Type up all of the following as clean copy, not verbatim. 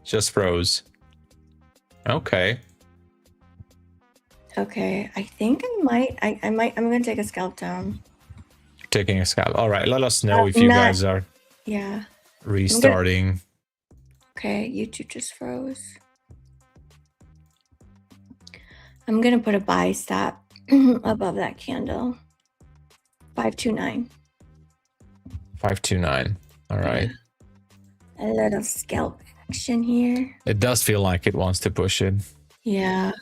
Just froze. Okay. Okay, I think I'm gonna take a scalp down. Taking a scalp. All right, let us know if you guys are restarting. Okay, YouTube just froze. I'm gonna put a buy stop above that candle. 529. 529. All right. Yeah. A little scalp action here. It does feel like it wants to push it. Yeah.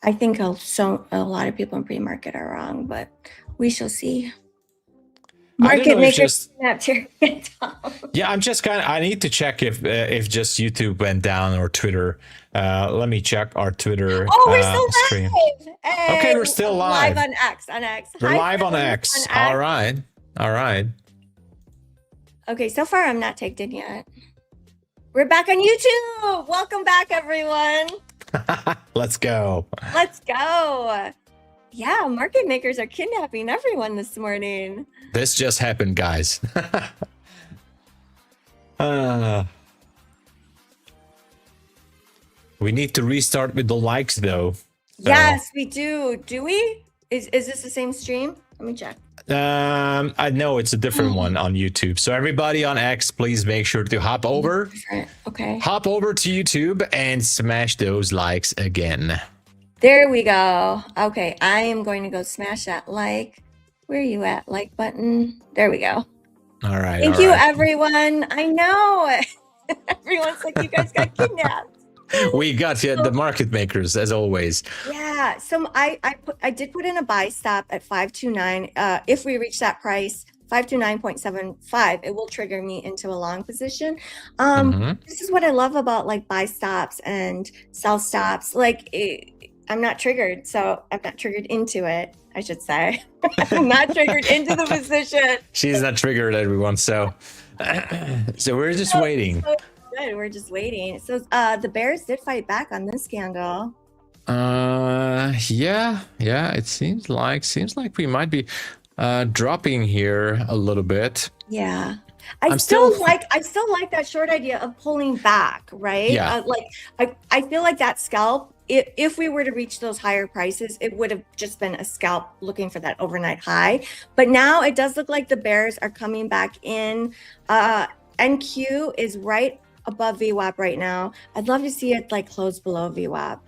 I think a lot of people in pre-market are wrong, but we shall see. Market makers Yeah, I'm just I need to check if just YouTube went down or Twitter. Let me check our Twitter. Oh, we're still stream. Live. Hey, okay, we're still live. Live on X. We're live on X. All right. All right. Okay, so far I'm not tagged in yet. We're back on YouTube. Welcome back, everyone. Let's go. Let's go. Yeah, market makers are kidnapping everyone this morning. This just happened, guys. We need to restart with the likes, though. Yes, we do. Do we? Is this the same stream? Let me check. I know it's a different one on YouTube. So everybody on X, please make sure to hop over. Okay. Hop over to YouTube and smash those likes again. There we go. Okay, I am going to go smash that like. Where are you at? Like button. There we go. All right. Thank you, everyone. I know. Everyone's like, you guys got kidnapped. We got the market makers, as always. Yeah. So I did put in a buy stop at 529. If we reach that price, 529.75, it will trigger me into a long position. This is what I love about like buy stops and sell stops. Like I'm not triggered, so I'm not triggered into it, I should say. I'm not triggered into the position. She's not triggered, everyone. So we're just waiting. Good. We're just waiting. So the bears did fight back on this candle. Yeah. It seems like we might be dropping here a little bit. Yeah. I still like that short idea of pulling back, right? Yeah. I feel like that scalp, if we were to reach those higher prices, it would have just been a scalp looking for that overnight high. But now it does look like the bears are coming back in. NQ is right above VWAP right now. I'd love to see it like close below VWAP.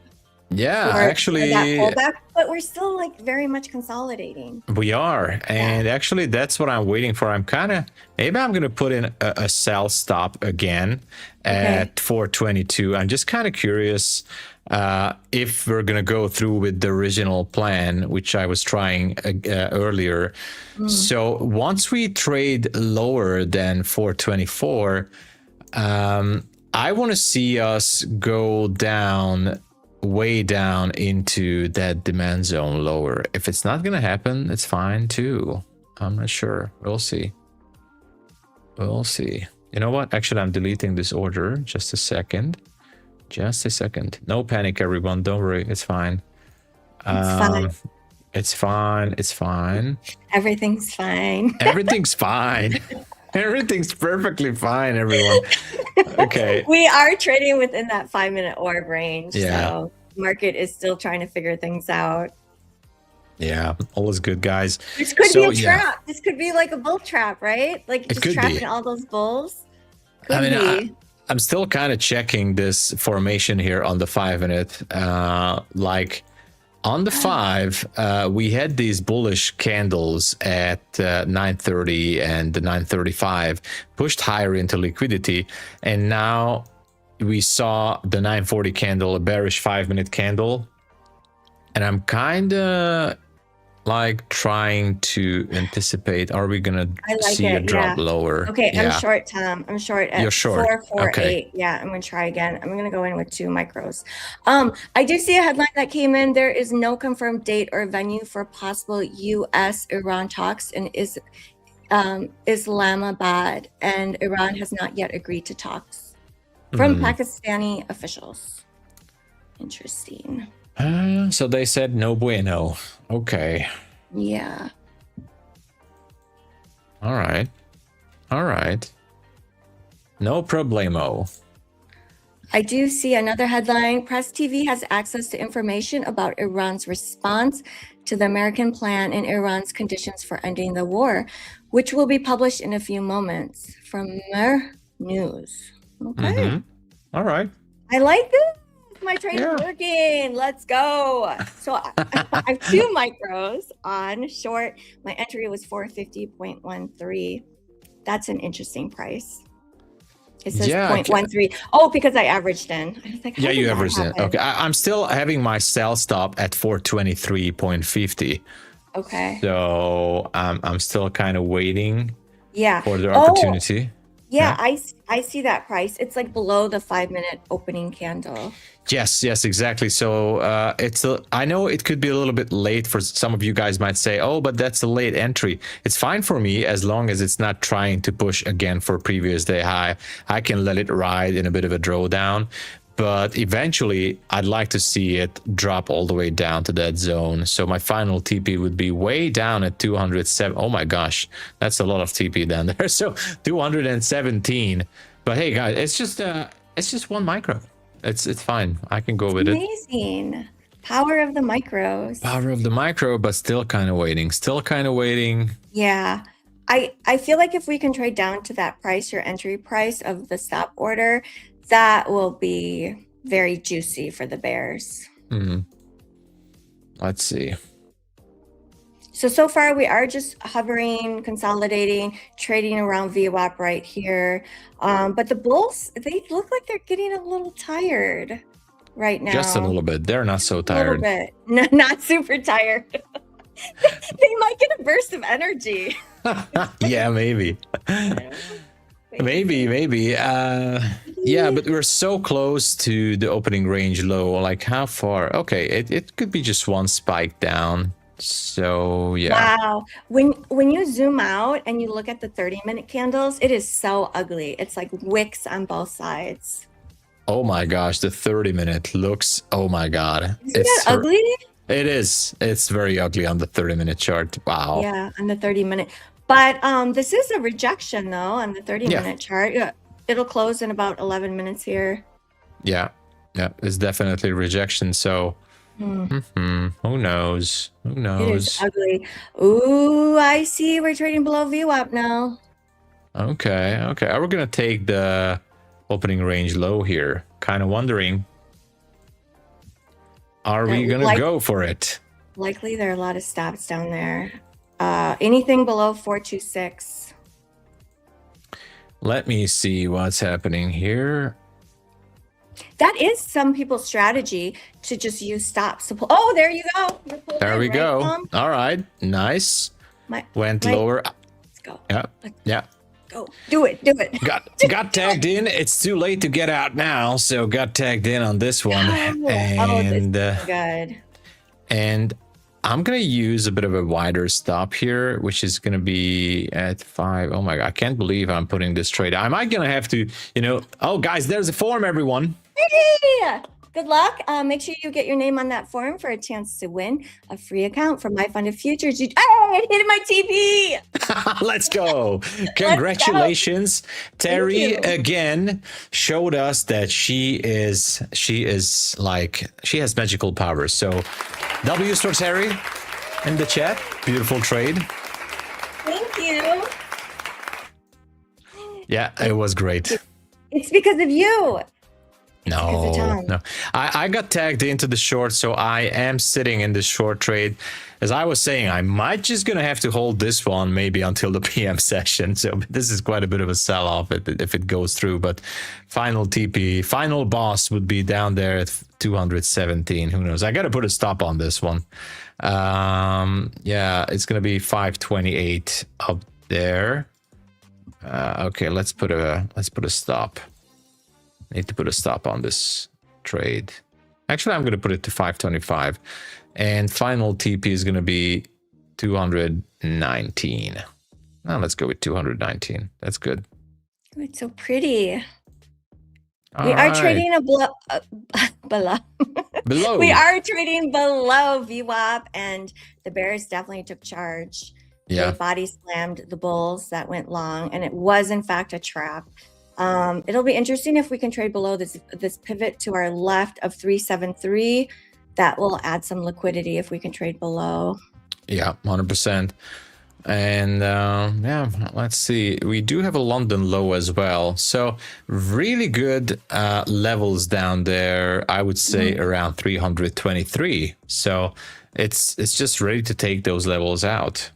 Yeah, actually, that pullback, but we're still like very much consolidating. We are, and actually that's what I'm waiting for. Maybe I'm gonna put in a sell stop again at 422. I'm just kind of curious if we're gonna go through with the original plan, which I was trying earlier. So once we trade lower than 424, I want to see us go down, way down into that demand zone lower. If it's not going to happen, it's fine too. I'm not sure. We'll see. We'll see. You know what? Actually, I'm deleting this order. Just a second. Just a second. No panic, everyone. Don't worry. It's fine. It's fine. It's fine. Everything's fine. Everything's fine. Everything's perfectly fine, everyone. Okay. We are trading within that 5-minute orb range. Yeah. So market is still trying to figure things out. Yeah, all is good, guys. This could be a trap. This could be like a bull trap, right? Like it just trapping all those bulls. I'm still kind of checking this formation here on the 5-minute. Like on the 5, we had these bullish candles at 9:30 and 9:35, pushed higher into liquidity, and now we saw the 9:40 candle, a bearish 5-minute candle, and I'm kind of like trying to anticipate, are we gonna see a drop lower? Okay, I'm short, Tom. I'm short at 448. Okay. Yeah, I'm gonna try again. I'm gonna go in with 2 micros. I do see a headline that came in. There is no confirmed date or venue for possible US-Iran talks in Islamabad, and Iran has not yet agreed to talks from Pakistani officials. Interesting. So they said no bueno. Okay. Yeah. All right. No problemo. I do see another headline. Press TV has access to information about Iran's response to the American plan and Iran's conditions for ending the war, which will be published in a few moments from Mer News. Okay. All right. I like this. My trade is working. Let's go. So I have 2 micros on short. My entry was 450.13. That's an interesting price. It says 0.13. Oh, because I averaged in. I was like, yeah, you averaged in. Okay. I'm still having my sell stop at 423.50. Okay. So I'm still kind of waiting for the Oh, opportunity. yeah, I see that price. It's like below the 5-minute opening candle. Yes, exactly. So I know it could be a little bit late for some of you guys might say, oh, but that's a late entry. It's fine for me as long as it's not trying to push again for previous day high. I can let it ride in a bit of a drawdown. But eventually, I'd like to see it drop all the way down to that zone. So my final TP would be way down at 207. Oh my gosh, that's a lot of TP down there. So 217. But hey, guys, it's just 1 micro. It's fine. I can go with it. Amazing. Power of the micros. Power of the micro, but still kind of waiting. Yeah. I feel like if we can trade down to that price, your entry price of the stop order, that will be very juicy for the bears. Let's see. So far we are just hovering, consolidating, trading around VWAP right here. But the bulls, they look like they're getting a little tired right now. Just a little bit. They're not so tired. A little bit. No, not super tired. They might get a burst of energy. Yeah, maybe. Maybe. Yeah, but we're so close to the opening range low. Like how far? Okay, it could be just 1 spike down. So yeah. Wow. When you zoom out and you look at the 30-minute candles, it is so ugly. It's like wicks on both sides. Oh my gosh, the 30-minute looks, oh my God. Isn't that ugly? It is. It's very ugly on the 30-minute chart. Wow. Yeah, on the 30-minute. But this is a rejection though on the 30-minute chart. It'll close in about 11 minutes here. Yeah, it's definitely rejection. So who knows? It is ugly. Ooh, I see. We're trading below VWAP now. Okay. We're gonna take the opening range low here. Kind of wondering, are we gonna go for it? Likely there are a lot of stops down there. Anything below 426. Let me see what's happening here. That is some people's strategy to just use stops. Oh, there you go. There we go. All right, nice. Went lower. Let's go. Yeah. Go. Do it. Got tagged in. It's too late to get out now, so got tagged in on this one. And this is good. And I'm gonna use a bit of a wider stop here, which is gonna be at 5. Oh my God, I can't believe I'm putting this trade. Am I gonna have to, oh guys, there's a form, everyone. Hey! Good luck. Make sure you get your name on that form for a chance to win a free account from MyFundedFutures. Hey, I hit my TP. Let's go. Congratulations. Terry again showed us that she has magical powers. So W's for Terry in the chat. Beautiful trade. Thank you. Yeah, it was great. It's because of you. No. I got tagged into the short, so I am sitting in the short trade. As I was saying, I might just gonna have to hold this one maybe until the PM session. So this is quite a bit of a sell-off if it goes through. But final TP, final boss would be down there at 217. Who knows? I got to put a stop on this one. Yeah, it's gonna be 528 up there. Okay, let's put a stop. Need to put a stop on this trade. Actually, I'm going to put it to 525. And final TP is going to be 219. Now let's go with 219. That's good. Oh, it's so pretty. We are trading below. We are trading below VWAP, and the bears definitely took charge. Yeah. They body slammed the bulls that went long, and it was in fact a trap. It'll be interesting if we can trade below this pivot to our left of 373. That will add some liquidity if we can trade below. Yeah, 100%. And yeah, let's see. We do have a London low as well. So really good levels down there. I would say around 323. So it's just ready to take those levels out.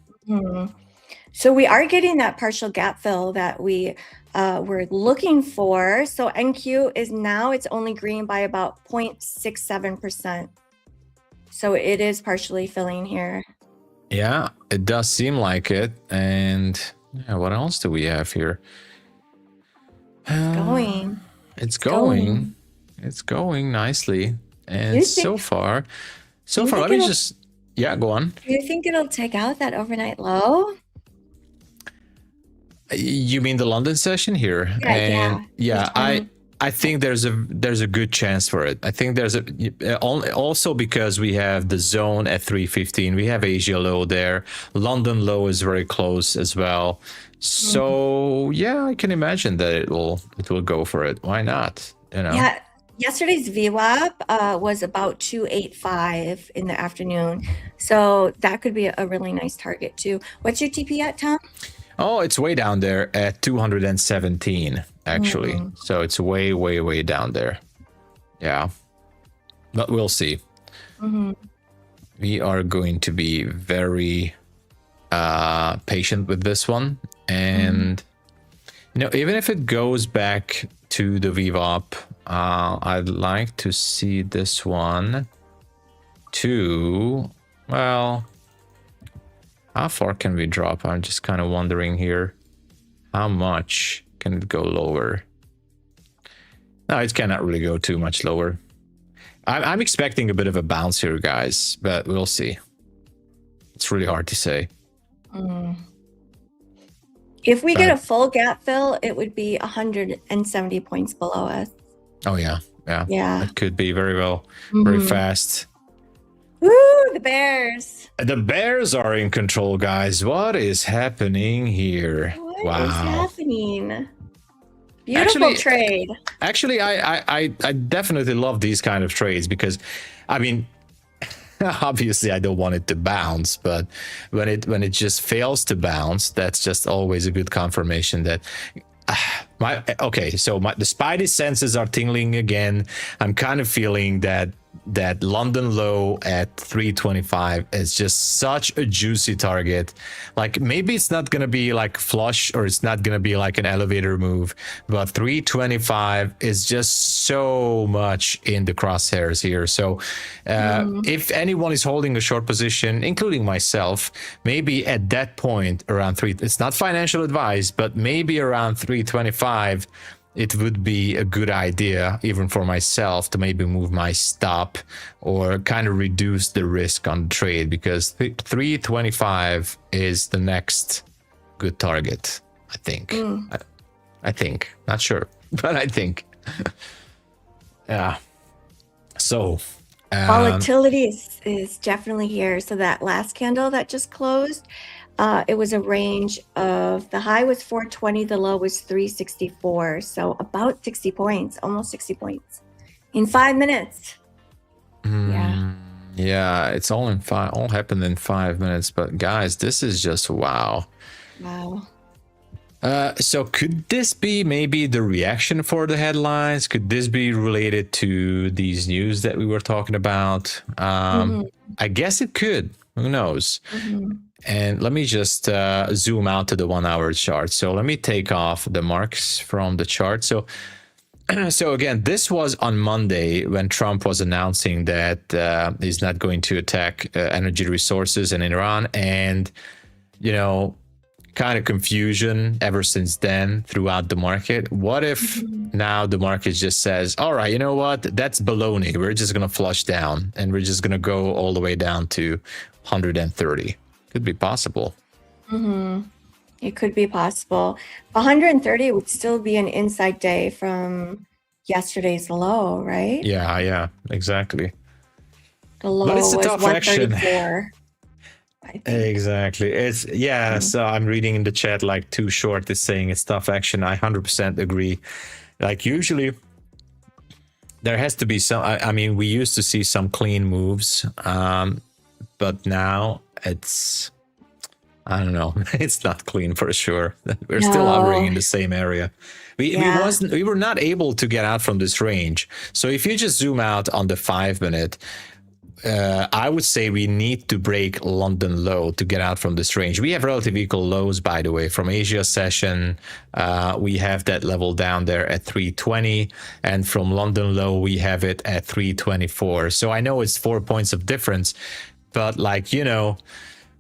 So we are getting that partial gap fill that we were looking for. So NQ is now, it's only green by about 0.67%. So it is partially filling here. Yeah, it does seem like it. And yeah, what else do we have here? It's going nicely. And so far, let me just, yeah, go on. Do you think it'll take out that overnight low? You mean the London session here? Yeah, I think there's a good chance for it. I think there's also because we have the zone at 315. We have Asia low there. London low is very close as well. So yeah, I can imagine that it will go for it. Why not? You know. Yeah. Yesterday's VWAP was about 285 in the afternoon. So that could be a really nice target too. What's your TP at, Tom? Oh, it's way down there at 217, actually. So it's way, way, way down there. Yeah. But we'll see. We are going to be very patient with this one. And, you know, even if it goes back to the VWAP, I'd like to see this one to, well, how far can we drop? I'm just kind of wondering here. How much can it go lower? No, it cannot really go too much lower. I'm expecting a bit of a bounce here, guys, but we'll see. It's really hard to say. If we get a full gap fill, it would be 170 points below us. Oh, yeah. Yeah. Yeah. It could be very well, very fast. Woo, the bears. The bears are in control, guys. What is happening here? What is happening? Beautiful trade. Actually, I definitely love these kind of trades because, I mean, obviously I don't want it to bounce, but when it just fails to bounce, that's just always a good confirmation that the spidey senses are tingling again. I'm kind of feeling that London low at 325 is just such a juicy target. Like maybe it's not gonna be like flush or it's not gonna be like an elevator move, but 325 is just so much in the crosshairs here. So if anyone is holding a short position, including myself, maybe at that point around it's not financial advice, but maybe around 325 it would be a good idea, even for myself, to maybe move my stop or kind of reduce the risk on the trade, because 325 is the next good target, I think. I think, not sure, but I think. Yeah. So volatility is definitely here. So that last candle that just closed, it was a range of, the high was 420, the low was 364. So about 60 points, almost 60 points in 5 minutes. Yeah, it's all happened in 5 minutes. But guys, this is just wow. So could this be maybe the reaction for the headlines? Could this be related to these news that we were talking about? I guess it could. Who knows? And let me just zoom out to the 1 hour chart. So let me take off the marks from the chart. So again, this was on Monday when Trump was announcing that he's not going to attack energy resources in Iran. And, you know, kind of confusion ever since then throughout the market. What if now the market just says, all right, you know what? That's baloney. We're just going to flush down and we're just going to go all the way down to 130. Could be possible. It could be possible. 130 would still be an inside day from yesterday's low, right? Yeah, exactly. The low was 134. I think. Exactly. It's yeah. So I'm reading in the chat like Too Short is saying it's tough action. I 100% agree. Like usually there has to be some. I mean, we used to see some clean moves, but now it's I don't know. It's not clean for sure. We're still hovering No. in the same area. Yeah. We were not able to get out from this range. So if you just zoom out on the 5 minute, I would say we need to break London low to get out from this range. We have relative equal lows, by the way, from Asia session. We have that level down there at 320, and from London low, we have it at 324. So I know it's 4 points of difference, but like, you know,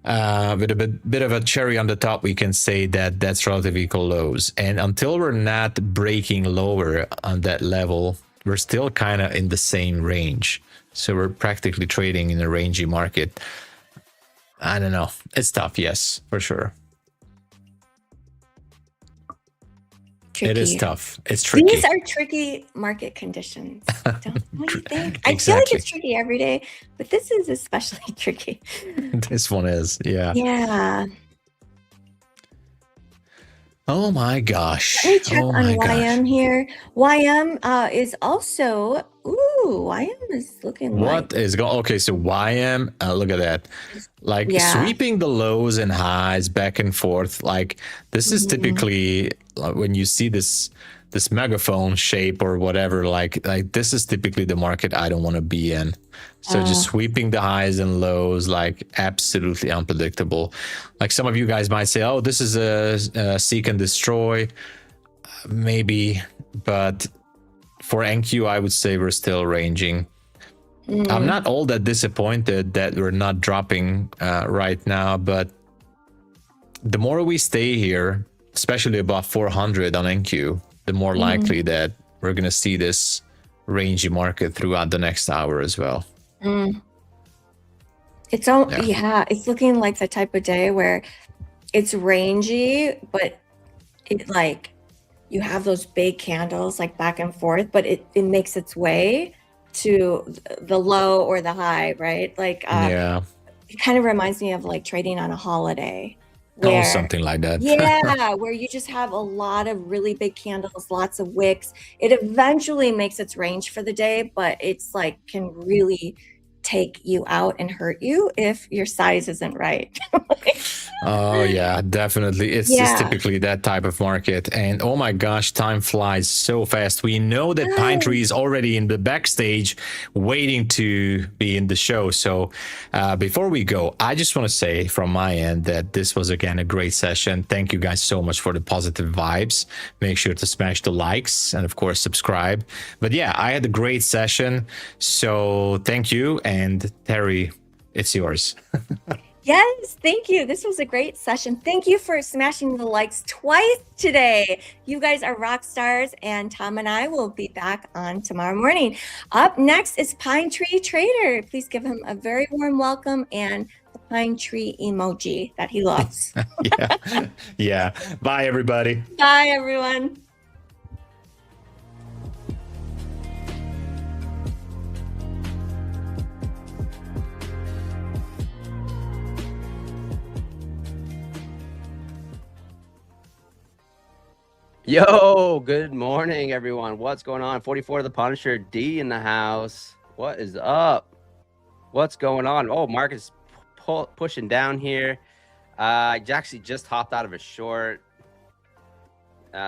with a bit of a cherry on the top, we can say that that's relative equal lows. And until we're not breaking lower on that level, we're still kind of in the same range. So we're practically trading in a rangy market. I don't know. It's tough, yes, for sure. Tricky. It is tough. It's tricky. These are tricky market conditions. Don't you think? Exactly. I feel like it's tricky every day, but this is especially tricky. This one is, yeah. Yeah. Oh my gosh. Let me check Oh on my YM gosh. here. YM is also, ooh, YM is looking What like, is going? Okay, so YM, look at that, like sweeping the lows and highs back and forth. Like this is typically when you see this megaphone shape or whatever. Like this is typically the market I don't want to be in. So just sweeping the highs and lows, like absolutely unpredictable. Like some of you guys might say, "Oh, this is a seek and destroy," maybe, but for NQ, I would say we're still ranging. I'm not all that disappointed that we're not dropping right now, but the more we stay here, especially above 400 on NQ, the more likely that we're going to see this rangy market throughout the next hour as well. It's all, yeah, it's looking like the type of day where it's rangy, but it like, you have those big candles like back and forth, but it makes its way to the low or the high, right? Like, it kind of reminds me of like trading on a holiday. Where, something like that. Yeah, where you just have a lot of really big candles, lots of wicks. It eventually makes its range for the day, but it's like can really take you out and hurt you if your size isn't right. Oh yeah, definitely. It's just typically that type of market. And oh my gosh, time flies so fast. We know that Pine Tree is already in the backstage waiting to be in the show. So before we go, I just want to say from my end that this was again a great session. Thank you guys so much for the positive vibes. Make sure to smash the likes and of course subscribe. But yeah, I had a great session. So thank you. And Terry, it's yours. Yes, thank you. This was a great session. Thank you for smashing the likes twice today. You guys are rock stars, and Tom and I will be back on tomorrow morning. Up next is Pine Tree Trader. Please give him a very warm welcome and the pine tree emoji that he loves. Yeah. Bye, everybody. Bye, everyone. Yo, good morning, everyone. What's going on? 44 the Punisher D in the house. What is up? What's going on? Oh, market's pushing down here. I actually just hopped out of a short.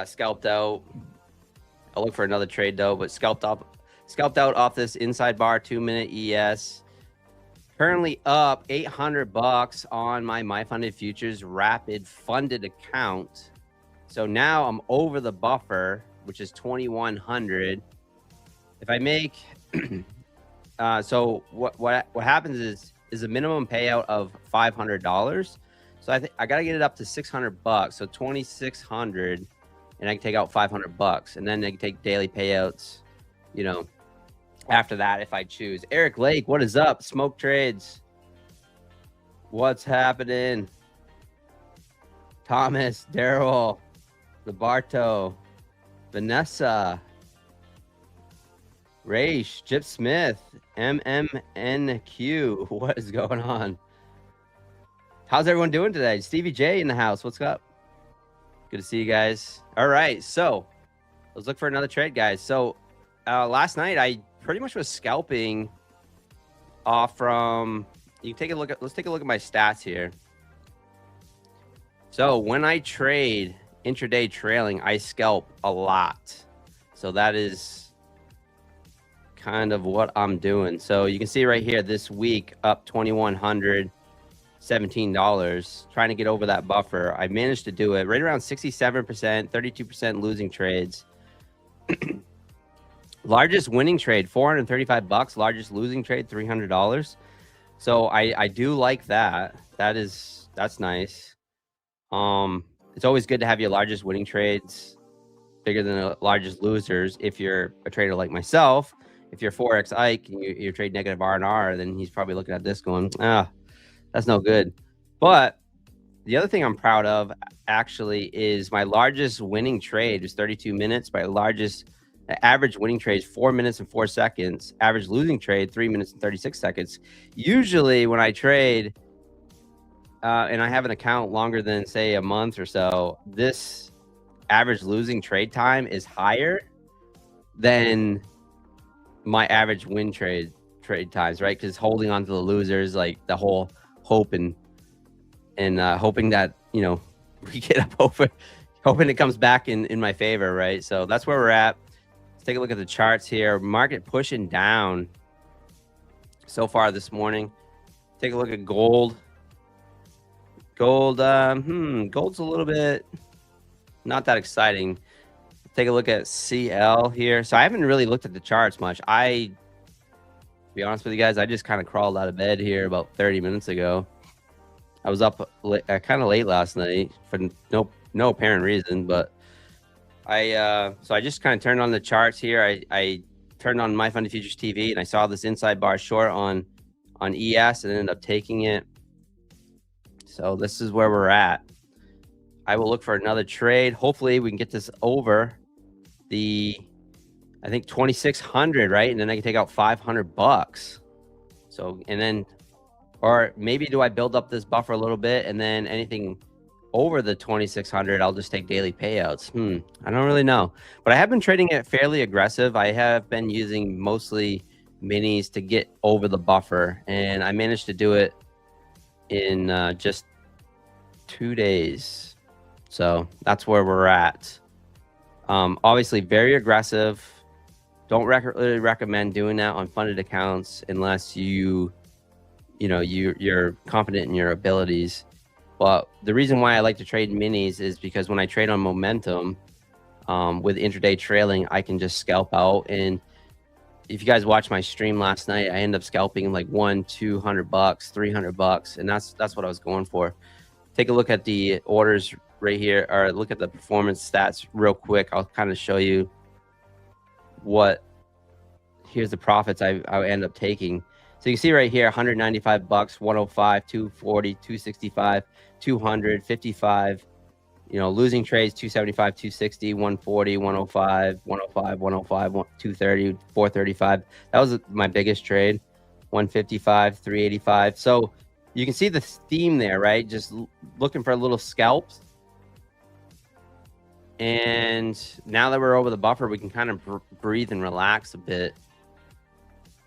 Scalped out. I'll look for another trade though, but scalped out off this inside bar 2-minute ES. Currently up $800 on my MyFundedFutures rapid funded account. So now I'm over the buffer, which is 2,100. If I make, so what happens is a minimum payout of $500. So I got to get it up to $600. So 2,600, and I can take out $500, and then I can take daily payouts, you know, after that if I choose. Eric Lake, what is up? Smoke Trades, what's happening? Thomas, Daryl, Labarto, Vanessa, Raish, Chip Smith, MMNQ. What is going on? How's everyone doing today? Stevie J in the house. What's up? Good to see you guys. All right, so let's look for another trade, guys. So last night I pretty much was scalping off from. You can take a look at. Let's take a look at my stats here. So when I trade intraday trailing, I scalp a lot. So that is kind of what I'm doing. So you can see right here this week up $2,117, trying to get over that buffer. I managed to do it right around 67%, 32% losing trades. Largest winning trade, $435. Largest losing trade, $300. So I do like that. That's nice. It's always good to have your largest winning trades bigger than the largest losers. If you're a trader like myself, if you're Forex Ike and you trade negative R&R, then he's probably looking at this going, that's no good. But the other thing I'm proud of actually is my largest winning trade was 32 minutes. My largest average winning trade is 4 minutes and 4 seconds. Average losing trade, 3 minutes and 36 seconds. Usually when I trade and I have an account longer than say a month or so, this average losing trade time is higher than my average win trade times, right? Because holding on to the losers, like the whole hope and hoping that, you know, we get up over, hoping it comes back in my favor, right? So that's where we're at. Let's take a look at the charts here. Market pushing down so far this morning. Take a look at gold. Gold's a little bit not that exciting. Take a look at CL here. So I haven't really looked at the charts much. To be honest with you guys, I just kind of crawled out of bed here about 30 minutes ago. I was up kind of late last night for no apparent reason, but so I just kind of turned on the charts here. I turned on MyFundedFutures TV and I saw this inside bar short on ES and ended up taking it. So this is where we're at. I will look for another trade. Hopefully we can get this over the, I think 2,600, right? And then I can take out $500. So, and then, or maybe do I build up this buffer a little bit and then anything over the 2,600, I'll just take daily payouts. I don't really know, but I have been trading it fairly aggressive. I have been using mostly minis to get over the buffer, and I managed to do it in just 2 days. So that's where we're at. Obviously very aggressive. Don't really recommend doing that on funded accounts unless you're confident in your abilities. But the reason why I like to trade minis is because when I trade on momentum with intraday trailing, I can just scalp out. And if you guys watched my stream last night, I ended up scalping like $200, $300, and that's what I was going for. Take a look at the orders right here, or look at the performance stats real quick. I'll kind of show you here's the profits I end up taking. So you can see right here, $195, 105, 240, 265, 200, 55. You know, losing trades, 275, 260, 140, 105, 105, 105, 230, 435. That was my biggest trade. 155, 385. So you can see the theme there, right? Just looking for little scalps. And now that we're over the buffer, we can kind of breathe and relax a bit.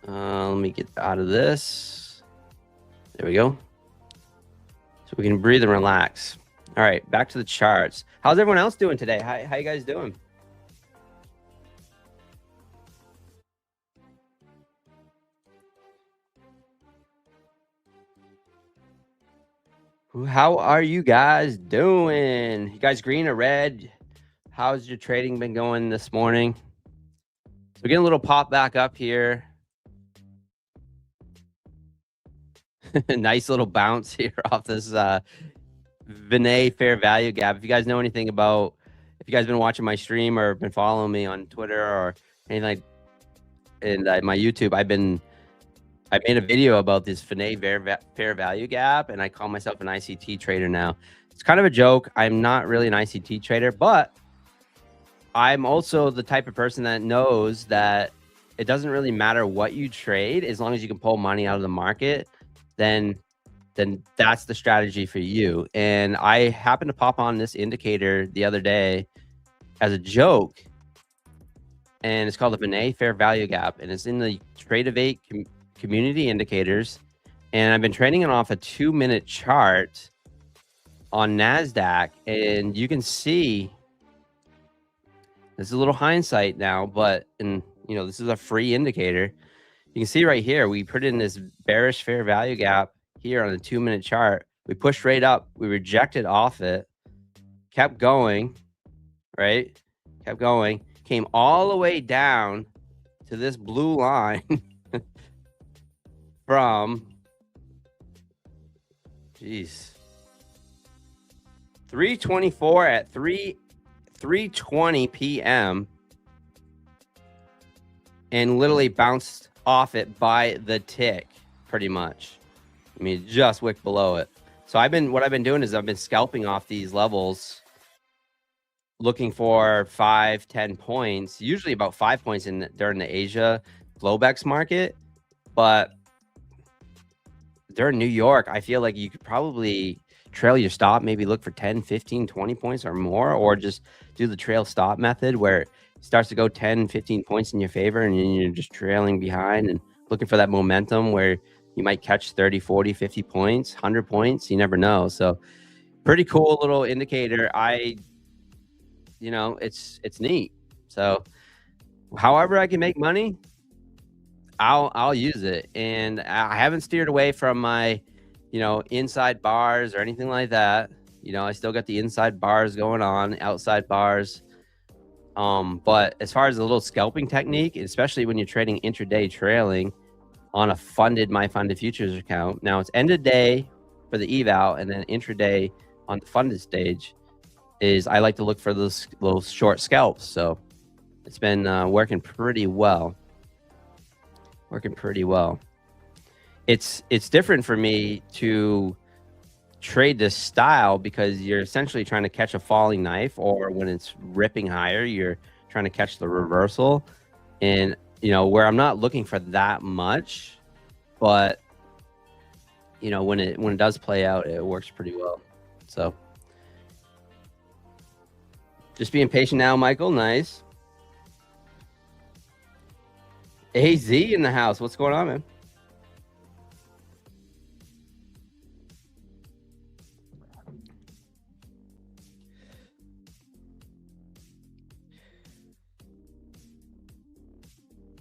Let me get out of this. There we go. So we can breathe and relax. All right, back to the charts. How's everyone else doing today? How you guys doing? How are you guys doing? You guys green or red? How's your trading been going this morning? So we're getting a little pop back up here. Nice little bounce here off this Vinay fair value gap. If you guys know anything about, if you guys been watching my stream or been following me on Twitter or anything like, and my YouTube, I made a video about this Vinay fair value gap, and I call myself an ICT trader now. It's kind of a joke. I'm not really an ICT trader, but I'm also the type of person that knows that it doesn't really matter what you trade as long as you can pull money out of the market. Then then that's the strategy for you. And I happened to pop on this indicator the other day as a joke, and it's called the Binet Fair Value Gap, and it's in the Trade-of-8 community indicators. And I've been trading it off a 2-minute chart on NASDAQ, and you can see, this is a little hindsight now, but this is a free indicator. You can see right here, we put in this bearish fair value gap here on the 2-minute chart. We pushed right up, we rejected off it, kept going, right? Kept going, came all the way down to this blue line from, 324 at 3:20 p.m. and literally bounced off it by the tick, pretty much. I mean, just wicked below it. So what I've been doing is I've been scalping off these levels, looking for 5-10 points, usually about 5 points during the Asia Globex market. But during New York, I feel like you could probably trail your stop, maybe look for 10, 15, 20 points or more, or just do the trail stop method where it starts to go 10, 15 points in your favor and you're just trailing behind and looking for that momentum where you might catch 30, 40, 50 points, 100 points. You never know. So pretty cool little indicator. It's neat. So however I can make money, I'll use it. And I haven't steered away from my inside bars or anything like that. I still got the inside bars going on, outside bars. But as far as the little scalping technique, especially when you're trading intraday trailing on a funded MyFundedFutures account. Now it's end of day for the eval, and then intraday on the funded stage is I like to look for those little short scalps. So it's been working pretty well. It's different for me to trade this style because you're essentially trying to catch a falling knife, or when it's ripping higher, you're trying to catch the reversal. And where I'm not looking for that much, but when it does play out, it works pretty well. So just being patient now, Michael. Nice. AZ in the house. What's going on, man?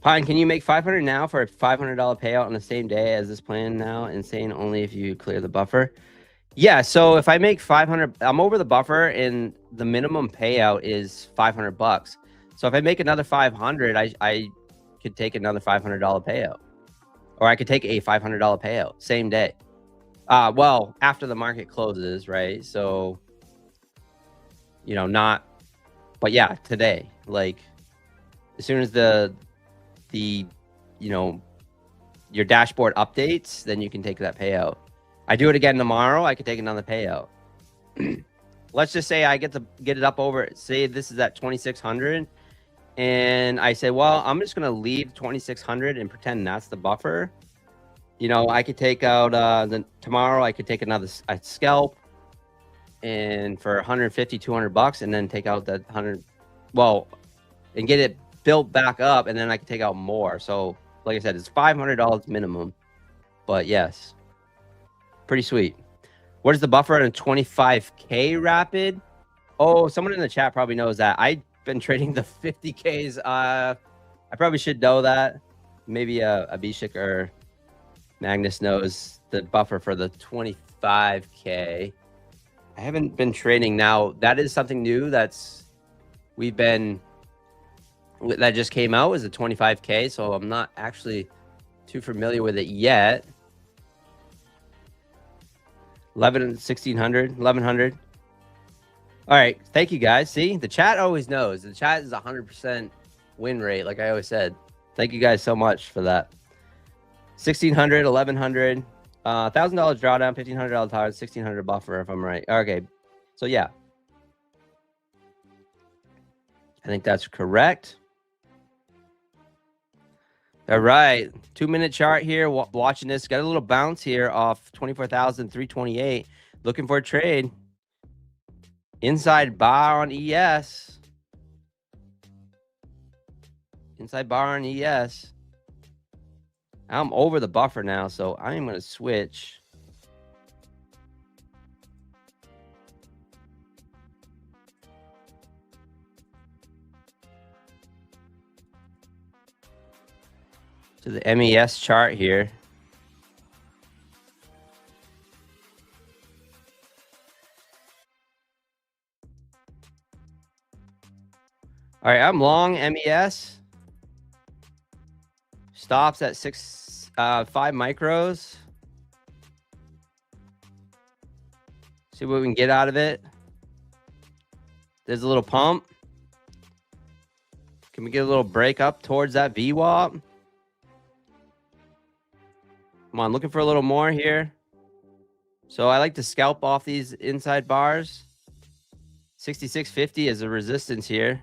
Pine, can you make 500 now for a $500 payout on the same day as this plan now? Insane only if you clear the buffer. Yeah, so if I make 500, I'm over the buffer and the minimum payout is $500. So if I make another 500, I could take another $500 payout, or I could take a $500 payout same day. Well, after the market closes, right? So, but yeah, today, like as soon as your dashboard updates, then you can take that payout. I do it again tomorrow, I could take another payout. Let's just say I get it up over, say this is at 2,600, and I say, well, I'm just gonna leave 2,600 and pretend that's the buffer. I could take out tomorrow I could take another scalp, and for 150, $200, and then take out that 100, and get it built back up, and then I can take out more. So like I said, it's $500 minimum, but yes, pretty sweet. What is the buffer on a 25K rapid? Oh, someone in the chat probably knows that. I've been trading the 50Ks. I probably should know that. Maybe Abhishek or Magnus knows the buffer for the 25K. I haven't been trading. Now that is something new that just came out, is a 25K, so I'm not actually too familiar with it yet. 1,100. All right, thank you guys. See, the chat always knows. The chat is 100% win rate, like I always said. Thank you guys so much for that. 1,600, 1,100, $1,000 drawdown, $1,500 target, 1,600 buffer, if I'm right. Okay, so yeah, I think that's correct. All right, 2-minute chart here. Watching this, got a little bounce here off 24,328. Looking for a trade. Inside bar on ES. Inside bar on ES. I'm over the buffer now, so I am going to switch. To the MES chart here. All right, I'm long MES. Stops at 5 micros. See what we can get out of it. There's a little pump. Can we get a little break up towards that VWAP? Come on, looking for a little more here. So I like to scalp off these inside bars. 66.50 is a resistance here.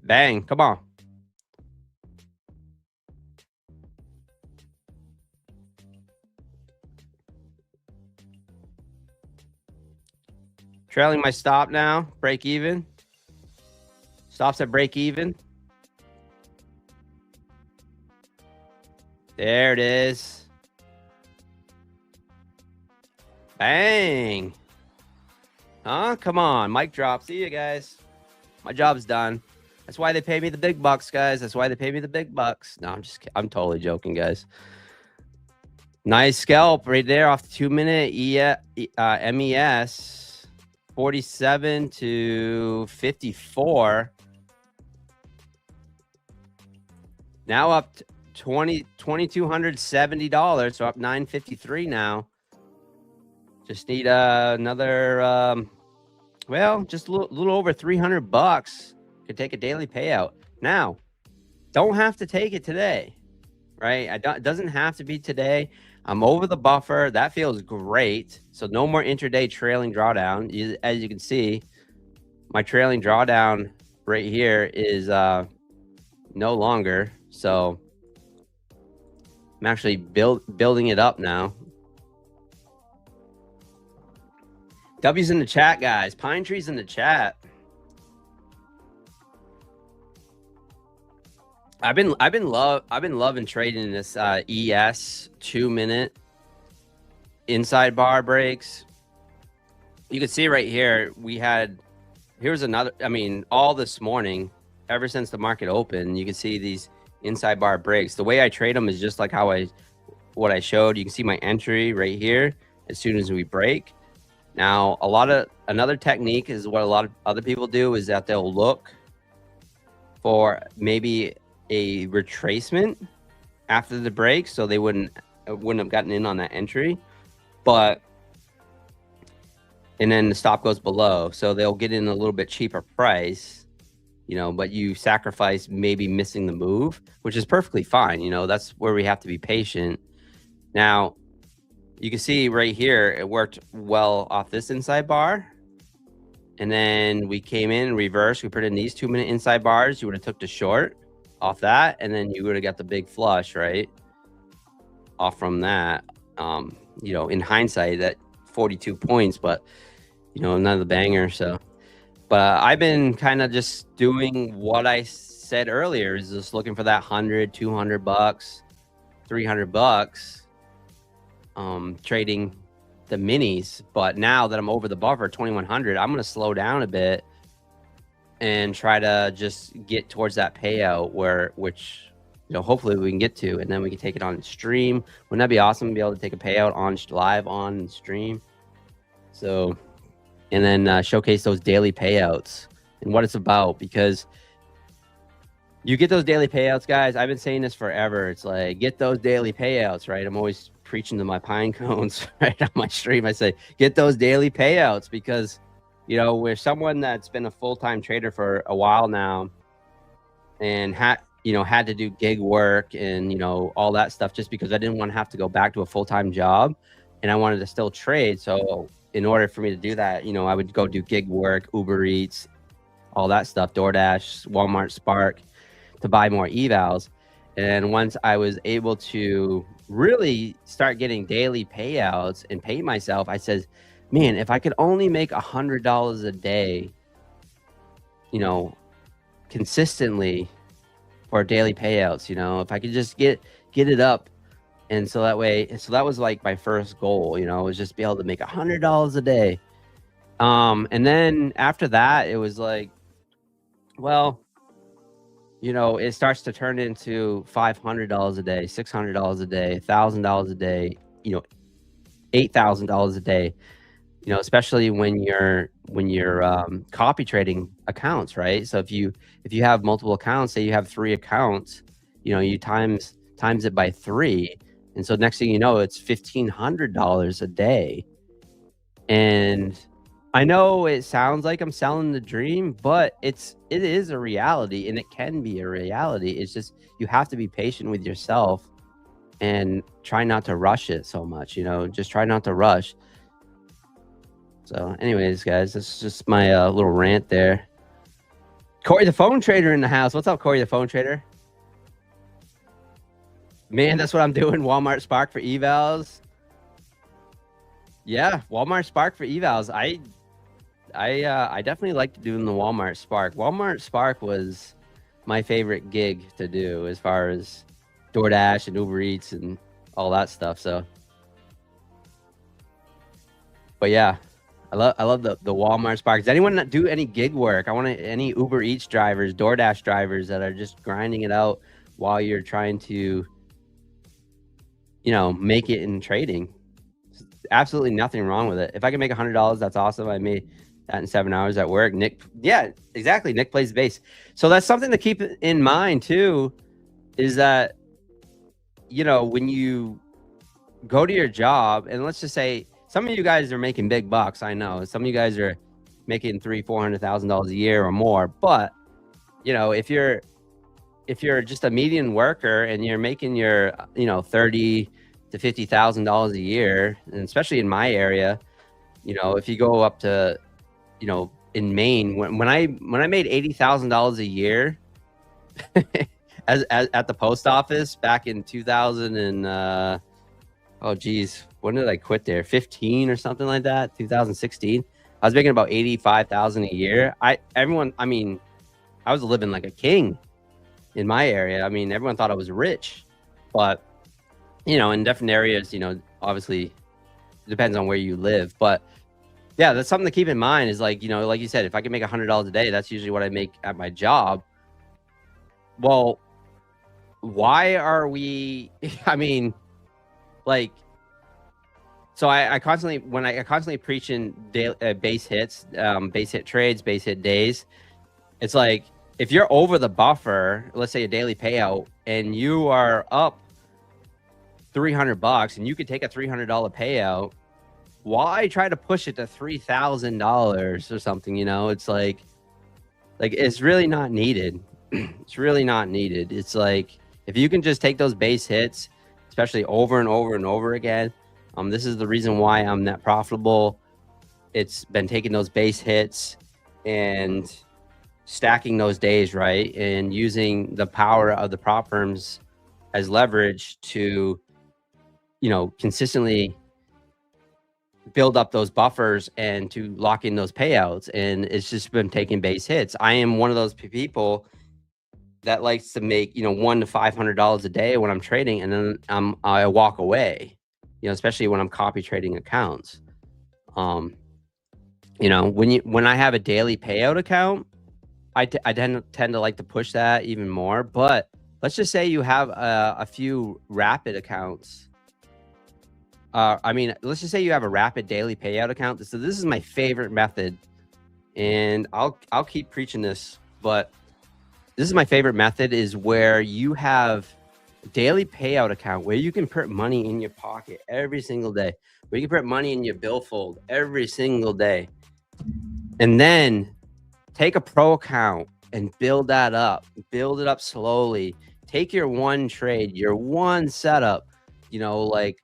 Bang, come on. Trailing my stop now, break even. Stops at break even. There it is. Bang. Huh? Come on. Mic drop. See you guys. My job's done. That's why they pay me the big bucks, guys. That's why they pay me the big bucks. No, I'm totally joking, guys. Nice scalp right there off the 2-minute MES. 47 to 54. Now up to $2,270, so up $953 now. Just need another well, just a little over 300 bucks. Could take a daily payout. Now, don't have to take it today, right? It doesn't have to be today. I'm over the buffer. That feels great. So no more intraday trailing drawdown. As you can see, my trailing drawdown right here is no longer. So I'm actually building it up now. W's in the chat, guys. Pine trees in the chat. I've been loving trading this ES 2-minute inside bar breaks. You can see right here here's another. I mean, all this morning, ever since the market opened, you can see these inside bar breaks. The way I trade them is just like what I showed. You can see my entry right here as soon as we break. Now, another technique is what a lot of other people do is that they'll look for maybe a retracement after the break, so they wouldn't have gotten in on that entry, and then the stop goes below, so they'll get in a little bit cheaper price, but you sacrifice maybe missing the move, which is perfectly fine. That's where we have to be patient. Now, you can see right here, it worked well off this inside bar. And then we came in reverse. We put in these 2-minute inside bars. You would have took the short off that. And then you would have got the big flush, right? Off from that. In hindsight, that 42 points, but, another banger. So, but I've been kind of just doing what I said earlier, is just looking for that 100, 200 bucks, 300 bucks. Trading the minis, but now that I'm over the buffer 2100, I'm going to slow down a bit and try to just get towards that payout which hopefully we can get to, and then we can take it on stream. Wouldn't that be awesome to be able to take a payout on live on stream? So, and then showcase those daily payouts and what it's about, because you get those daily payouts, guys. I've been saying this forever. It's like, get those daily payouts, right? I'm always preaching to my pine cones right on my stream. I say, get those daily payouts, because, we're someone that's been a full-time trader for a while now and had to do gig work and, all that stuff, just because I didn't want to have to go back to a full-time job, and I wanted to still trade. So in order for me to do that, I would go do gig work, Uber Eats, all that stuff, DoorDash, Walmart, Spark, to buy more evals. And once I was able to really start getting daily payouts and pay myself, I said, man, if I could only make $100 a day, you know, consistently for daily payouts, you know, if I could just get it up. And so that way, so that was like my first goal, you know, was just be able to make $100 a day. And then after that, it was like, well, you know, it starts to turn into $500 a day, $600 a day, $1,000 a day, you know, $8,000 a day, you know, especially when you're copy trading accounts, right? So if you have multiple accounts, say you have 3 accounts, you know, you times it by 3. And so next thing you know, it's $1,500 a day. And I know it sounds like I'm selling the dream, but it is a reality, and it can be a reality. It's just, you have to be patient with yourself and try not to rush it so much, you know, just try not to rush. So anyways, guys, this is just my little rant there. Corey, the phone trader in the house. What's up, Corey, the phone trader? Man, that's what I'm doing. Walmart Spark for evals. Yeah, Walmart Spark for evals. I definitely liked doing the Walmart Spark. Walmart Spark was my favorite gig to do as far as DoorDash and Uber Eats and all that stuff. So, but yeah, I love the Walmart Spark. Does anyone not do any gig work? I want any Uber Eats drivers, DoorDash drivers that are just grinding it out while you're trying to, you know, make it in trading. Absolutely nothing wrong with it. If I can make $100, that's awesome. I made that in 7 hours at work. Nick, yeah, exactly. Nick plays bass. So that's something to keep in mind too, is that, you know, when you go to your job, and let's just say some of you guys are making big bucks. I know some of you guys are making $300,000-$400,000 a year or more, but you know, if you're just a median worker and you're making your, you know, $30,000 to $50,000 a year, and especially in my area, you know, if you go up to, you know, in Maine, when I made $80,000 a year as at the post office back in 2000 and oh geez, when did I quit there? 15 or something like that, 2016. I was making about 85,000 a year. I was living like a king in my area. I mean, everyone thought I was rich, but you know, in different areas, you know, obviously it depends on where you live. But yeah, that's something to keep in mind, is like, you know, like you said, if I can make $100 a day, that's usually what I make at my job. Well, why are we, I mean, like, so I constantly preach in base hits, base hit trades, base hit days. It's like, if you're over the buffer, let's say a daily payout, and you are up $300 and you could take a $300 payout, why try to push it to $3,000 or something? You know, it's like it's really not needed. It's really not needed. It's like, if you can just take those base hits, especially over and over and over again, this is the reason why I'm net profitable. It's been taking those base hits and stacking those days, right, and using the power of the prop firms as leverage to, you know, consistently build up those buffers and to lock in those payouts. And it's just been taking base hits. I am one of those people that likes to make, you know, $100 to $500 a day when I'm trading, and then I walk away, you know, especially when I'm copy trading accounts. You know, when I have a daily payout account, I tend to like to push that even more. But let's just say you have a few rapid accounts. Let's just say you have a rapid daily payout account. So this is my favorite method, and I'll keep preaching this, but this is my favorite method, is where you have a daily payout account where you can put money in your pocket every single day, where you can put money in your billfold every single day, and then take a pro account and build that up, build it up slowly. Take your one trade, your one setup, you know, like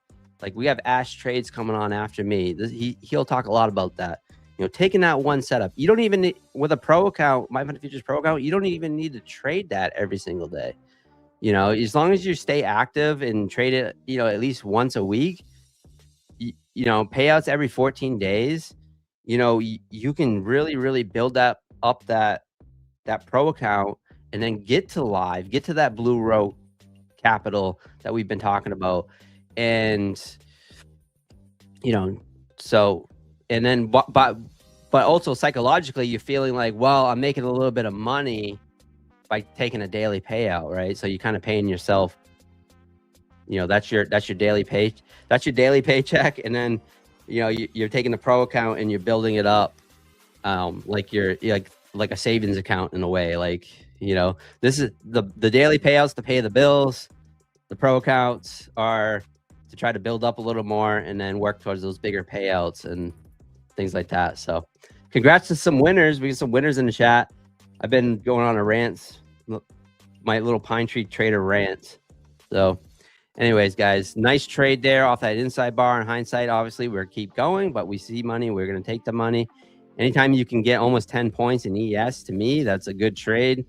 we have Ash Trades coming on after me. He'll talk a lot about that. You know, taking that one setup, you don't even need, with a pro account, MyFundedFutures pro account, you don't even need to trade that every single day. You know, as long as you stay active and trade it, you know, at least once a week, you know, payouts every 14 days, you know, you can really build that up, that pro account, and then get to live, get to that blue row capital that we've been talking about. And, you know, so, and then, but also psychologically, you're feeling like, well, I'm making a little bit of money by taking a daily payout, right? So you're kind of paying yourself, you know, that's your daily pay, that's your daily paycheck. And then, you know, you're taking the pro account and you're building it up, like you're like a savings account in a way. Like, you know, this is the daily payouts to pay the bills. The pro accounts are to try to build up a little more and then work towards those bigger payouts and things like that. So congrats to some winners. We get some winners in the chat. I've been going on a rant, my little pine tree trader rant. So anyways, guys, nice trade there off that inside bar. In hindsight, obviously we're keep going, but we see money. We're going to take the money. Anytime you can get almost 10 points in ES, to me, that's a good trade.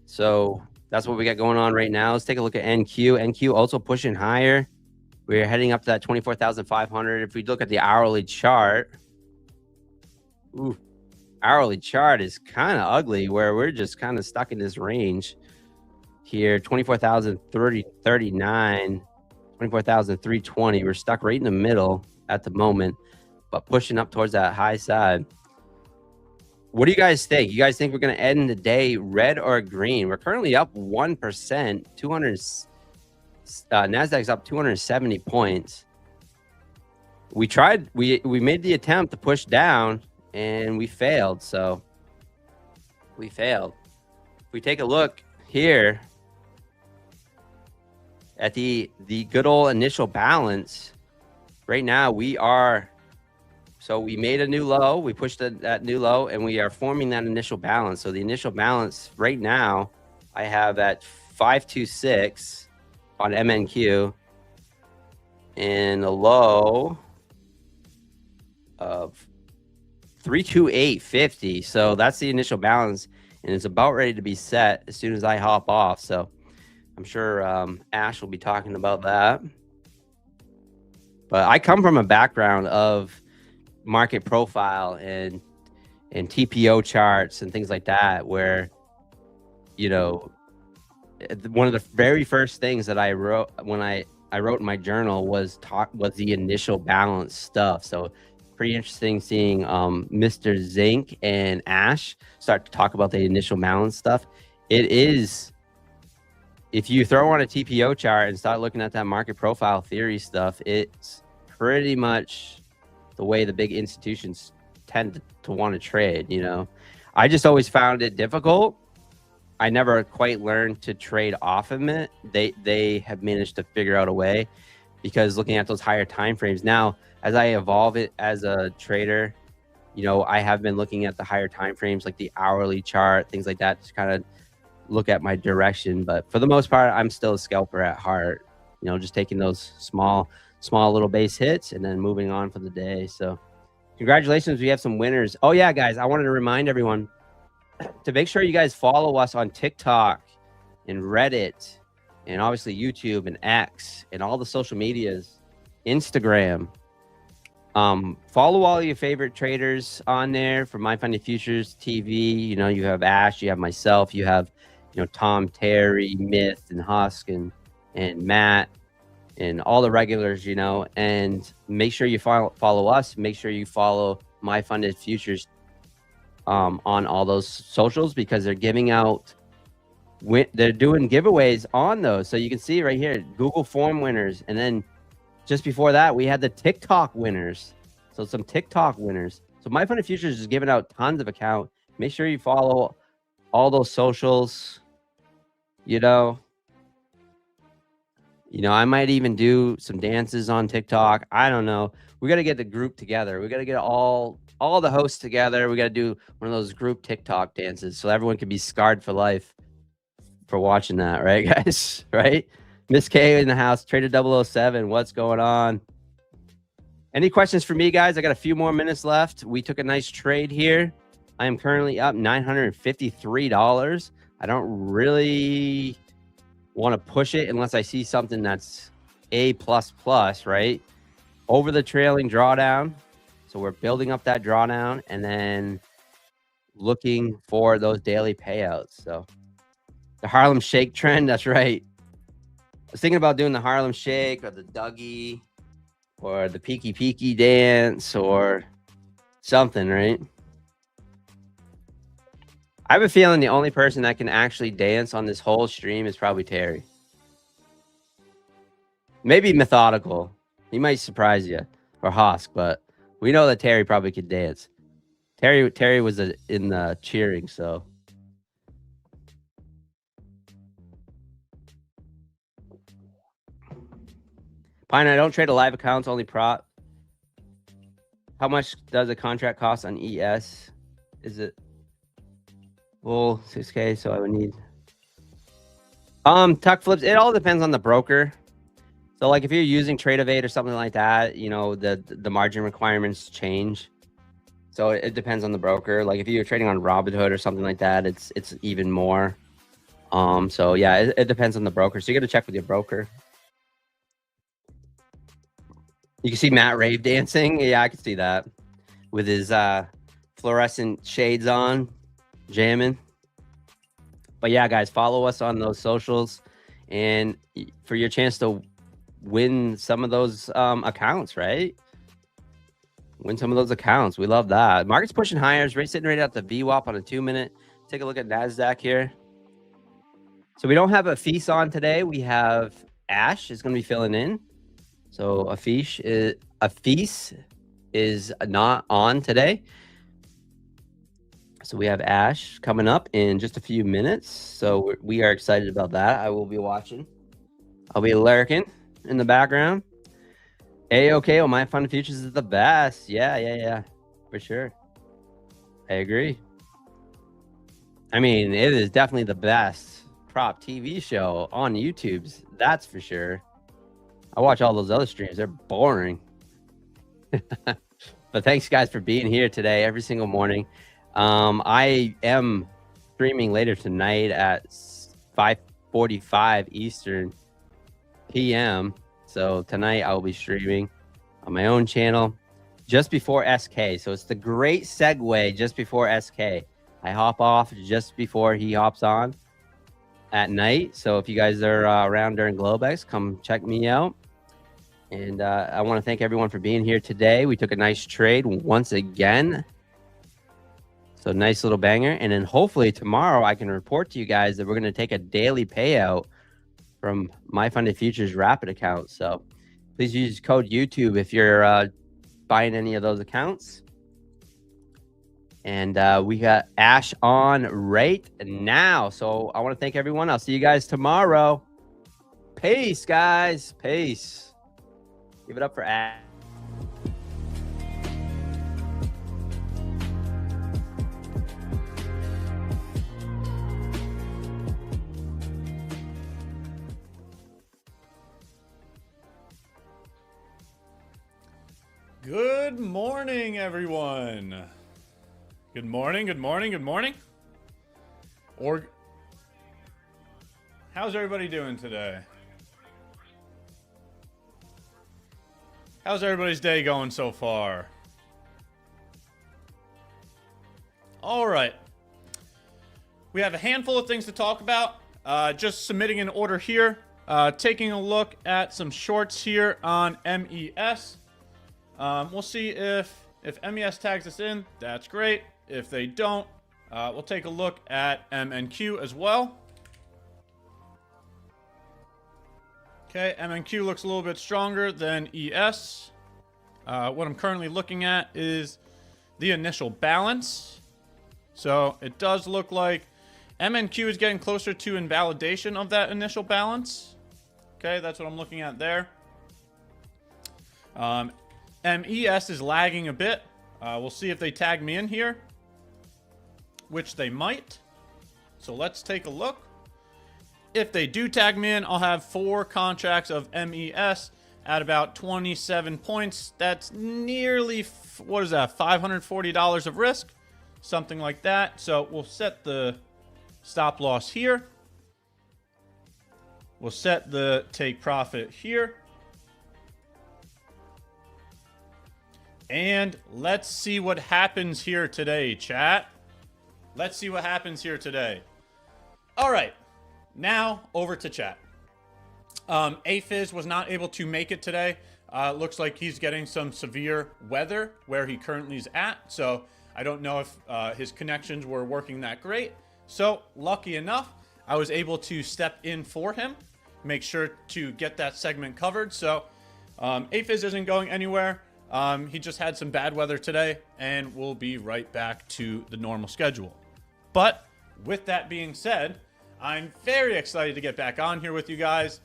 So that's what we got going on right now. Let's take a look at NQ. NQ also pushing higher. We're heading up to that 24,500. If we look at the hourly chart, ooh, hourly chart is kind of ugly, where we're just kind of stuck in this range here. 24,039, 24,320. We're stuck right in the middle at the moment, but pushing up towards that high side. What do you guys think? You guys think we're going to end the day red or green? We're currently up 1%, 200. Nasdaq's up 270 points. We tried. We made the attempt to push down, and we failed. So we failed. If we take a look here at the good old initial balance, right now we are. So we made a new low, we pushed that new low, and we are forming that initial balance. So the initial balance right now, I have at 526 on MNQ and a low of 328.50. So that's the initial balance, and it's about ready to be set as soon as I hop off. So I'm sure Ash will be talking about that. But I come from a background of market profile and TPO charts and things like that, where, you know, one of the very first things that I wrote when I wrote in my journal was the initial balance stuff. So pretty interesting seeing Mr. Zink and Ash start to talk about the initial balance stuff. It is, if you throw on a TPO chart and start looking at that market profile theory stuff, it's pretty much the way the big institutions tend to want to trade. You know, I just always found it difficult. I never quite learned to trade off of it. They have managed to figure out a way, because looking at those higher time frames now, as I evolve it as a trader, you know, I have been looking at the higher time frames, like the hourly chart, things like that, to kind of look at my direction. But for the most part, I'm still a scalper at heart, you know, just taking those small little base hits and then moving on for the day. So congratulations, we have some winners. Oh yeah, guys, I wanted to remind everyone to make sure you guys follow us on TikTok and Reddit and obviously YouTube and X and all the social medias, Instagram. Follow all your favorite traders on there for MyFundedFutures TV. You know, you have Ash, you have myself, you have, you know, Tom, Terry, Myth, and Husk, and Matt, and all the regulars, you know. And make sure you follow us. Make sure you follow MyFundedFutures on all those socials, because they're giving out, they're doing giveaways on those. So you can see right here, Google form winners, and then just before that we had the TikTok winners. So some TikTok winners. So MyFundedFutures is giving out tons of account. Make sure you follow all those socials. You know, I might even do some dances on TikTok. I don't know. We got to get the group together. We got to get all the hosts together. We got to do one of those group TikTok dances so everyone can be scarred for life for watching that, right, guys? Right? Miss K in the house, Trader 007. What's going on? Any questions for me, guys? I got a few more minutes left. We took a nice trade here. I am currently up $953. I don't really want to push it unless I see something that's A++, right? Over the trailing drawdown. So we're building up that drawdown and then looking for those daily payouts. So the Harlem Shake trend, that's right. I was thinking about doing the Harlem Shake or the Dougie or the Peaky Peaky dance or something, right? I have a feeling the only person that can actually dance on this whole stream is probably Terry. Maybe Methodical. He might surprise you. Or Hosk, but we know that Terry probably could dance. Terry was in the cheering, so. Pine, I don't trade a live accounts, only prop. How much does a contract cost on ES? Is it full 6K? So I would need tuck flips. It all depends on the broker. So like if you're using Trade-Evade or something like that, you know, the margin requirements change. So it depends on the broker. Like if you're trading on Robinhood or something like that, it's even more. So yeah, it depends on the broker. So you got to check with your broker. You can see Matt Rave dancing. Yeah, I can see that with his fluorescent shades on, jamming. But yeah, guys, follow us on those socials, and for your chance to win some of those accounts, right? Win some of those accounts. We love that. Market's pushing higher. It's sitting right at the VWAP on a 2-minute. Take a look at NASDAQ here. So we don't have a feast on today. We have Ash is going to be filling in. So a feast is not on today. So we have Ash coming up in just a few minutes. So we are excited about that. I will be watching. I'll be lurking in the background. Okay, well, MyFundedFutures is the best. Yeah, for sure. I agree. I mean, it is definitely the best prop TV show on YouTube's. That's for sure. I watch all those other streams. They're boring. But thanks, guys, for being here today, every single morning. I am streaming later tonight at 5:45 Eastern PM. So tonight I will be streaming on my own channel just before SK. So it's the great segue just before SK. I hop off just before he hops on at night. So if you guys are around during Globex, come check me out. And I want to thank everyone for being here today. We took a nice trade once again. So nice little banger. And then hopefully tomorrow I can report to you guys that we're going to take a daily payout from MyFundedFutures Rapid account. So please use code YouTube if you're buying any of those accounts. And we got Ash on right now. So I want to thank everyone. I'll see you guys tomorrow. Peace, guys. Peace. Give it up for Ash. Good morning, everyone. Good morning, good morning, good morning. Or how's everybody doing today? How's everybody's day going so far? All right. We have a handful of things to talk about. Just submitting an order here. Taking a look at some shorts here on MES. We'll see if MES tags us in. That's great. If they don't, we'll take a look at MNQ as well. Okay, MNQ looks a little bit stronger than ES. What I'm currently looking at is the initial balance. So it does look like MNQ is getting closer to invalidation of that initial balance. Okay, that's what I'm looking at there. MES is lagging a bit. We'll see if they tag me in here, which they might. So let's take a look. If they do tag me in, I'll have 4 contracts of MES at about 27 points. That's nearly, what is that, $540 of risk? Something like that. So we'll set the stop loss here. We'll set the take profit here. And let's see what happens here today, chat. Let's see what happens here today. All right, now over to chat. AFIZ was not able to make it today. Looks like he's getting some severe weather where he currently is at. So I don't know if his connections were working that great. So lucky enough, I was able to step in for him, make sure to get that segment covered. So AFIZ isn't going anywhere. He just had some bad weather today, and we'll be right back to the normal schedule. But with that being said, I'm very excited to get back on here with you guys.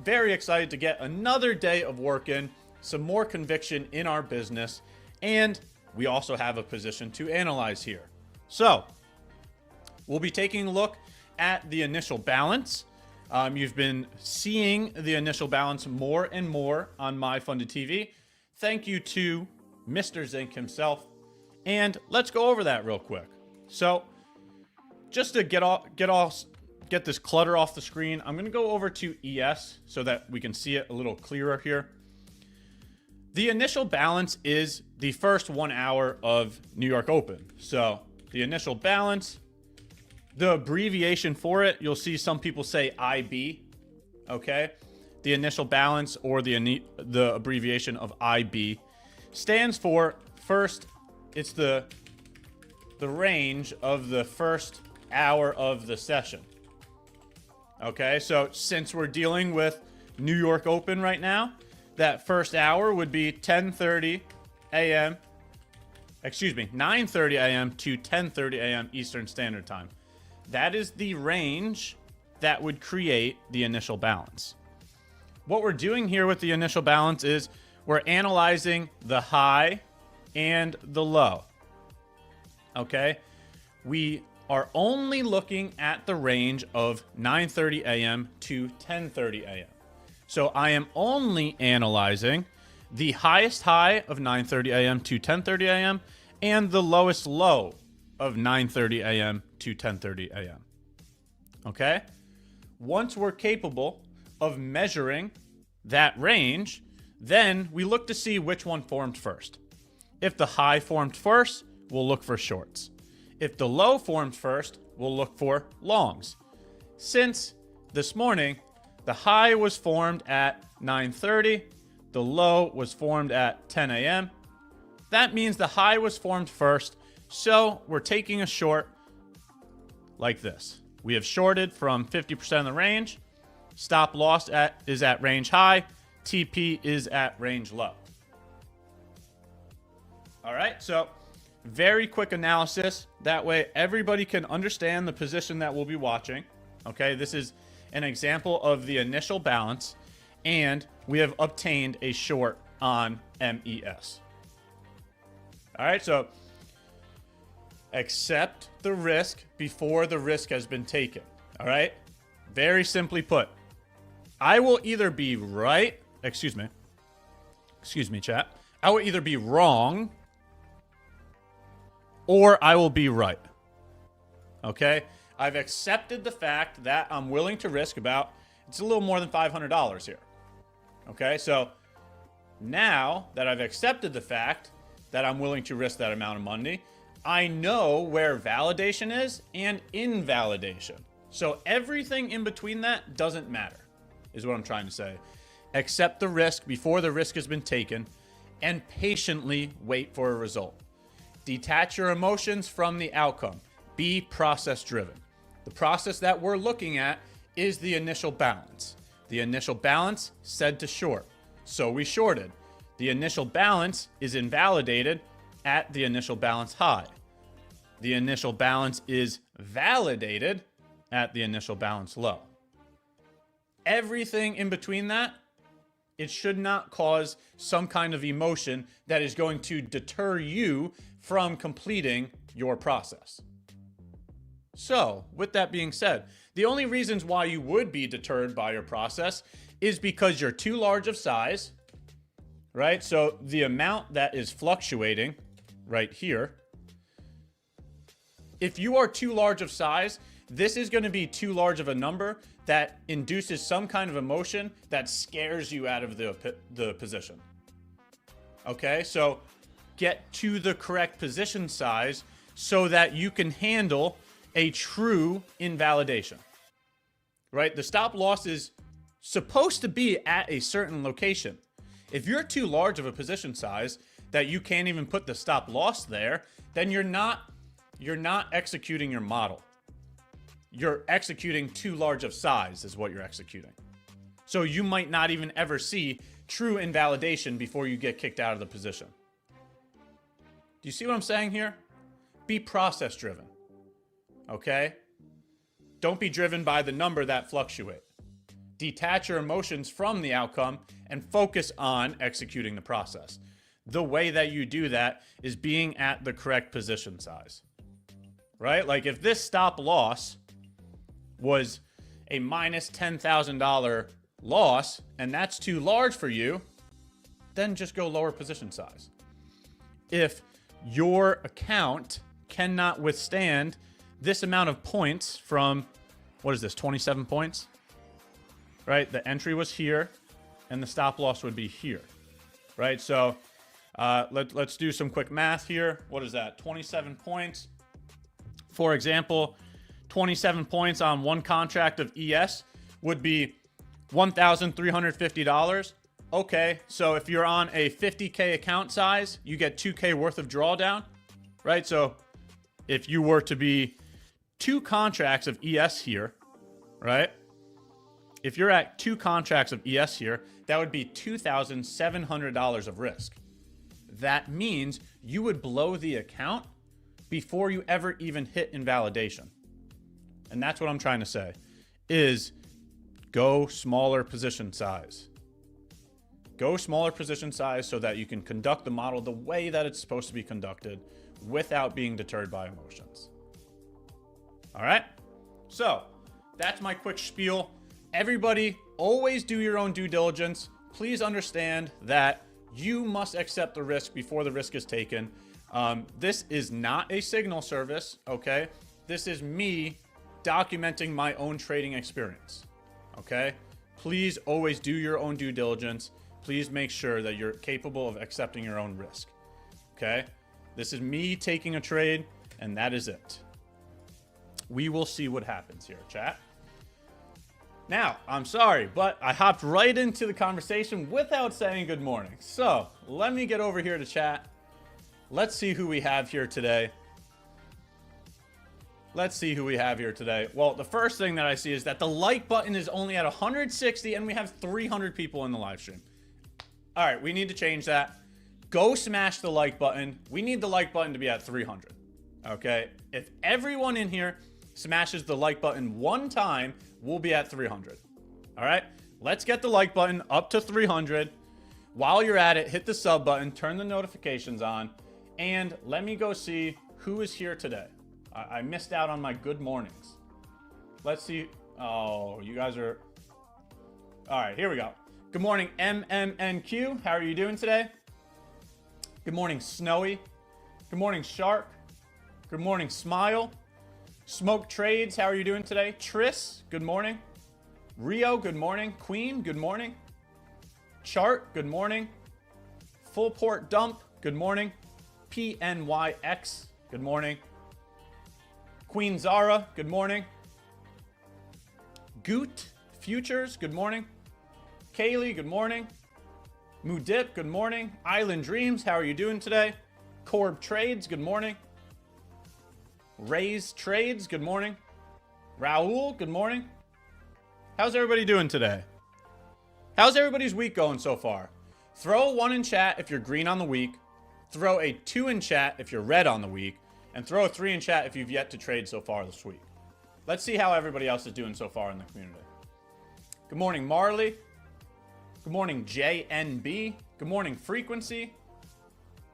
Very excited to get another day of work in, some more conviction in our business, and we also have a position to analyze here. So we'll be taking a look at the initial balance. You've been seeing the initial balance more and more on MyFundedTV. Thank you to Mr. Zink himself. And let's go over that real quick. So just to get this clutter off the screen, I'm going to go over to ES so that we can see it a little clearer here. The initial balance is the first 1 hour of New York Open. So the initial balance, the abbreviation for it, you'll see some people say IB, okay? The initial balance, or the abbreviation of IB, stands for first, it's the range of the first hour of the session. Okay, so since we're dealing with New York Open right now, that first hour would be 9:30 a.m. to 10:30 a.m. Eastern Standard Time. That is the range that would create the initial balance. What we're doing here with the initial balance is we're analyzing the high and the low. Okay? We are only looking at the range of 9:30 a.m. to 10:30 a.m. So I am only analyzing the highest high of 9:30 a.m. to 10:30 a.m. and the lowest low of 9:30 a.m. to 10:30 a.m. Okay? Once we're capable of measuring that range, then we look to see which one formed first. If the high formed first, we'll look for shorts. If the low formed first, we'll look for longs. Since this morning, the high was formed at 9:30, the low was formed at 10 a.m. That means the high was formed first, so we're taking a short like this. We have shorted from 50% of the range. Stop loss is at range high. TP is at range low. All right, so very quick analysis. That way everybody can understand the position that we'll be watching. Okay, this is an example of the initial balance, and we have obtained a short on MES. All right, so accept the risk before the risk has been taken. All right, very simply put, I will either be right, excuse me, chat. I will either be wrong or I will be right. Okay? I've accepted the fact that I'm willing to risk about, it's a little more than $500 here. Okay? So now that I've accepted the fact that I'm willing to risk that amount of money, I know where validation is and invalidation. So everything in between that doesn't matter, is what I'm trying to say. Accept the risk before the risk has been taken and patiently wait for a result. Detach your emotions from the outcome. Be process driven. The process that we're looking at is the initial balance. The initial balance said to short, so we shorted. The initial balance is invalidated at the initial balance high. The initial balance is validated at the initial balance low. Everything in between that, it should not cause some kind of emotion that is going to deter you from completing your process. So, with that being said, the only reasons why you would be deterred by your process is because you're too large of size, right? So the amount that is fluctuating right here, if you are too large of size, this is going to be too large of a number that induces some kind of emotion that scares you out of the position. Okay, so get to the correct position size so that you can handle a true invalidation, right? The stop loss is supposed to be at a certain location. If you're too large of a position size that you can't even put the stop loss there, then you're not executing your model. You're executing too large of size is what you're executing. So you might not even ever see true invalidation before you get kicked out of the position. Do you see what I'm saying here? Be process driven. Okay? Don't be driven by the number that fluctuate. Detach your emotions from the outcome and focus on executing the process. The way that you do that is being at the correct position size. Right? Like if this stop loss was a minus $10,000 loss and that's too large for you, then just go lower position size. If your account cannot withstand this amount of points from, what is this, 27 points? Right? The entry was here and the stop loss would be here. Right? So let's do some quick math here. What is that? 27 points. For example, 27 points on one contract of ES would be $1,350. Okay, so if you're on a 50K account size, you get 2K worth of drawdown, right? So if you were to be 2 contracts of ES here, right? If you're at 2 contracts of ES here, that would be $2,700 of risk. That means you would blow the account before you ever even hit invalidation. And that's what I'm trying to say, is go smaller position size. Go smaller position size so that you can conduct the model the way that it's supposed to be conducted without being deterred by emotions. All right? So that's my quick spiel. Everybody, always do your own due diligence. Please understand that you must accept the risk before the risk is taken. This is not a signal service, okay? This is me documenting my own trading experience, okay? Please always do your own due diligence. Please make sure that you're capable of accepting your own risk, okay? This is me taking a trade, and that is it. We will see what happens here, chat. Now, I'm sorry, but I hopped right into the conversation without saying good morning. So let me get over here to chat. Let's see who we have here today. Let's see who we have here today. Well, the first thing that I see is that the like button is only at 160 and we have 300 people in the live stream. All right, we need to change that. Go smash the like button. We need the like button to be at 300. Okay, if everyone in here smashes the like button one time, we'll be at 300. All right, let's get the like button up to 300. While you're at it, hit the sub button, turn the notifications on, and let me go see who is here today. I missed out on my good mornings. Let's see. Oh, you guys are... All right, here we go. Good morning, MMNQ. How are you doing today? Good morning, Snowy. Good morning, Shark. Good morning, Smile. Smoke Trades, how are you doing today? Tris, good morning. Rio, good morning. Queen, good morning. Chart, good morning. Full Port Dump, good morning. PNYX, good morning. Queen Zara, good morning. Goot Futures, good morning. Kaylee, good morning. Moodip, good morning. Island Dreams, how are you doing today? Corb Trades, good morning. Raise Trades, good morning. Raul, good morning. How's everybody doing today? How's everybody's week going so far? Throw a 1 in chat if you're green on the week. Throw a 2 in chat if you're red on the week. And throw a 3 in chat if you've yet to trade so far this week. Let's see how everybody else is doing so far in the community. Good morning, Marley. Good morning, JNB. Good morning, Frequency.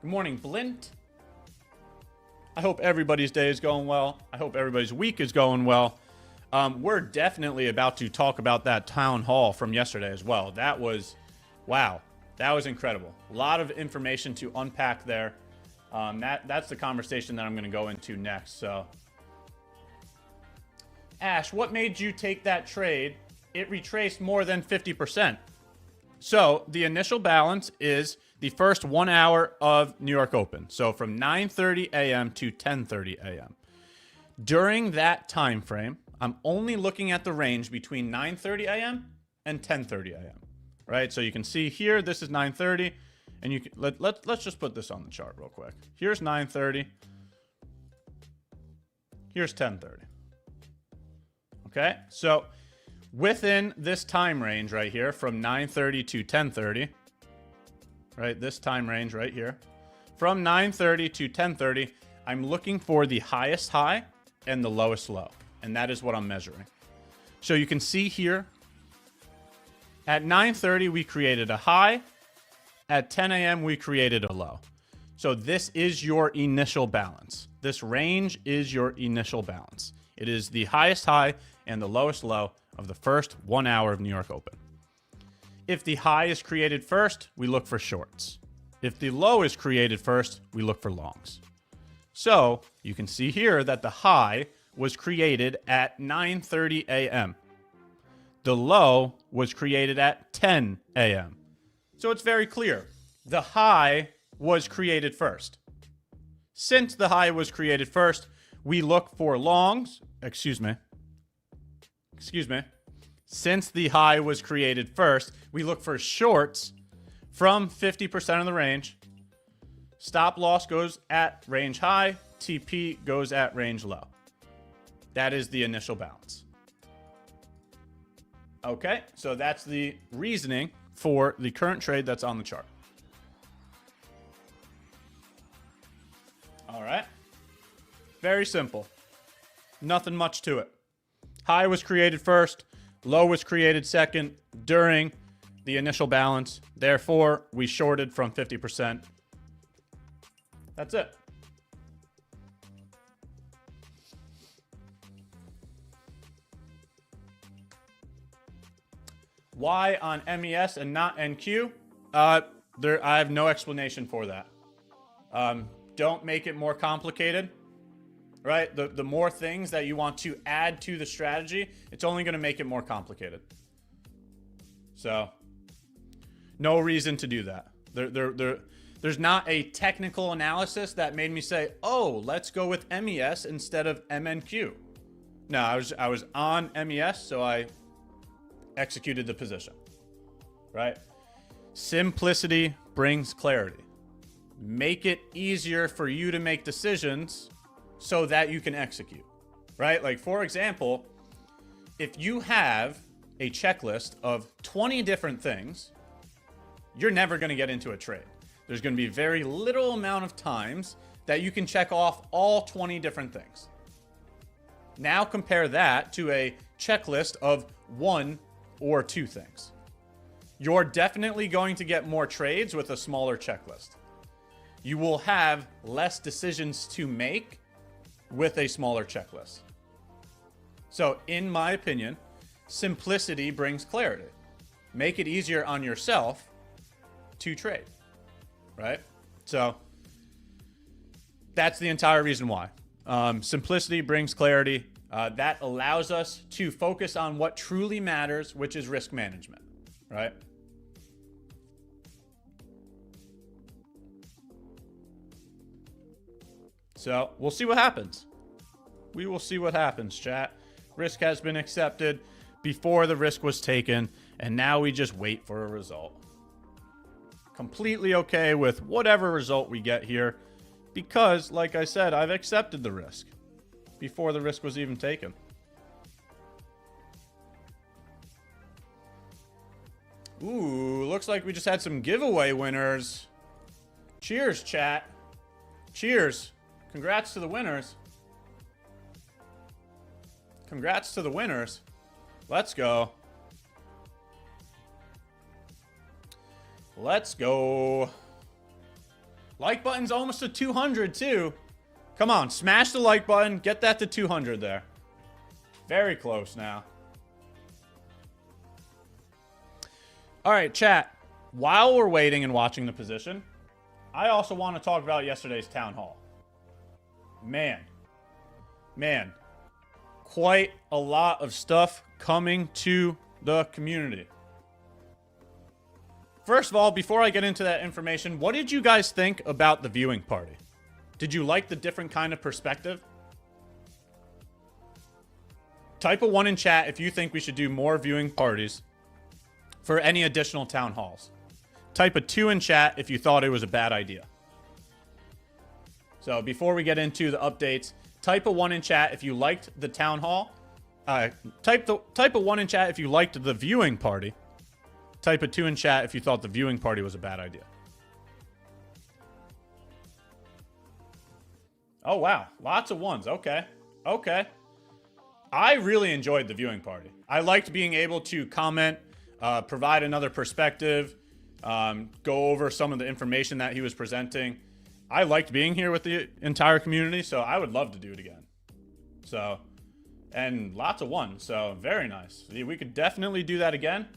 Good morning, Blint. I hope everybody's day is going well. I hope everybody's week is going well. We're definitely about to talk about that town hall from yesterday as well. That was, wow, that was incredible. A lot of information to unpack there. That's the conversation that I'm going to go into next. So, Ash, what made you take that trade? It retraced more than 50%. So the initial balance is the first 1 hour of New York Open. So from 9:30 a.m. to 10:30 a.m. During that time frame, I'm only looking at the range between 9:30 a.m. and 10:30 a.m. Right? So you can see here, this is 9:30, and you can, let's just put this on the chart real quick. Here's 9:30. Here's 10:30. Okay? So within this time range right here, from 9:30 to 10:30, right? This time range right here, from 9:30 to 10:30, I'm looking for the highest high and the lowest low, and that is what I'm measuring. So you can see here, at 9:30 we created a high, at 10 a.m. we created a low. So this is your initial balance. This range is your initial balance. It is the highest high and the lowest low of the first 1 hour of New York Open. If the high is created first, we look for shorts. If the low is created first, we look for longs. So you can see here that the high was created at 9:30 a.m. The low was created at 10 a.m. So it's very clear. The high was created first. Since the high was created first, we look for longs. Excuse me. Since the high was created first, we look for shorts from 50% of the range. Stop loss goes at range high. TP goes at range low. That is the initial balance. Okay, so that's the reasoning for the current trade that's on the chart. All right. Very simple. Nothing much to it. High was created first. Low was created second during the initial balance. Therefore, we shorted from 50%. That's it. Why on MES and not NQ? I have no explanation for that. Don't make it more complicated. Right? The more things that you want to add to the strategy, it's only going to make it more complicated. So, no reason to do that. There's not a technical analysis that made me say, oh, let's go with MES instead of MNQ. No, I was on MES, so I executed the position. Right? Simplicity brings clarity. Make it easier for you to make decisions so that you can execute, right? Like, for example, if you have a checklist of 20 different things, you're never going to get into a trade. There's going to be very little amount of times that you can check off all 20 different things. Now compare that to a checklist of 1 or 2 things. You're definitely going to get more trades with a smaller checklist. You will have less decisions to make with a smaller checklist. So, in my opinion, simplicity brings clarity. Make it easier on yourself to trade, right? So, that's the entire reason why. Simplicity brings clarity. That allows us to focus on what truly matters, which is risk management, right? So we'll see what happens. We will see what happens, chat. Risk has been accepted before the risk was taken, and now we just wait for a result. Completely okay with whatever result we get here, because, like I said, I've accepted the risk before the risk was even taken. Ooh, looks like we just had some giveaway winners. Cheers, chat. Cheers. Congrats to the winners. Congrats to the winners. Let's go. Let's go. Like button's almost to 200 too. Come on, smash the like button. Get that to 200 there. Very close now. All right, chat. While we're waiting and watching the position, I also want to talk about yesterday's town hall. Man, quite a lot of stuff coming to the community. First of all, before I get into that information, what did you guys think about the viewing party? Did you like the different kind of perspective? Type a 1 in chat if you think we should do more viewing parties for any additional town halls. Type a 2 in chat if you thought it was a bad idea. So before we get into the updates, type a 1 in chat if you liked the town hall. Type a 1 in chat if you liked the viewing party. Type a 2 in chat if you thought the viewing party was a bad idea. Oh, wow. Lots of 1s. Okay. I really enjoyed the viewing party. I liked being able to comment, provide another perspective, go over some of the information that he was presenting. I liked being here with the entire community, so I would love to do it again. So, and lots of 1s, so very nice. We could definitely do that again.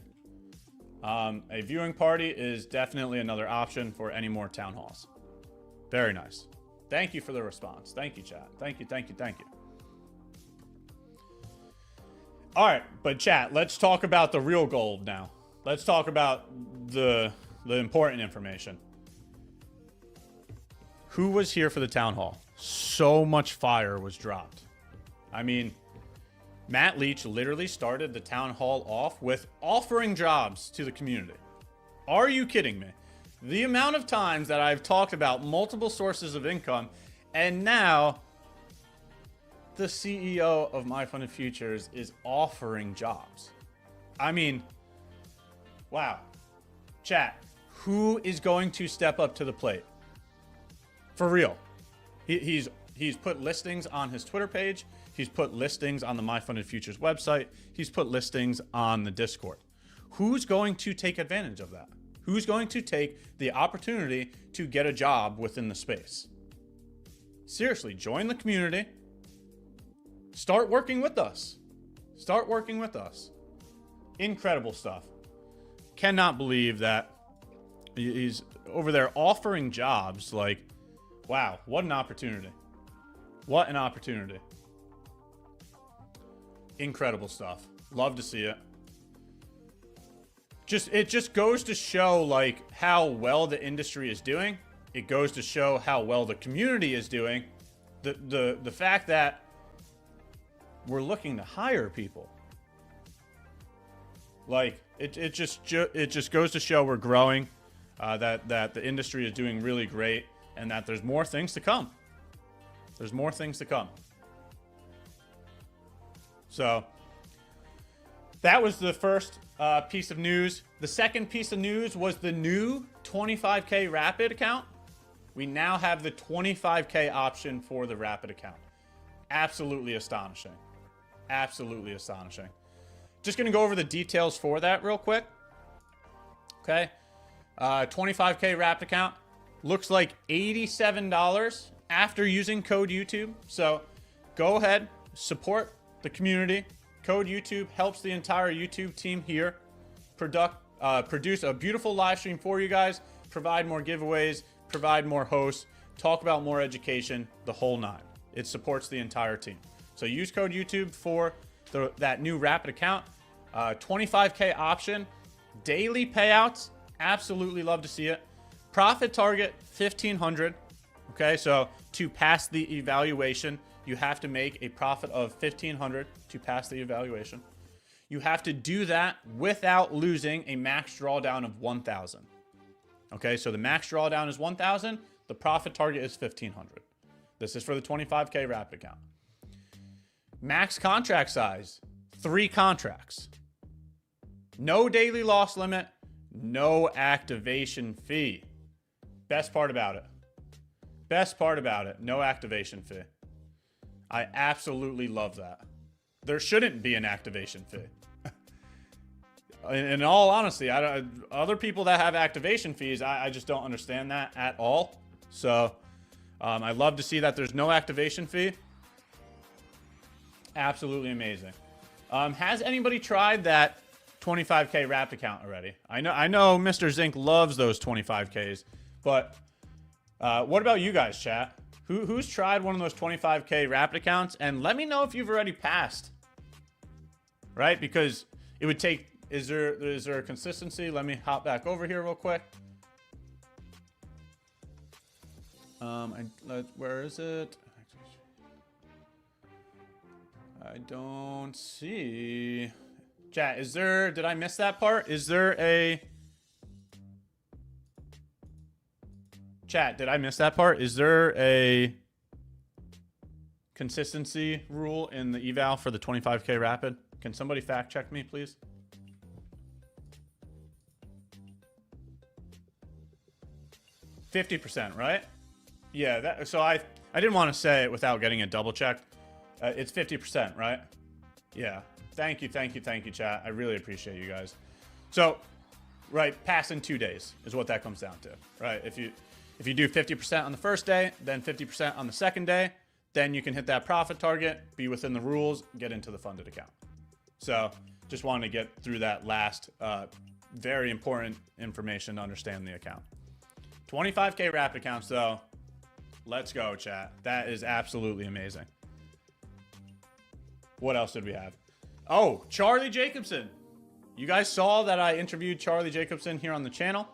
A viewing party is definitely another option for any more town halls. Very nice. Thank you for the response. Thank you, chat. Thank you. All right, but chat, let's talk about the real gold now. Let's talk about the important information. Who was here for the town hall? So much fire was dropped. I mean, Matt Leach literally started the town hall off with offering jobs to the community. Are you kidding me? The amount of times that I've talked about multiple sources of income, and now the CEO of MyFundedFutures is offering jobs. I mean, wow. Chat, who is going to step up to the plate? For real. He's put listings on his Twitter page. He's put listings on the MyFundedFutures website. He's put listings on the Discord. Who's going to take advantage of that? Who's going to take the opportunity to get a job within the space? Seriously, join the community. Start working with us. Start working with us. Incredible stuff. Cannot believe that he's over there offering jobs. Like, wow, what an opportunity. What an opportunity. Incredible stuff. Love to see it. It just goes to show like how well the industry is doing. It goes to show how well the community is doing. The fact that we're looking to hire people. Like it just goes to show we're growing, that the industry is doing really great, and that there's more things to come. There's more things to come. So that was the first piece of news. The second piece of news was the new 25K Rapid account. We now have the 25K option for the Rapid account. Absolutely astonishing. Absolutely astonishing. Just going to go over the details for that real quick. Okay. 25K Rapid account. Looks like $87 after using code YouTube. So go ahead, support the community. Code YouTube helps the entire YouTube team here produce a beautiful live stream for you guys, provide more giveaways, provide more hosts, talk about more education, the whole 9. It supports the entire team. So use code YouTube for that new Rapid account. 25K option, daily payouts, absolutely love to see it. Profit target, 1,500. Okay, so to pass the evaluation, you have to make a profit of 1,500 to pass the evaluation. You have to do that without losing a max drawdown of 1,000. Okay, so the max drawdown is 1,000. The profit target is 1,500. This is for the 25K Rapid account. Max contract size, 3 contracts. No daily loss limit, no activation fee. Best part about it. Best part about it, no activation fee. I absolutely love that. There shouldn't be an activation fee. In all honesty, other people that have activation fees, I just don't understand that at all. So I love to see that there's no activation fee. Absolutely amazing. Has anybody tried that 25K wrapped account already? I know Mr. Zink loves those 25Ks, but what about you guys, chat? Who's tried one of those 25K wrapped accounts? And let me know if you've already passed. Right? Because it would take, is there a consistency? Let me hop back over here real quick. Where is it? I don't see. Chat, did I miss that part? Chat, did I miss that part? Is there a consistency rule in the eval for the 25K rapid? Can somebody fact check me, please? %, right? Yeah, so I didn't want to say it without getting it double checked. It's 50%, right? Yeah. Thank you, chat. I really appreciate you guys. So, right, pass in 2 days is what that comes down to, right? If you do 50% on the first day, then 50% on the second day, then you can hit that profit target, be within the rules, get into the funded account. So, just wanted to get through that last very important information to understand the account. 25K wrap accounts, though. Let's go, chat. That is absolutely amazing. What else did we have? Oh, Charlie Jacobson. You guys saw that I interviewed Charlie Jacobson here on the channel.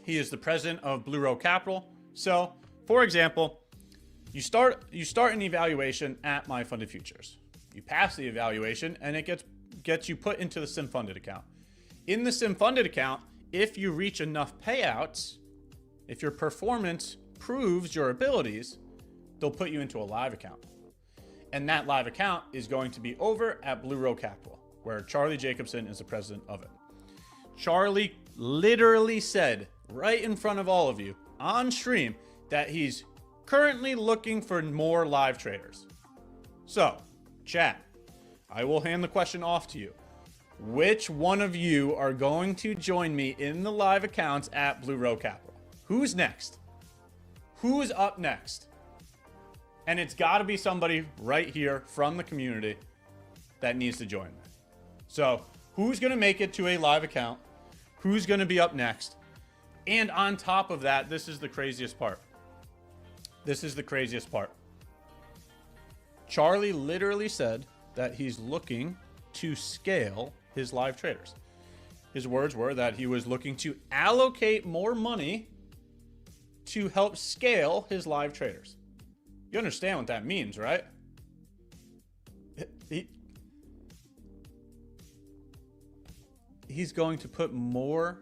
He is the president of Blue Row Capital. So, for example, you start an evaluation at MyFundedFutures. You pass the evaluation, and it gets you put into the sim funded account. In the sim funded account, if you reach enough payouts, if your performance proves your abilities, they'll put you into a live account. And that live account is going to be over at Blue Row Capital, where Charlie Jacobson is the president of it. Charlie literally said right in front of all of you on stream that he's currently looking for more live traders. So, chat, I will hand the question off to you. Which one of you are going to join me in the live accounts at Blue Row Capital? Who's next? Who's up next? And it's got to be somebody right here from the community that needs to join me. So, who's going to make it to a live account? Who's going to be up next? And on top of that, this is the craziest part. This is the craziest part. Charlie literally said that he's looking to scale his live traders. His words were that he was looking to allocate more money to help scale his live traders. You understand what that means, right? He's going to put more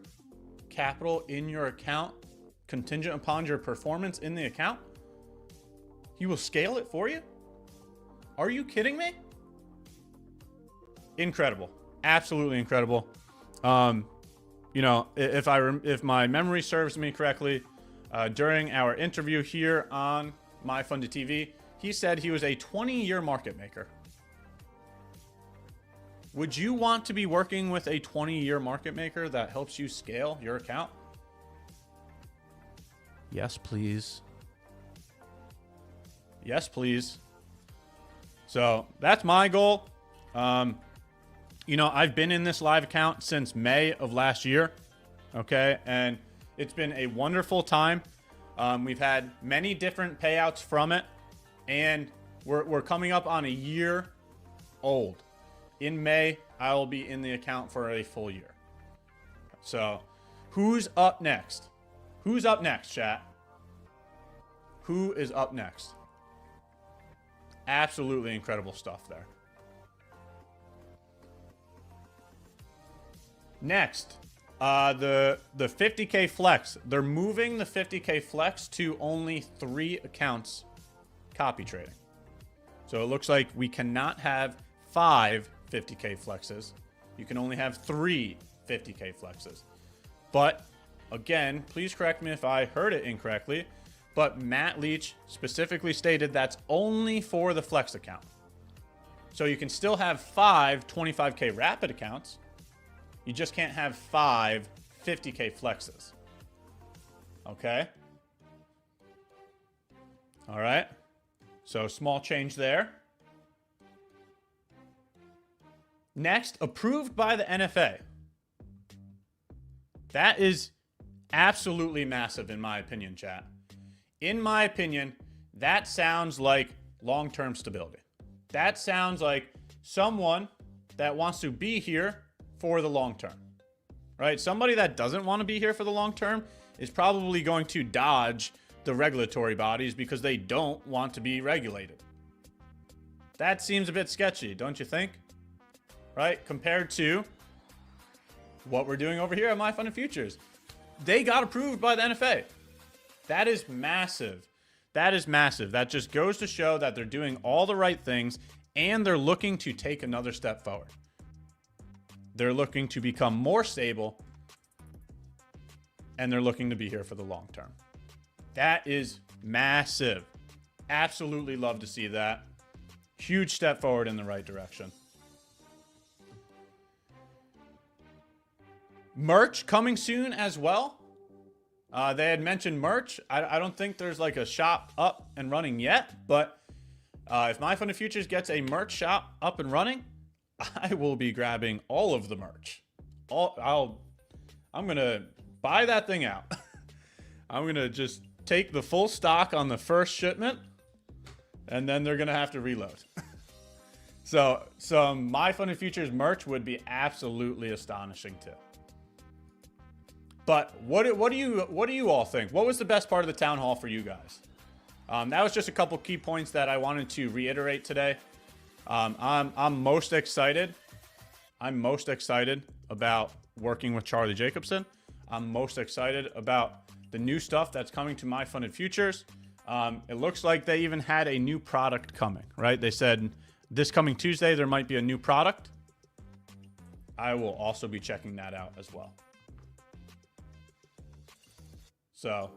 capital in your account contingent upon your performance in the account. He will scale it for you. Are you kidding me? Incredible. Absolutely incredible. You know, if my memory serves me correctly, during our interview here on MyFundedTV, he said he was a 20-year market maker. Would you want to be working with a 20-year market maker that helps you scale your account? Yes, please. Yes, please. So that's my goal. You know, I've been in this live account since May of last year. Okay. And it's been a wonderful time. We've had many different payouts from it, and we're coming up on a year old. In May, I will be in the account for a full year. So, who's up next? Who's up next, chat? Who is up next? Absolutely incredible stuff there. Next. The 50K flex. They're moving the 50K flex to only 3 accounts copy trading. So it looks like we cannot have 5 50K flexes. You can only have 3 50K flexes. But again, please correct me if I heard it incorrectly, but Matt Leach specifically stated that's only for the flex account. So you can still have 5 25K rapid accounts. You just can't have 5 50K flexes. Okay? All right. So small change there. Next, approved by the NFA. That is absolutely massive in my opinion, chat. In my opinion, that sounds like long-term stability. That sounds like someone that wants to be here for the long term, right? Somebody that doesn't want to be here for the long term is probably going to dodge the regulatory bodies because they don't want to be regulated. That seems a bit sketchy, don't you think? Right? Compared to what we're doing over here at MyFundedFutures. They got approved by the NFA. That is massive. That is massive. That just goes to show that they're doing all the right things and they're looking to take another step forward. They're looking to become more stable and they're looking to be here for the long term. That is massive. Absolutely love to see that. Huge step forward in the right direction. Merch coming soon as well. They had mentioned merch. I don't think there's like a shop up and running yet, but if MyFundedFutures gets a merch shop up and running, I will be grabbing all of the merch. I'm gonna buy that thing out. I'm gonna just take the full stock on the first shipment, and then they're gonna have to reload. So some MyFundedFutures merch would be absolutely astonishing too. But what do you all think? What was the best part of the town hall for you guys? That was just a couple key points that I wanted to reiterate today. I'm most excited. I'm most excited about working with Charlie Jacobson. I'm most excited about the new stuff that's coming to MyFundedFutures. It looks like they even had a new product coming, right? They said this coming Tuesday there might be a new product. I will also be checking that out as well. So,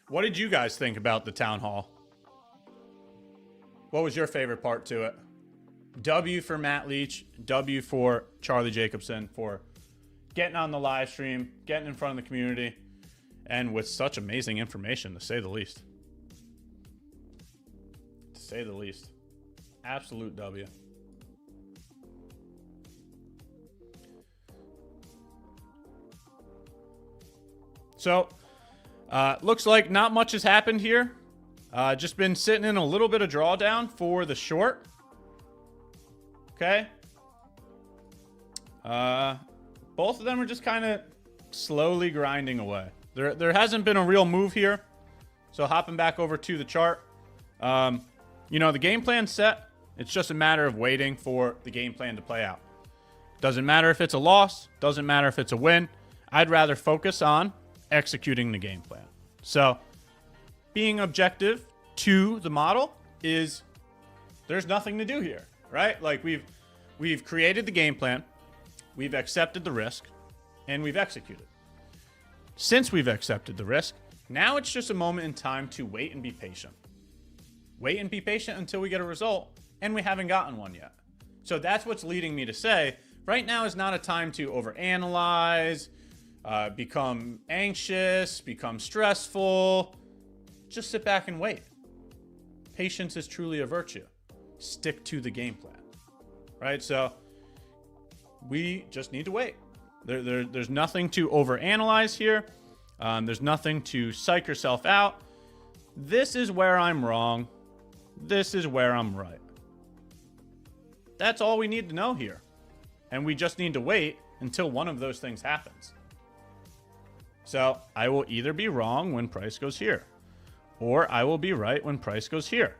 what did you guys think about the town hall? What was your favorite part to it? W for Matt Leach, W for Charlie Jacobson for getting on the live stream, getting in front of the community, and with such amazing information, to say the least. To say the least. Absolute W. So, looks like not much has happened here. Just been sitting in a little bit of drawdown for the short. Okay. Both of them are just kind of slowly grinding away. There hasn't been a real move here. So hopping back over to the chart. You know, the game plan's set. It's just a matter of waiting for the game plan to play out. Doesn't matter if it's a loss. Doesn't matter if it's a win. I'd rather focus on executing the game plan. So being objective to the model is there's nothing to do here, right? Like we've created the game plan, we've accepted the risk, and we've executed. Since we've accepted the risk, now it's just a moment in time to wait and be patient. Wait and be patient until we get a result, and we haven't gotten one yet. So that's what's leading me to say right now is not a time to overanalyze, become anxious, become stressful. Just sit back and wait. Patience is truly a virtue. Stick to the game plan, right? So we just need to wait. There's nothing to overanalyze here. There's nothing to psych yourself out. This is where I'm wrong. This is where I'm right. That's all we need to know here. And we just need to wait until one of those things happens. So I will either be wrong when price goes here, or I will be right when price goes here.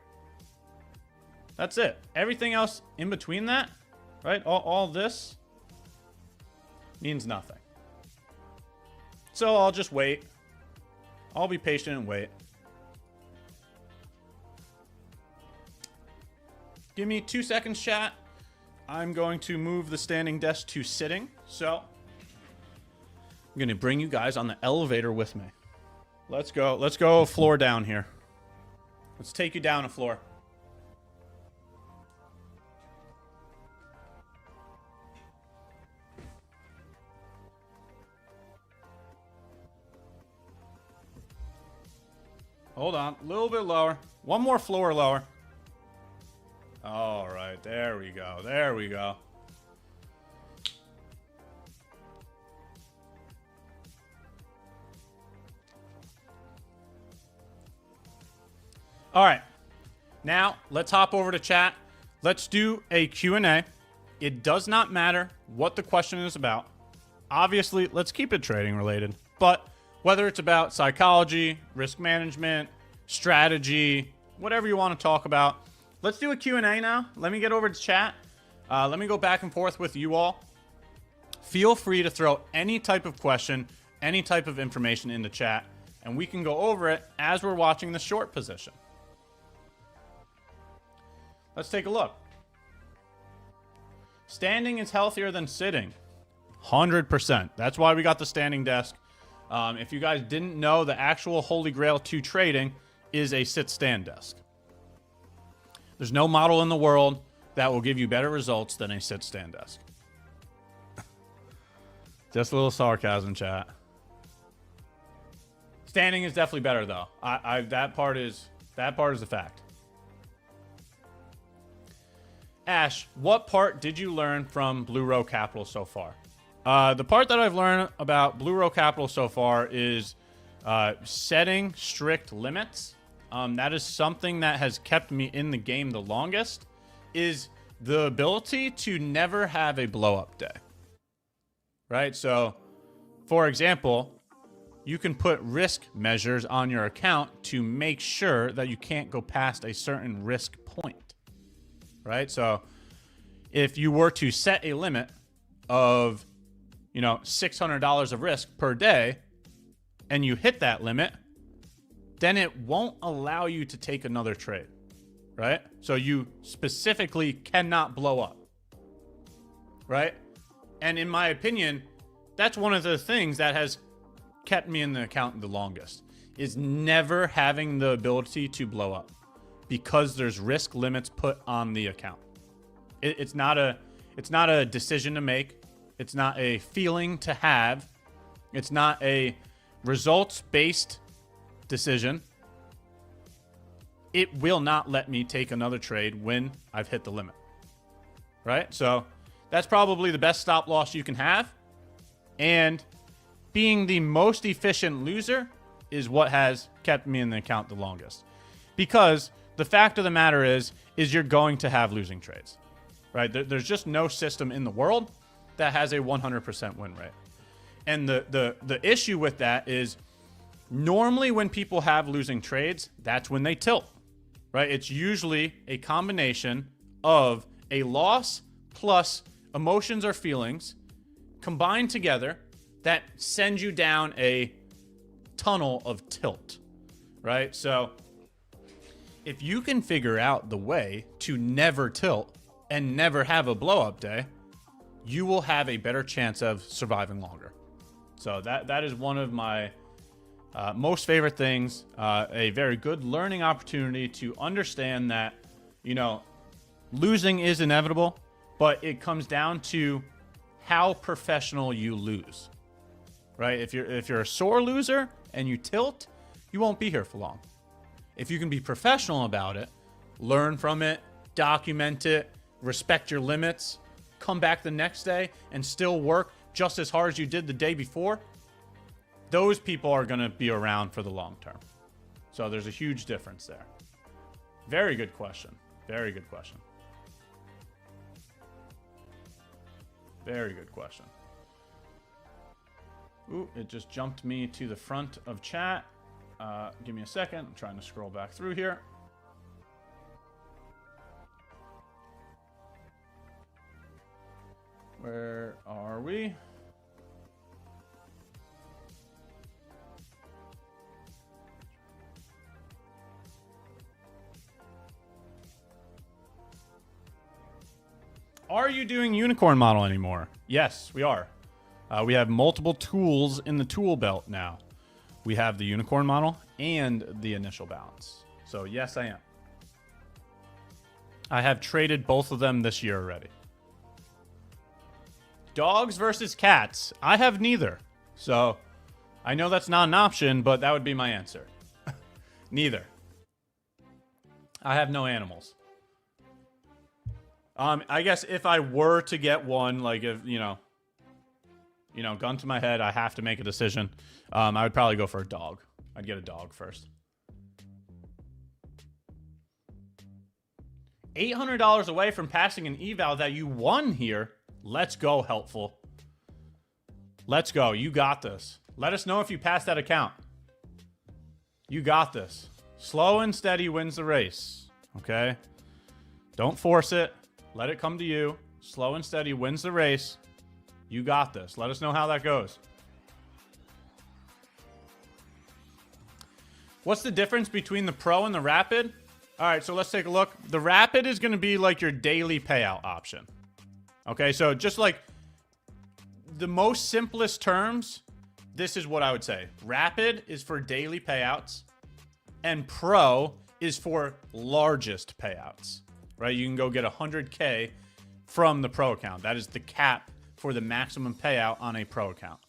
That's it. Everything else in between that, right? All this means nothing. So I'll just wait. I'll be patient and wait. Give me 2 seconds, chat. I'm going to move the standing desk to sitting. So I'm going to bring you guys on the elevator with me. Let's go. Let's go a floor down here. Let's take you down a floor. Hold on. A little bit lower. One more floor lower. All right. There we go. There we go. All right. Now, let's hop over to chat. Let's do a Q&A. It does not matter what the question is about. Obviously, let's keep it trading related. But whether it's about psychology, risk management, strategy, whatever you want to talk about, let's do a Q&A now. Let me get over to chat. Let me go back and forth with you all. Feel free to throw any type of question, any type of information in the chat, and we can go over it as we're watching the short position. Let's take a look. Standing is healthier than sitting. 100%. That's why we got the standing desk. If you guys didn't know, the actual Holy Grail to trading is a sit-stand desk. There's no model in the world that will give you better results than a sit-stand desk. Just a little sarcasm, chat. Standing is definitely better, though. That part is a fact. Ash, what part did you learn from Blue Row Capital so far? The part that I've learned about Blue Row Capital so far is setting strict limits. That is something that has kept me in the game the longest, is the ability to never have a blow-up day. Right? So, for example, you can put risk measures on your account to make sure that you can't go past a certain risk point. Right? So if you were to set a limit of, $600 of risk per day and you hit that limit, then it won't allow you to take another trade. Right? So you specifically cannot blow up. Right? And in my opinion, that's one of the things that has kept me in the account the longest, is never having the ability to blow up. Because there's risk limits put on the account. It's not a decision to make. It's not a feeling to have. It's not a results-based decision. It will not let me take another trade when I've hit the limit. Right? So that's probably the best stop loss you can have. And being the most efficient loser is what has kept me in the account the longest. Because the fact of the matter is you're going to have losing trades, right? There's just no system in the world that has a 100% win rate. And the issue with that is normally when people have losing trades, that's when they tilt, right? It's usually a combination of a loss plus emotions or feelings combined together that send you down a tunnel of tilt, right? So if you can figure out the way to never tilt and never have a blow-up day, you will have a better chance of surviving longer. So that is one of my most favorite things, a very good learning opportunity to understand that, losing is inevitable, but it comes down to how professional you lose, right? If you're a sore loser and you tilt, you won't be here for long. If you can be professional about it, learn from it, document it, respect your limits, come back the next day and still work just as hard as you did the day before, those people are going to be around for the long term. So there's a huge difference there. Very good question. Very good question. Very good question. Ooh, it just jumped me to the front of chat. Give me a second. I'm trying to scroll back through here. Where are we? Are you doing unicorn model anymore? Yes, we are. We have multiple tools in the tool belt now. We have the unicorn model and the initial balance. So yes, I am. I have traded both of them this year already. Dogs versus cats. I have neither. So I know that's not an option, but that would be my answer. Neither. I have no animals. I guess if I were to get one, like if, gun to my head, I have to make a decision. I would probably go for a dog. I'd get a dog first. $800 away from passing an eval that you won here. Let's go, helpful. Let's go. You got this. Let us know if you pass that account. You got this. Slow and steady wins the race. Okay? Don't force it. Let it come to you. Slow and steady wins the race. You got this. Let us know how that goes. What's the difference between the Pro and the Rapid? All right, so let's take a look. The Rapid is going to be like your daily payout option. Okay, so just like the most simplest terms, this is what I would say. Rapid is for daily payouts, and Pro is for largest payouts, right? You can go get 100K from the Pro account. That is the cap for the maximum payout on a Pro account.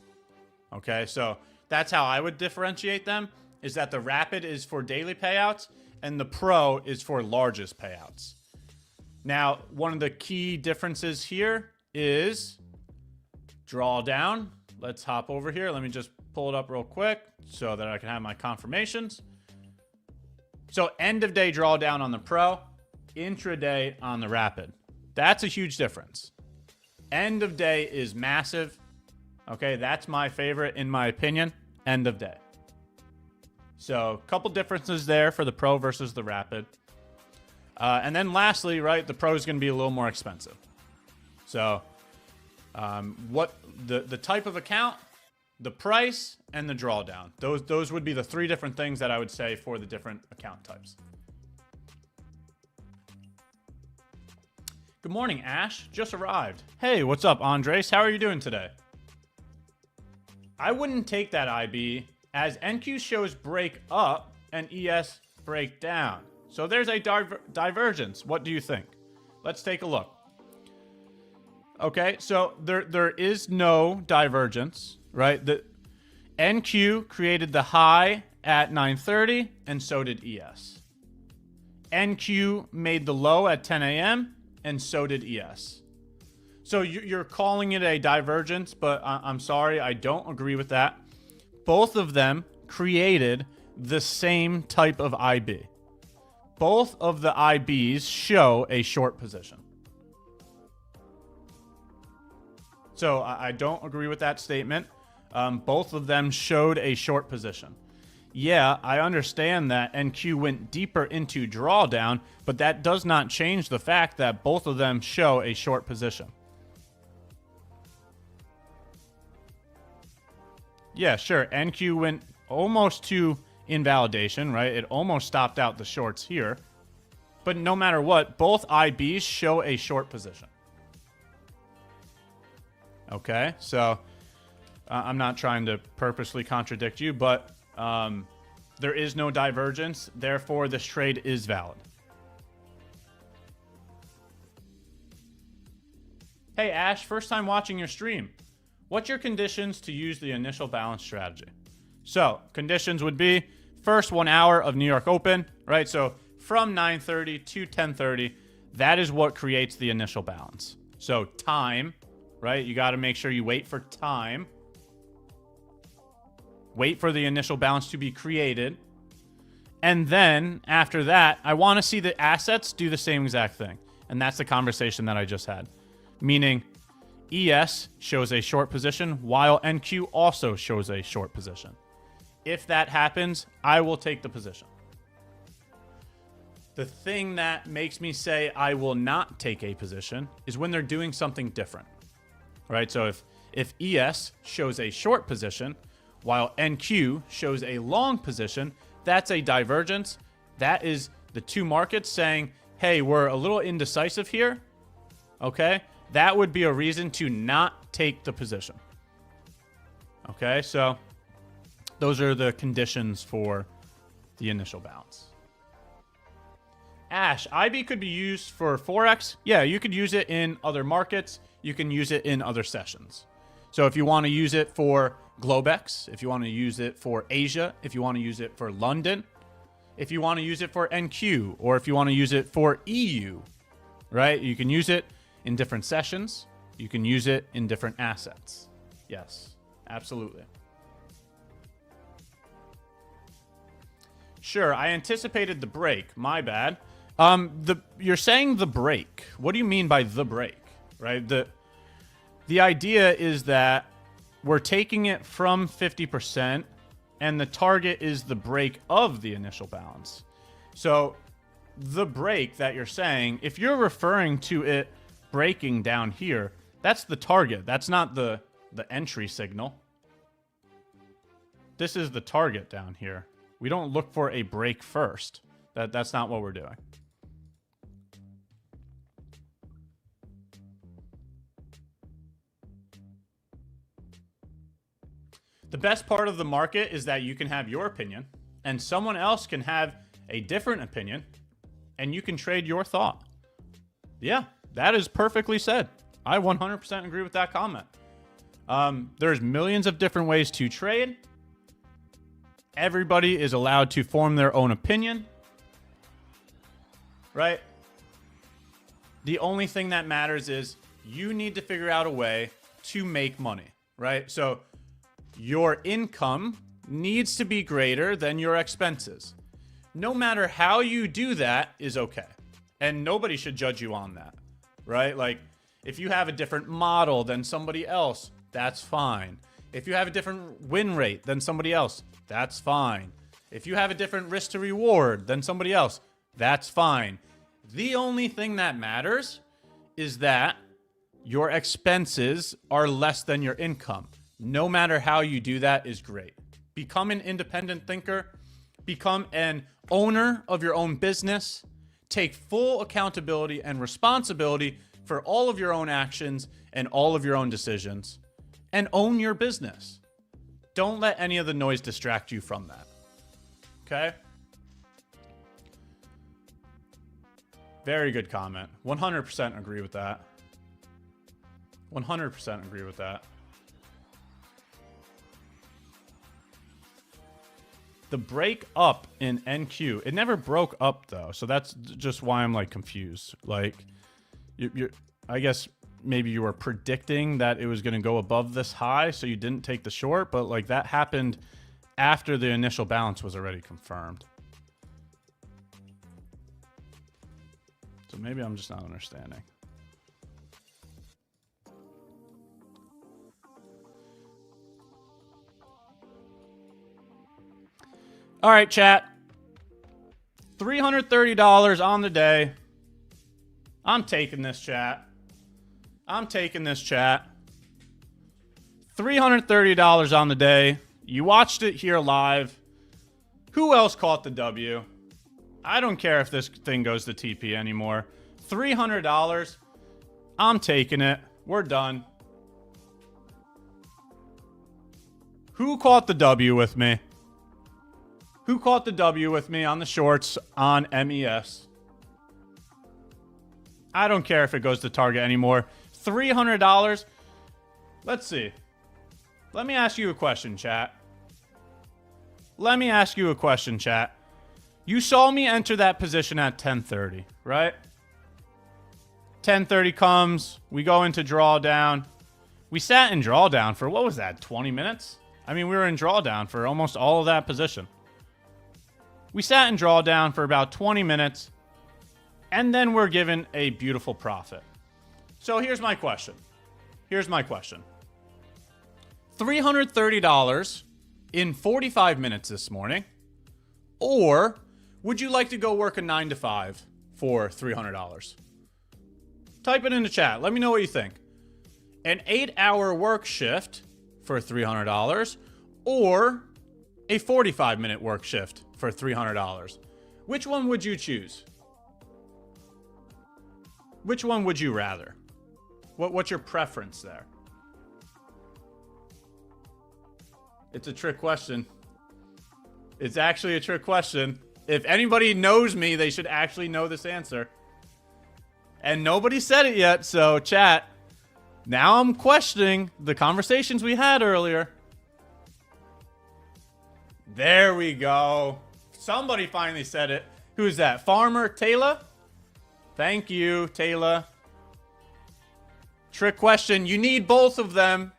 Okay, so that's how I would differentiate them, is that the Rapid is for daily payouts, and the Pro is for largest payouts. Now, one of the key differences here is drawdown. Let's hop over here. Let me just pull it up real quick so that I can have my confirmations. So end of day drawdown on the Pro, intraday on the Rapid. That's a huge difference. End of day is massive. Okay, that's my favorite in my opinion. End of day. So a couple differences there for the Pro versus the Rapid. And then lastly, right, the Pro is going to be a little more expensive. So what the type of account, the price, and the drawdown. Those would be the three different things that I would say for the different account types. Good morning, Ash. Just arrived. Hey, what's up, Andres? How are you doing today? I wouldn't take that IB, as NQ shows break up and ES break down. So there's a divergence. What do you think? Let's take a look. Okay, so there is no divergence, right? The NQ created the high at 9:30, and so did ES. NQ made the low at 10 a.m., and so did ES. So you're calling it a divergence, but I'm sorry, I don't agree with that. Both of them created the same type of IB. Both of the IBs show a short position. So I don't agree with that statement. Both of them showed a short position. Yeah, I understand that NQ went deeper into drawdown, but that does not change the fact that both of them show a short position. Yeah, sure. NQ went almost to invalidation, right? It almost stopped out the shorts here. But no matter what, both IBs show a short position. Okay, so I'm not trying to purposely contradict you, but there is no divergence. Therefore, this trade is valid. Hey, Ash, first time watching your stream. What's your conditions to use the initial balance strategy? So, conditions would be first 1 hour of New York Open, right? So, from 9:30 to 10:30, that is what creates the initial balance. So, time, right? You got to make sure you wait for time. Wait for the initial balance to be created. And then, after that, I want to see the assets do the same exact thing. And that's the conversation that I just had. Meaning, ES shows a short position, while NQ also shows a short position. If that happens, I will take the position. The thing that makes me say I will not take a position is when they're doing something different. Right? So if ES shows a short position, while NQ shows a long position, that's a divergence. That is the two markets saying, hey, we're a little indecisive here. Okay? That would be a reason to not take the position. Okay, so those are the conditions for the initial balance. Ash, IB could be used for Forex. Yeah, you could use it in other markets. You can use it in other sessions. So if you want to use it for Globex, if you want to use it for Asia, if you want to use it for London, if you want to use it for NQ or if you want to use it for EU, right? You can use it in different sessions. You can use it in different assets. Yes, absolutely. Sure, I anticipated the break. My bad. You're saying the break. What do you mean by the break, right? The idea is that we're taking it from 50% and the target is the break of the initial balance. So the break that you're saying, if you're referring to it breaking down here, that's the target. That's not the entry signal. This is the target down here. We don't look for a break first. That's not what we're doing. The best part of the market is that you can have your opinion and someone else can have a different opinion and you can trade your thought. Yeah, that is perfectly said. I 100% agree with that comment. There's millions of different ways to trade. Everybody is allowed to form their own opinion, right? The only thing that matters is you need to figure out a way to make money, right? So your income needs to be greater than your expenses. No matter how you do that is okay. And nobody should judge you on that, right? Like if you have a different model than somebody else, that's fine. If you have a different win rate than somebody else, that's fine. If you have a different risk to reward than somebody else, that's fine. The only thing that matters is that your expenses are less than your income. No matter how you do that is great. Become an independent thinker. Become an owner of your own business. Take full accountability and responsibility for all of your own actions and all of your own decisions. And own your business. Don't let any of the noise distract you from that. Okay? Very good comment. 100% agree with that. 100% agree with that. The break up in NQ, it never broke up though. So that's just why I'm like confused. Like you're I guess maybe you were predicting that it was going to go above this high, so you didn't take the short, but like that happened after the initial balance was already confirmed. So maybe I'm just not understanding. All right, chat. $330 on the day. I'm taking this, chat. I'm taking this, chat. $330 on the day. You watched it here live. Who else caught the W? I don't care if this thing goes to TP anymore. $300. I'm taking it. We're done. Who caught the W with me? Who caught the W with me on the shorts on MES? I don't care if it goes to target anymore. $300. Let's see. Let me ask you a question, chat. Let me ask you a question, chat. You saw me enter that position at 10:30, right? 10:30 comes. We go into drawdown. We sat in drawdown for, what was that, 20 minutes? I mean, we were in drawdown for almost all of that position. We sat in drawdown for about 20 minutes, and then we're given a beautiful profit. So here's my question. Here's my question. $330 in 45 minutes this morning, or would you like to go work a 9 to 5 for $300? Type it in the chat. Let me know what you think. An 8-hour work shift for $300, or a 45-minute work shift for $300. Which one would you choose? Which one would you rather? What's your preference there? It's a trick question. It's actually a trick question. If anybody knows me, they should actually know this answer. And nobody said it yet, so chat. Now I'm questioning the conversations we had earlier. There we go. Somebody finally said it. Who's that? Farmer Taylor? Thank you, Taylor. Trick question. You need both of them.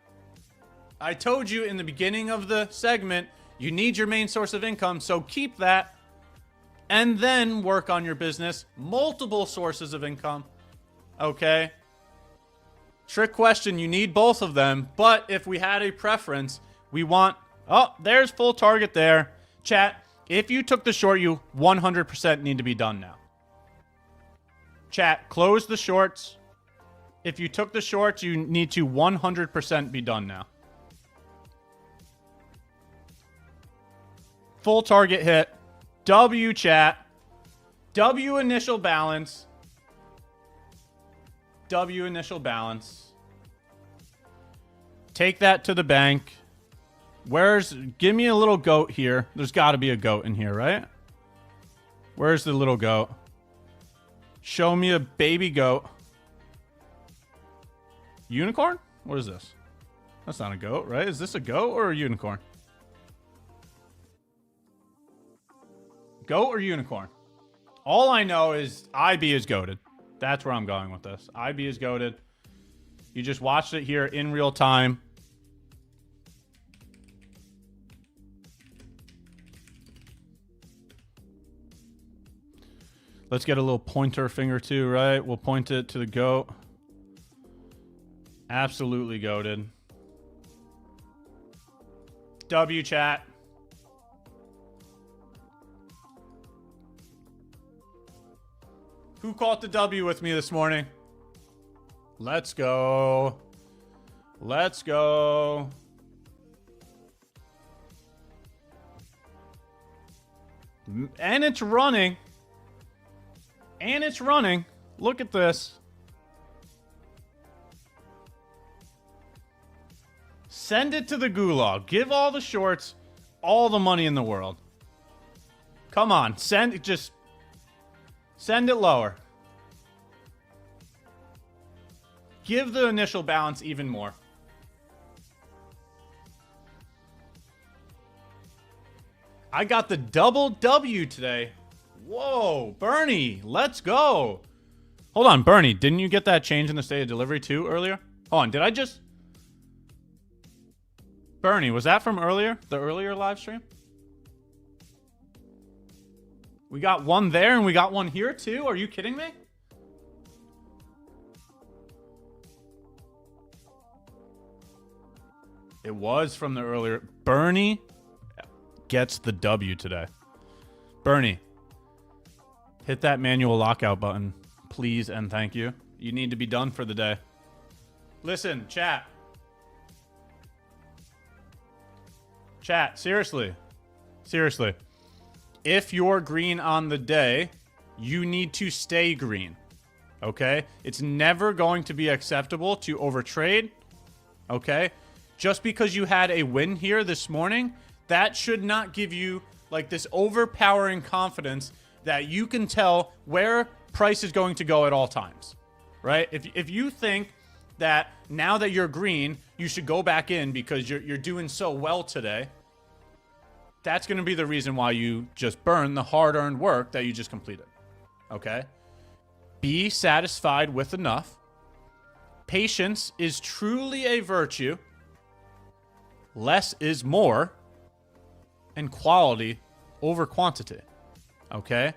I told you in the beginning of the segment, you need your main source of income, so keep that. And then work on your business. Multiple sources of income. Okay? Trick question. You need both of them. But if we had a preference, we want... Oh, there's full target there. Chat, if you took the short, you 100% need to be done now. Chat, close the shorts. If you took the shorts, you need to 100% be done now. Full target hit. W chat. W initial balance. W initial balance. Take that to the bank. Give me a little goat here. There's got to be a goat in here, right? Where's the little goat? Show me a baby goat. Unicorn? What is this? That's not a goat, right? Is this a goat or a unicorn? Goat or unicorn? All I know is IB is goated. That's where I'm going with this. IB is goated. You just watched it here in real time. Let's get a little pointer finger too, right? We'll point it to the goat. Absolutely goated. W chat. Who caught the W with me this morning? Let's go. Let's go. And it's running. And it's running. Look at this. Send it to the gulag. Give all the shorts all the money in the world. Come on. Send it lower. Give the initial balance even more. I got the double W today. Whoa, Bernie, let's go. Hold on, Bernie, didn't you get that change in the state of delivery too earlier? Hold on, did I just... Bernie, was that from earlier? The earlier live stream? We got one there and we got one here too? Are you kidding me? It was from the earlier... Bernie gets the W today. Bernie. Hit that manual lockout button, please and thank you. You need to be done for the day. Listen, chat. Chat, seriously. Seriously. If you're green on the day, you need to stay green. Okay? It's never going to be acceptable to overtrade. Okay? Just because you had a win here this morning, that should not give you like this overpowering confidence that you can tell where price is going to go at all times, right? If you think that now that you're green, you should go back in because you're doing so well today, that's going to be the reason why you just burn the hard-earned work that you just completed, okay? Be satisfied with enough. Patience is truly a virtue. Less is more. And quality over quantity. Okay?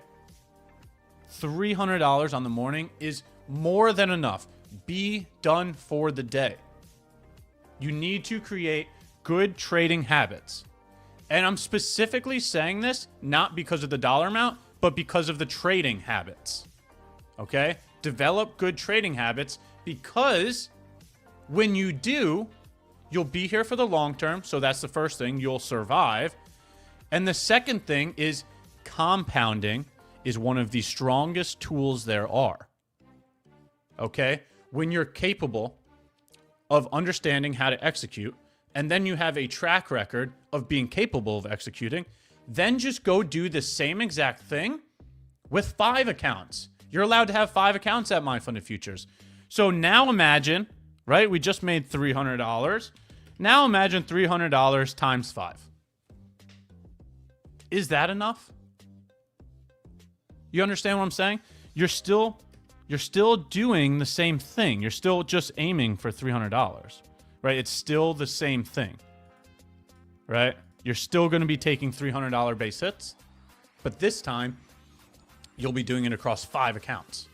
$300 on the morning is more than enough. Be done for the day. You need to create good trading habits. And I'm specifically saying this not because of the dollar amount, but because of the trading habits. Okay? Develop good trading habits because when you do, you'll be here for the long term. So that's the first thing. You'll survive. And the second thing is compounding is one of the strongest tools there are. Okay? When you're capable of understanding how to execute, and then you have a track record of being capable of executing, then just go do the same exact thing with 5 accounts. You're allowed to have 5 accounts at MyFundedFutures. So now imagine, right? We just made $300. Now imagine $300 times 5. Is that enough? You understand what I'm saying? You're still doing the same thing. You're still just aiming for $300, right? It's still the same thing, right? You're still going to be taking $300 base hits, but this time you'll be doing it across 5 accounts,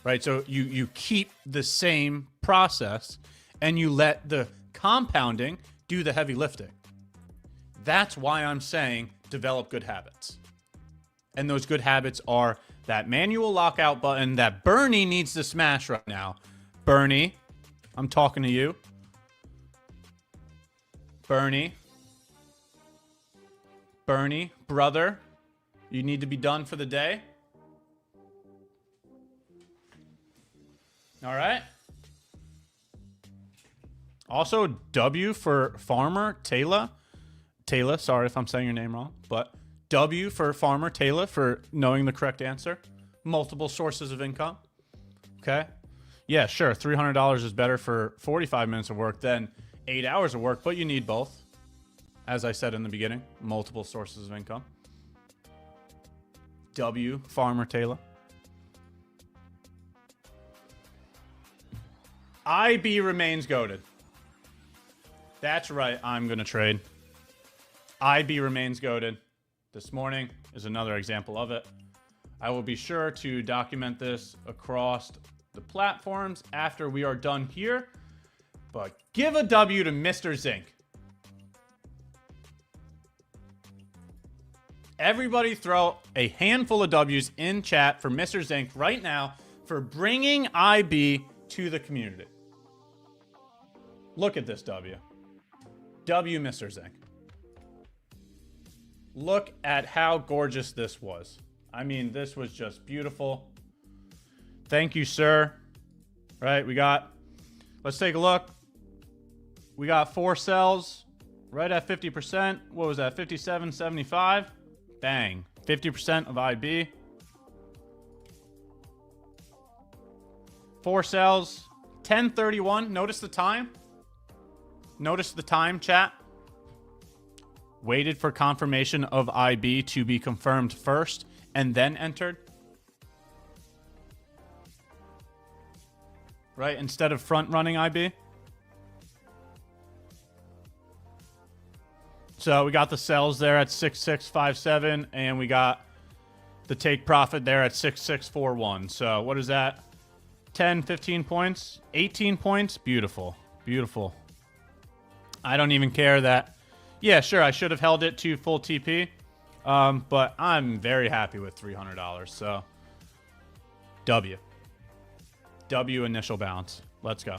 right? So you keep the same process and you let the compounding do the heavy lifting. That's why I'm saying develop good habits. And those good habits are that manual lockout button that Bernie needs to smash right now. Bernie, I'm talking to you. Bernie, brother, you need to be done for the day. All right. Also, W for Farmer Taylor. Taylor, sorry if I'm saying your name wrong, but W for Farmer Taylor for knowing the correct answer. Multiple sources of income. Okay. Yeah, sure. $300 is better for 45 minutes of work than 8 hours of work, but you need both. As I said in the beginning, multiple sources of income. W, Farmer Taylor. IB remains goated. That's right. I'm going to trade. IB remains goated. This morning is another example of it. I will be sure to document this across the platforms after we are done here. But give a W to Mr. Zink. Everybody throw a handful of W's in chat for Mr. Zink right now for bringing IB to the community. Look at this W. W, Mr. Zink. Look at how gorgeous this was. I mean, this was just beautiful. Thank you, sir. Right, let's take a look. We got 4 cells right at 50%. What was that, 57.75? Bang, 50% of IB. 4 cells, 10:31. Notice the time. Notice the time, chat. Waited for confirmation of IB to be confirmed first and then entered. Right? Instead of front running IB. So we got the cells there at 6657 and we got the take profit there at 6641. So what is that? 10, 15 points, 18 points. Beautiful. Beautiful. I don't even care that. Yeah, sure, I should have held it to full TP, but I'm very happy with $300, so W. W initial balance. Let's go.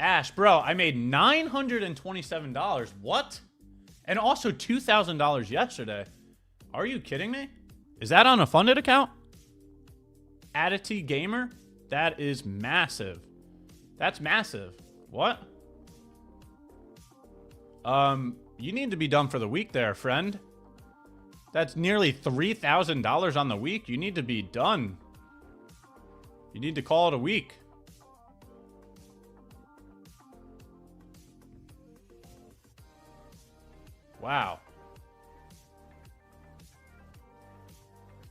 Ash, bro, I made $927. What? And also $2,000 yesterday. Are you kidding me? Is that on a funded account? Adity Gamer? That is massive. That's massive. What? You need to be done for the week there, friend. That's nearly $3,000 on the week. You need to be done. You need to call it a week. Wow.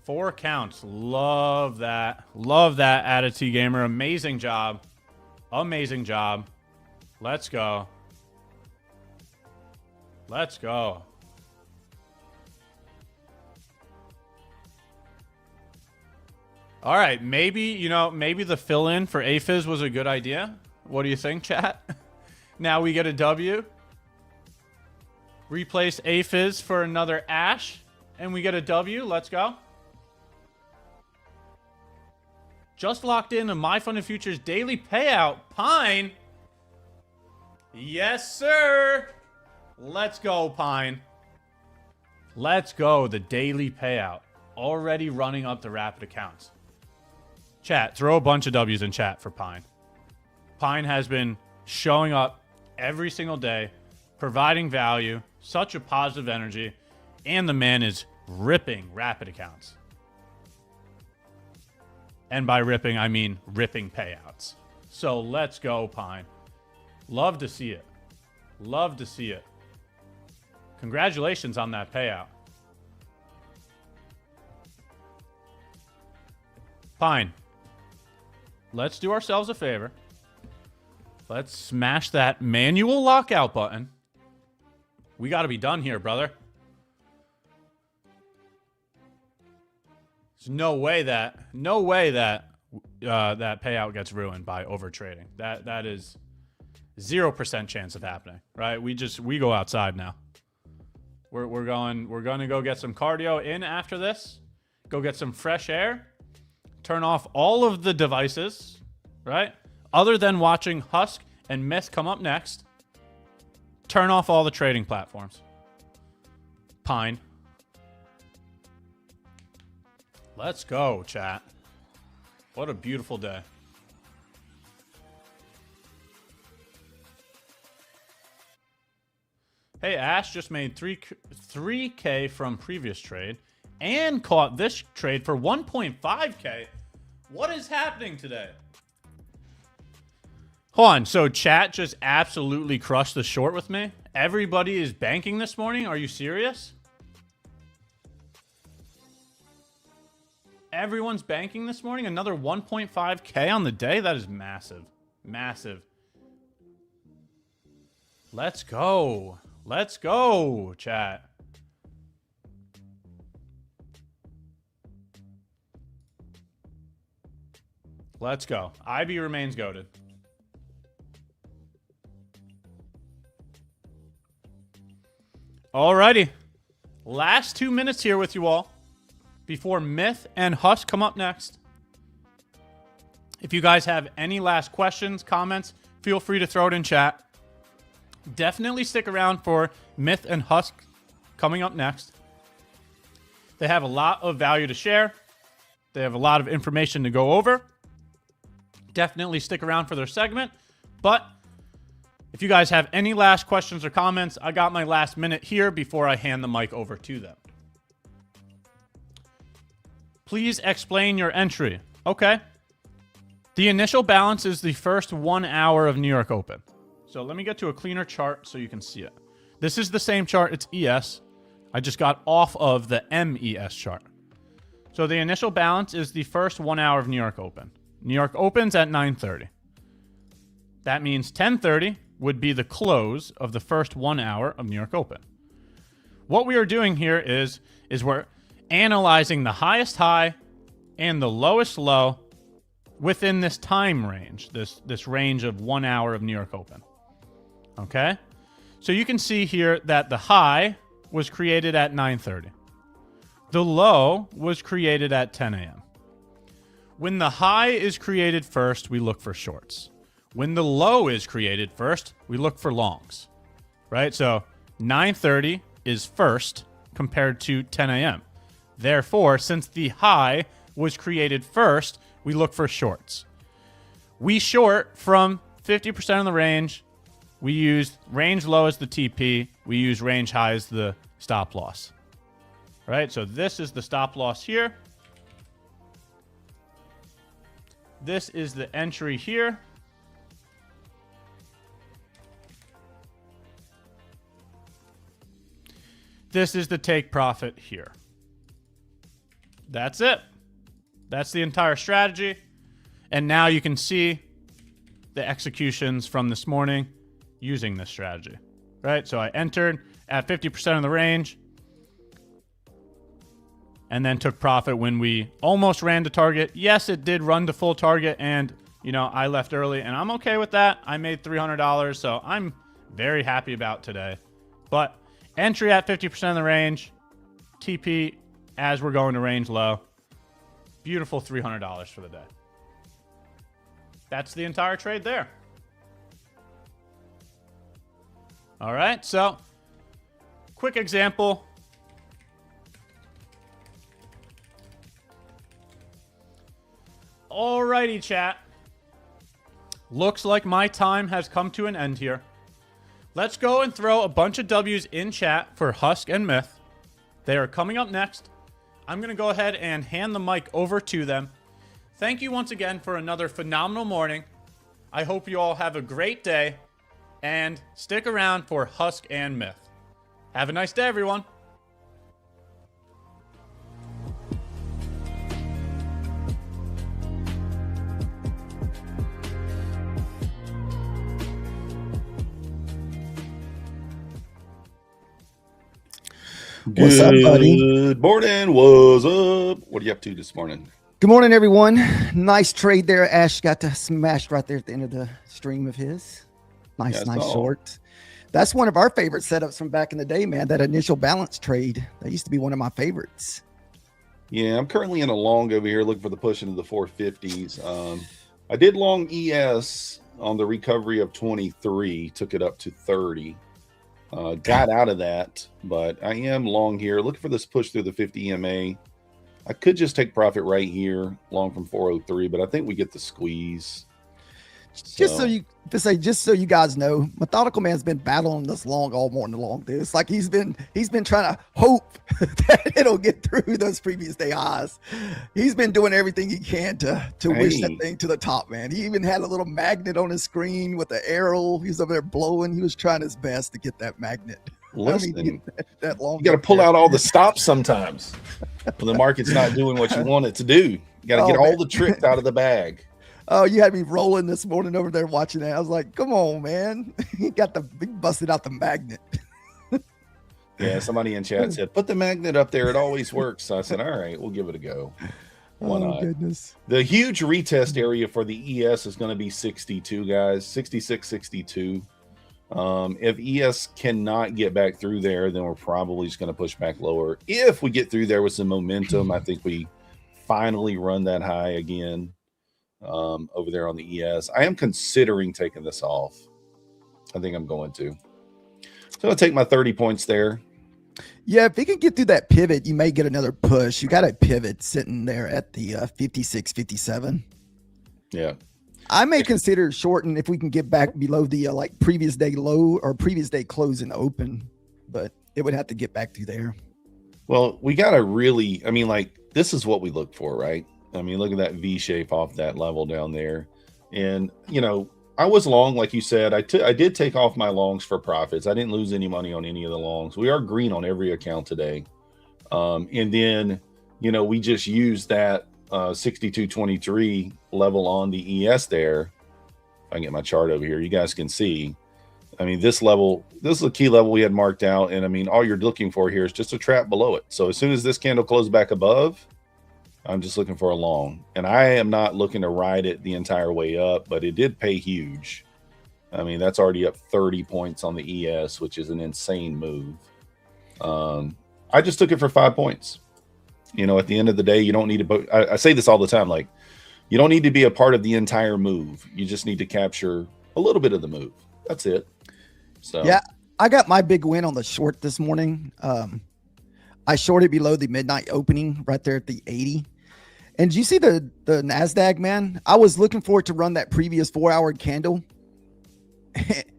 4 accounts. Love that. Love that, Adity Gamer. Amazing job. Amazing job. Let's go. Let's go. All right, maybe the fill-in for Aphiz was a good idea. What do you think, chat? Now we get a W. Replace Aphiz for another Ash, and we get a W. Let's go. Just locked in a MyFundedFutures daily payout. Pine. Yes, sir. Let's go, Pine. Let's go. The daily payout. Already running up the rapid accounts. Chat, throw a bunch of W's in chat for Pine. Pine has been showing up every single day, providing value, such a positive energy, and the man is ripping rapid accounts. And by ripping, I mean ripping payouts. So let's go, Pine. Love to see it. Love to see it. Congratulations on that payout. Pine. Let's do ourselves a favor. Let's smash that manual lockout button. We got to be done here, brother. There's no way that that payout gets ruined by overtrading. That is 0% chance of happening, right? We go outside now. We're going to go get some cardio in after this. Go get some fresh air. Turn off all of the devices, right? Other than watching Husk and Myth come up next. Turn off all the trading platforms. Pine. Let's go, chat. What a beautiful day. Hey, Ash just made 3K from previous trade and caught this trade for 1.5K. What is happening today? Hold on. So chat just absolutely crushed the short with me. Everybody is banking this morning. Are you serious? Everyone's banking this morning. Another 1.5K on the day. That is massive. Massive. Let's go. Let's go, chat. Let's go. IB remains goated. Alrighty. Last 2 minutes here with you all before Myth and Husk come up next. If you guys have any last questions, comments, feel free to throw it in chat. Definitely stick around for Myth and Husk coming up next. They have a lot of value to share. They have a lot of information to go over. Definitely stick around for their segment. But if you guys have any last questions or comments, I got my last minute here before I hand the mic over to them. Please explain your entry. Okay. The initial balance is the first 1 hour of New York Open. So let me get to a cleaner chart so you can see it. This is the same chart. It's ES. I just got off of the MES chart. So the initial balance is the first 1 hour of New York Open. New York opens at 9:30. That means 10:30 would be the close of the first 1 hour of New York Open. What we are doing here is we're analyzing the highest high and the lowest low within this time range, this range of 1 hour of New York Open. Okay? So you can see here that the high was created at 9:30. The low was created at 10 a.m. When the high is created first, we look for shorts. When the low is created first, we look for longs. Right? So 9:30 is first compared to 10 a.m. Therefore, since the high was created first, we look for shorts. We short from 50% of the range. We use range low as the TP. We use range high as the stop loss. Right? So this is the stop loss here. This is the entry here. This is the take profit here. That's it. That's the entire strategy. And now you can see the executions from this morning using this strategy. Right? So I entered at 50% of the range and then took profit when we almost ran to target. Yes, it did run to full target, and I left early, and I'm okay with that. I made $300, so I'm very happy about today. But entry at 50% of the range, TP as we're going to range low. Beautiful $300 for the day. That's the entire trade there. All right, so quick example. Alrighty, chat. Looks like my time has come to an end here. Let's go and throw a bunch of W's in chat for Husk and Myth. They are coming up next. I'm going to go ahead and hand the mic over to them. Thank you once again for another phenomenal morning. I hope you all have a great day, and stick around for Husk and Myth. Have a nice day, everyone. What's up, buddy? Good morning. What's up? What are you up to this morning? Good morning, everyone. Nice trade there. Ash got to smash right there at the end of the stream of his. Nice short. That's one of our favorite setups from back in the day, man. That initial balance trade. That used to be one of my favorites. Yeah, I'm currently in a long over here looking for the push into the 450s. I did long ES on the recovery of 23, took it up to 30. Got out of that, but I am long here looking for this push through the 50 EMA. I could just take profit right here, long from 403, but I think we get the squeeze. Just so you guys know, Methodical Man's been battling this long all morning long, dude. It's like he's been trying to hope that it'll get through those previous day highs. He's been doing everything he can to wish that thing to the top, man. He even had a little magnet on his screen with the arrow. He was over there blowing. He was trying his best to get that magnet. Listen, that long. You got to pull out all the stops sometimes when the market's not doing what you want it to do. You got to get all the tricks out of the bag. Oh, you had me rolling this morning over there watching that. I was like, come on, man. He busted out the magnet. Yeah, somebody in chat said, put the magnet up there. It always works. So I said, all right, we'll give it a go. Why not? Goodness. The huge retest area for the ES is going to be 62, guys. 66, 62. If ES cannot get back through there, then we're probably just going to push back lower. If we get through there with some momentum, I think we finally run that high again. Over there on the ES. I am considering taking this off. I think I'm going to. So I'll take my 30 points there. Yeah, if he can get through that pivot, you may get another push. You got a pivot sitting there at the 56, 57. Yeah. I may consider shorting if we can get back below the like previous day low or previous day close and open, but it would have to get back through there. Well, we got to really, I mean, like, this is what we look for, right? I mean, look at that V shape off that level down there. And, you know, I was long, like you said. I did take off my longs for profits. I didn't lose any money on any of the longs. We are green on every account today. And then, you know, we just used that 62.23 level on the ES there. If I can get my chart over here, you guys can see. I mean, this level, this is a key level we had marked out. And I mean, all you're looking for here is just a trap below it. So as soon as this candle closes back above, I'm just looking for a long, and I am not looking to ride it the entire way up, but it did pay huge. I mean, that's already up 30 points on the ES, which is an insane move. I just took it for 5 points. You know, at the end of the day, you don't need to, I say this all the time, like, you don't need to be a part of the entire move. You just need to capture a little bit of the move. That's it. So yeah, I got my big win on the short this morning. I shorted below the midnight opening right there at the 80. And did you see the NASDAQ, man? I was looking for it to run that previous 4-hour candle.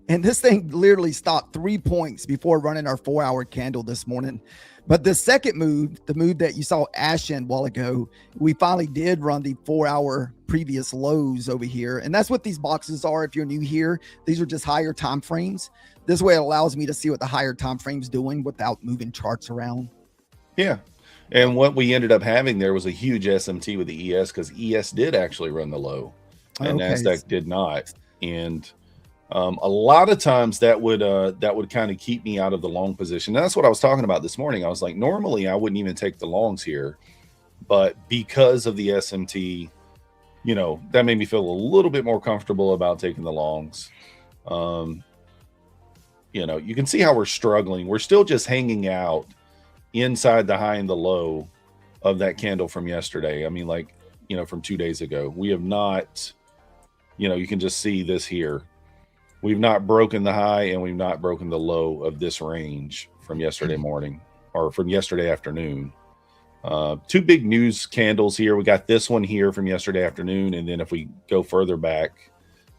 And this thing literally stopped 3 points before running our 4-hour candle this morning. But the second move, the move that you saw Ash in a while ago, we finally did run the 4-hour previous lows over here. And that's what these boxes are. If you're new here, these are just higher time frames. This way it allows me to see what the higher time frames doing without moving charts around. Yeah. And what we ended up having there was a huge SMT with the ES, because ES did actually run the low and NASDAQ did not. And a lot of times that would kind of keep me out of the long position. And that's what I was talking about this morning. I was like, normally I wouldn't even take the longs here, but because of the SMT, you know, that made me feel a little bit more comfortable about taking the longs. You know, you can see how we're struggling. We're still just hanging out inside the high and the low of that candle from yesterday. I mean, like, you know, from 2 days ago, we have not, you know, you can just see this here. We've not broken the high and we've not broken the low of this range from yesterday morning or from yesterday afternoon. Two big news candles here. We got this one here from yesterday afternoon. And then if we go further back,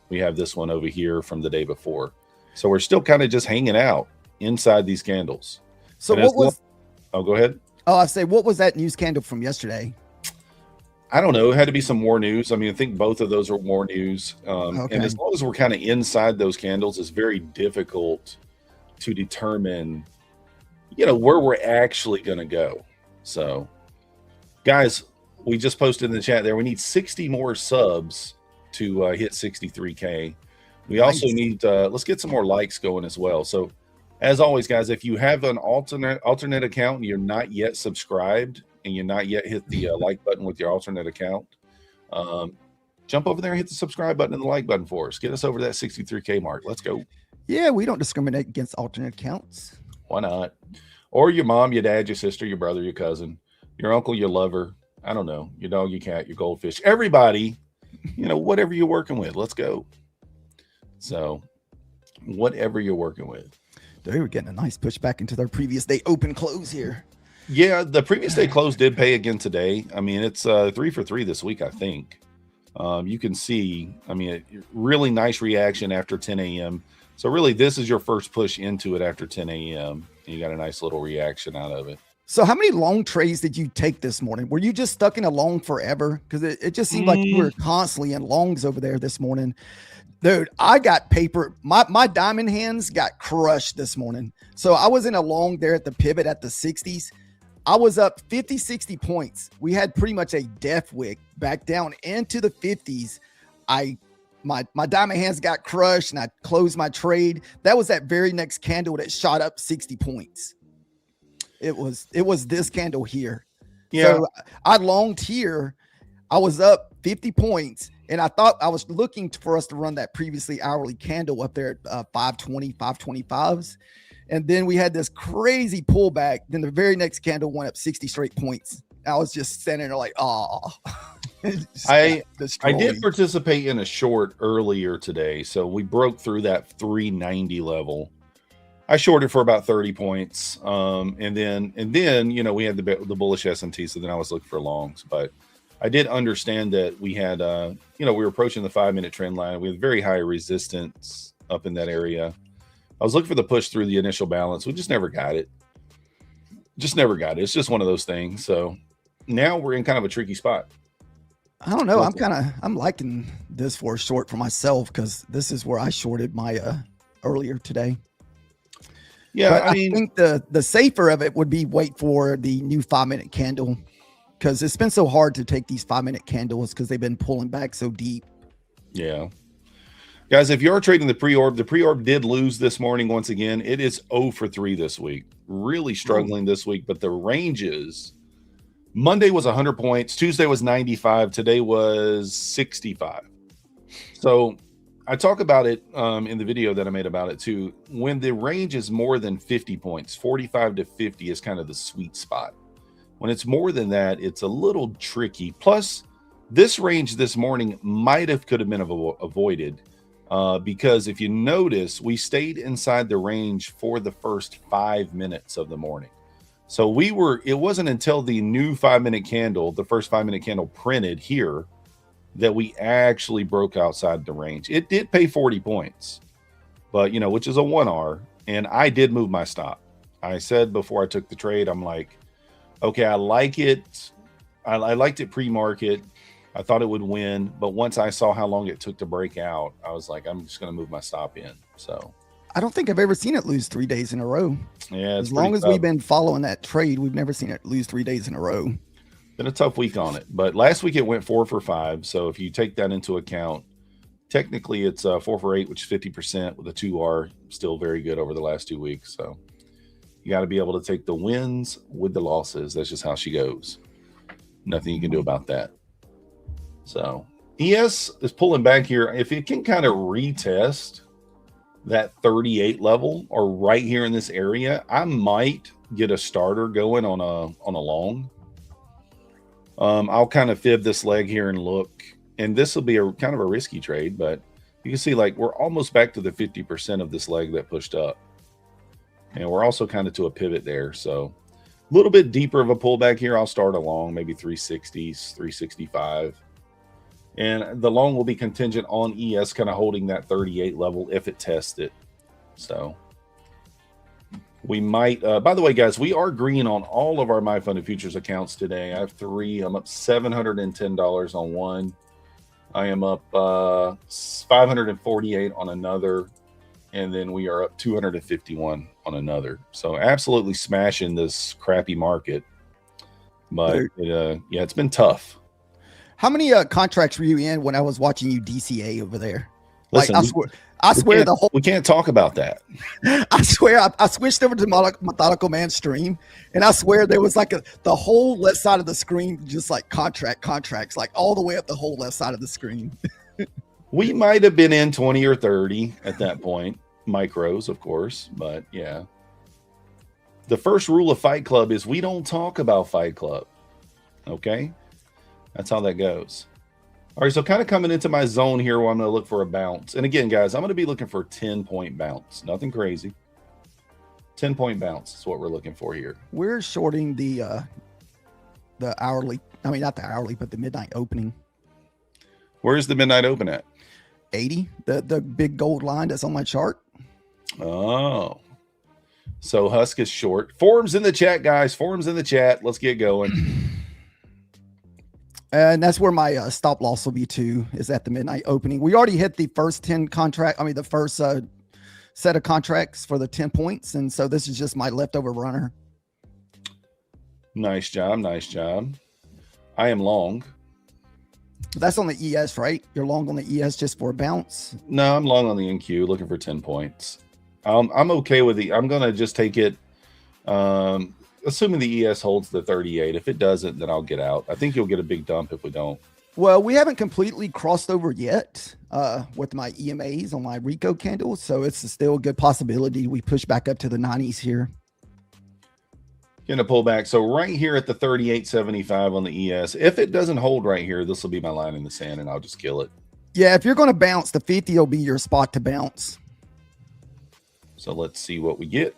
we have this one over here from the day before. So we're still kind of just hanging out inside these candles. So what was, oh, go ahead. Oh, I say, what was that news candle from yesterday? I don't know. It had to be some war news. I mean, I think both of those are war news. And as long as we're kind of inside those candles, it's very difficult to determine, you know, where we're actually going to go. So, guys, we just posted in the chat there, we need 60 more subs to hit 63K. We also need, let's get some more likes going as well. So as always, guys, if you have an alternate account and you're not yet subscribed and you're not yet hit the like button with your alternate account, jump over there and hit the subscribe button and the like button for us. Get us over that 63K mark. Let's go. Yeah, we don't discriminate against alternate accounts. Why not? Or your mom, your dad, your sister, your brother, your cousin, your uncle, your lover. I don't know. Your dog, your cat, your goldfish. Everybody, whatever you're working with. Let's go. So whatever you're working with. They were getting a nice push back into their previous day open close here. Yeah, the previous day close did pay again today. I mean, it's 3 for 3 this week, I think. You can see, I mean, a really nice reaction after 10 a.m. So really, this is your first push into it after 10 a.m. You got a nice little reaction out of it. So how many long trades did you take this morning? Were you just stuck in a long forever? Because it just seemed like you were constantly in longs over there this morning. Dude, I got paper. My diamond hands got crushed this morning. So I was in a long there at the pivot at the 60s. I was up 50, 60 points. We had pretty much a death wick back down into the 50s. My diamond hands got crushed and I closed my trade. That was that very next candle that shot up 60 points. It was this candle here. Yeah. So I longed here. I was up 50 points and I thought I was looking for us to run that previously hourly candle up there at 520, 525s. And then we had this crazy pullback. Then the very next candle went up 60 straight points. I was just standing there like, oh. I did participate in a short earlier today. So we broke through that 390 level. I shorted for about 30 points. And then, we had the bullish S&T. So then I was looking for longs, but I did understand that we had, we were approaching the 5-minute trend line. We had very high resistance up in that area. I was looking for the push through the initial balance. We just never got it. It's just one of those things. So now we're in kind of a tricky spot. I don't know. I'm liking this for a short for myself because this is where I shorted my earlier today. Yeah, but I think the safer of it would be wait for the new 5-minute candle because it's been so hard to take these 5-minute candles because they've been pulling back so deep. Yeah. Guys, if you're trading the pre-orb did lose this morning once again. It is 0 for 3 this week. Really struggling this week, but the ranges, Monday was 100 points, Tuesday was 95, today was 65. So I talk about it in the video that I made about it too. When the range is more than 50 points, 45 to 50 is kind of the sweet spot. When it's more than that, it's a little tricky. Plus, this range this morning could have been avoided. Because if you notice, we stayed inside the range for the first 5 minutes of the morning. So it wasn't until the new 5-minute candle, the first 5-minute candle printed here, that we actually broke outside the range. It did pay 40 points, but which is a 1R. And I did move my stop. I said before I took the trade, I'm like, okay, I like it. I liked it pre-market. I thought it would win, but once I saw how long it took to break out, I was like, I'm just going to move my stop in. So I don't think I've ever seen it lose 3 days in a row. Yeah, as long as we've been following that trade, we've never seen it lose 3 days in a row. Been a tough week on it, but last week it went 4 for 5. So if you take that into account, technically it's 4 for 8, which is 50% with a 2R, still very good over the last 2 weeks. So you got to be able to take the wins with the losses. That's just how she goes. Nothing you can do about that. So ES is pulling back here. If it can kind of retest that 38 level or right here in this area, I might get a starter going on a long. I'll kind of fib this leg here and look, and this will be a kind of a risky trade, but you can see like we're almost back to the 50% of this leg that pushed up, and we're also kind of to a pivot there. So a little bit deeper of a pullback here. I'll start a long, maybe 360s, 365. And the long will be contingent on ES kind of holding that 38 level if it tests it. So we might, by the way, guys, we are green on all of our MyFundedFutures accounts today. I have 3. I'm up $710 on one. I am up 548 on another. And then we are up 251 on another. So absolutely smashing this crappy market. But yeah, it's been tough. How many contracts were you in when I was watching you DCA over there? Listen, like, I swear the whole we can't talk about that. I swear I switched over to Methodical Man stream, and I swear there was like the whole left side of the screen just like contracts, like all the way up the whole left side of the screen. We might have been in 20 or 30 at that point, micros, of course, but yeah. The first rule of Fight Club is we don't talk about Fight Club. Okay, that's how that goes. All right, so kind of coming into my zone here where I'm going to look for a bounce. And again, guys, I'm going to be looking for a 10-point bounce. Nothing crazy. 10-point bounce is what we're looking for here. We're shorting the hourly. I mean, not the hourly, but the midnight opening. Where's the midnight open at? 80, the big gold line that's on my chart. Oh. So Husk is short. Forums in the chat, guys. Forums in the chat. Let's get going. And that's where my stop loss will be too, is at the midnight opening. We already hit the first 10 contract. I mean, the first set of contracts for the 10 points. And so this is just my leftover runner. Nice job. Nice job. I am long. That's on the ES, right? You're long on the ES just for a bounce? No, I'm long on the NQ looking for 10 points. I'm okay with I'm going to just take it. Assuming the ES holds the 38. If it doesn't, then I'll get out. I think you'll get a big dump if we don't. Well, we haven't completely crossed over yet with my EMAs on my Rico candles. So it's still a good possibility we push back up to the 90s here. Going to pull back. So right here at the 38.75 on the ES, if it doesn't hold right here, this will be my line in the sand and I'll just kill it. Yeah, if you're going to bounce, the 50 will be your spot to bounce. So let's see what we get.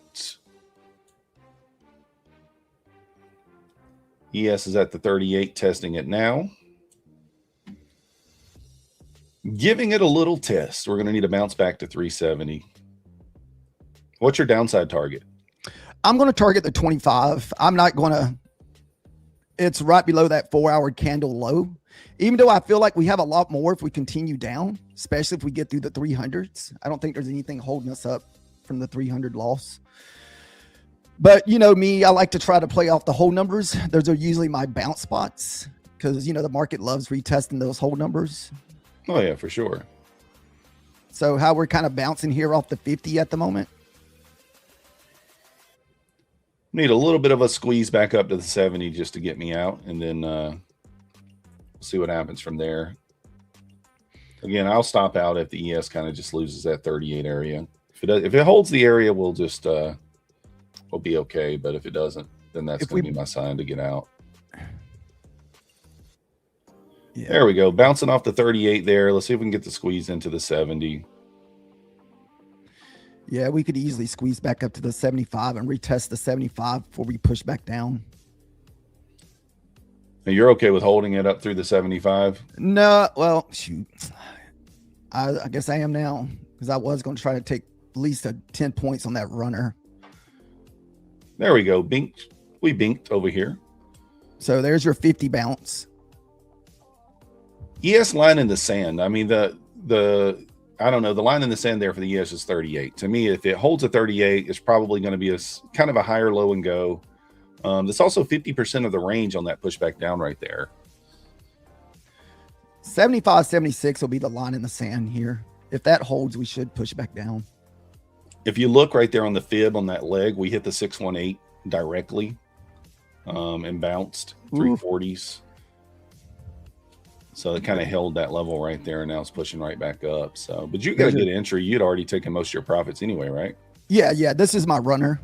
ES is at the 38, testing it now. Giving it a little test. We're going to need a bounce back to 370. What's your downside target? I'm going to target the 25. I'm not going to. It's right below that 4-hour candle low. Even though I feel like we have a lot more if we continue down, especially if we get through the 300s. I don't think there's anything holding us up from the 300 loss. But you know me, I like to try to play off the whole numbers. Those are usually my bounce spots because, you know, the market loves retesting those whole numbers. Oh, yeah, for sure. So how we're kind of bouncing here off the 50 at the moment. Need a little bit of a squeeze back up to the 70 just to get me out. And then see what happens from there. Again, I'll stop out if the ES kind of just loses that 38 area. If it holds the area, we'll just... we'll be okay, but if it doesn't, then that's going to be my sign to get out. Yeah. There we go. Bouncing off the 38 there. Let's see if we can get the squeeze into the 70. Yeah, we could easily squeeze back up to the 75 and retest the 75 before we push back down. And you're okay with holding it up through the 75? No, well, shoot. I guess I am now because I was going to try to take at least 10 points on that runner. There we go. Binked. We binked over here. So there's your 50 bounce. ES line in the sand. I mean, the I don't know, the line in the sand there for the ES is 38. To me, if it holds a 38, it's probably going to be a kind of a higher low and go. There's also 50% of the range on that pushback down right there. 75, 76 will be the line in the sand here. If that holds, we should push back down. If you look right there on the fib on that leg, we hit the 618 directly and bounced 340s. So it kind of held that level right there, and now it's pushing right back up. So, but you got a good entry. You'd already taken most of your profits anyway, right? Yeah. This is my runner.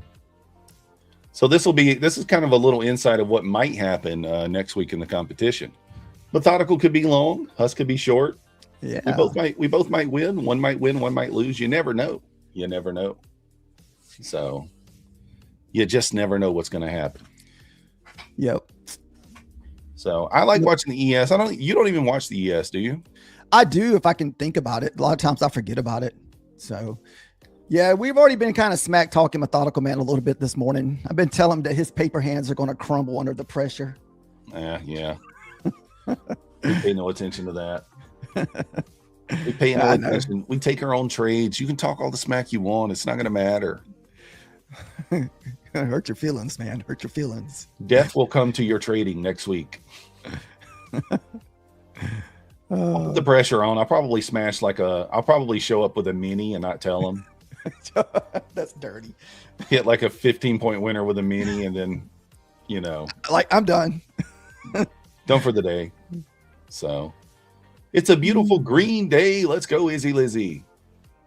So this is kind of a little insight of what might happen next week in the competition. Methodical could be long, Husk could be short. Yeah, we both might win. One might win, one might lose. You never know. You never know. So you just never know what's going to happen. Yep. So I like watching the ES. You don't even watch the ES, do you? I do if I can think about it. A lot of times I forget about it. So yeah, we've already been kind of smack talking Methodical Man a little bit this morning. I've been telling him that his paper hands are going to crumble under the pressure. Yeah. We pay no attention to that. We pay no attention. We take our own trades. You can talk all the smack you want. It's not going to matter. Hurt your feelings, man. Hurt your feelings. Death will come to your trading next week. I'll put the pressure on. I'll probably smash I'll probably show up with a mini and not tell them. That's dirty. Hit like a 15-point winner with a mini, and then, Like, I'm done. done for the day. So it's a beautiful green day. Let's go, Izzy Lizzy.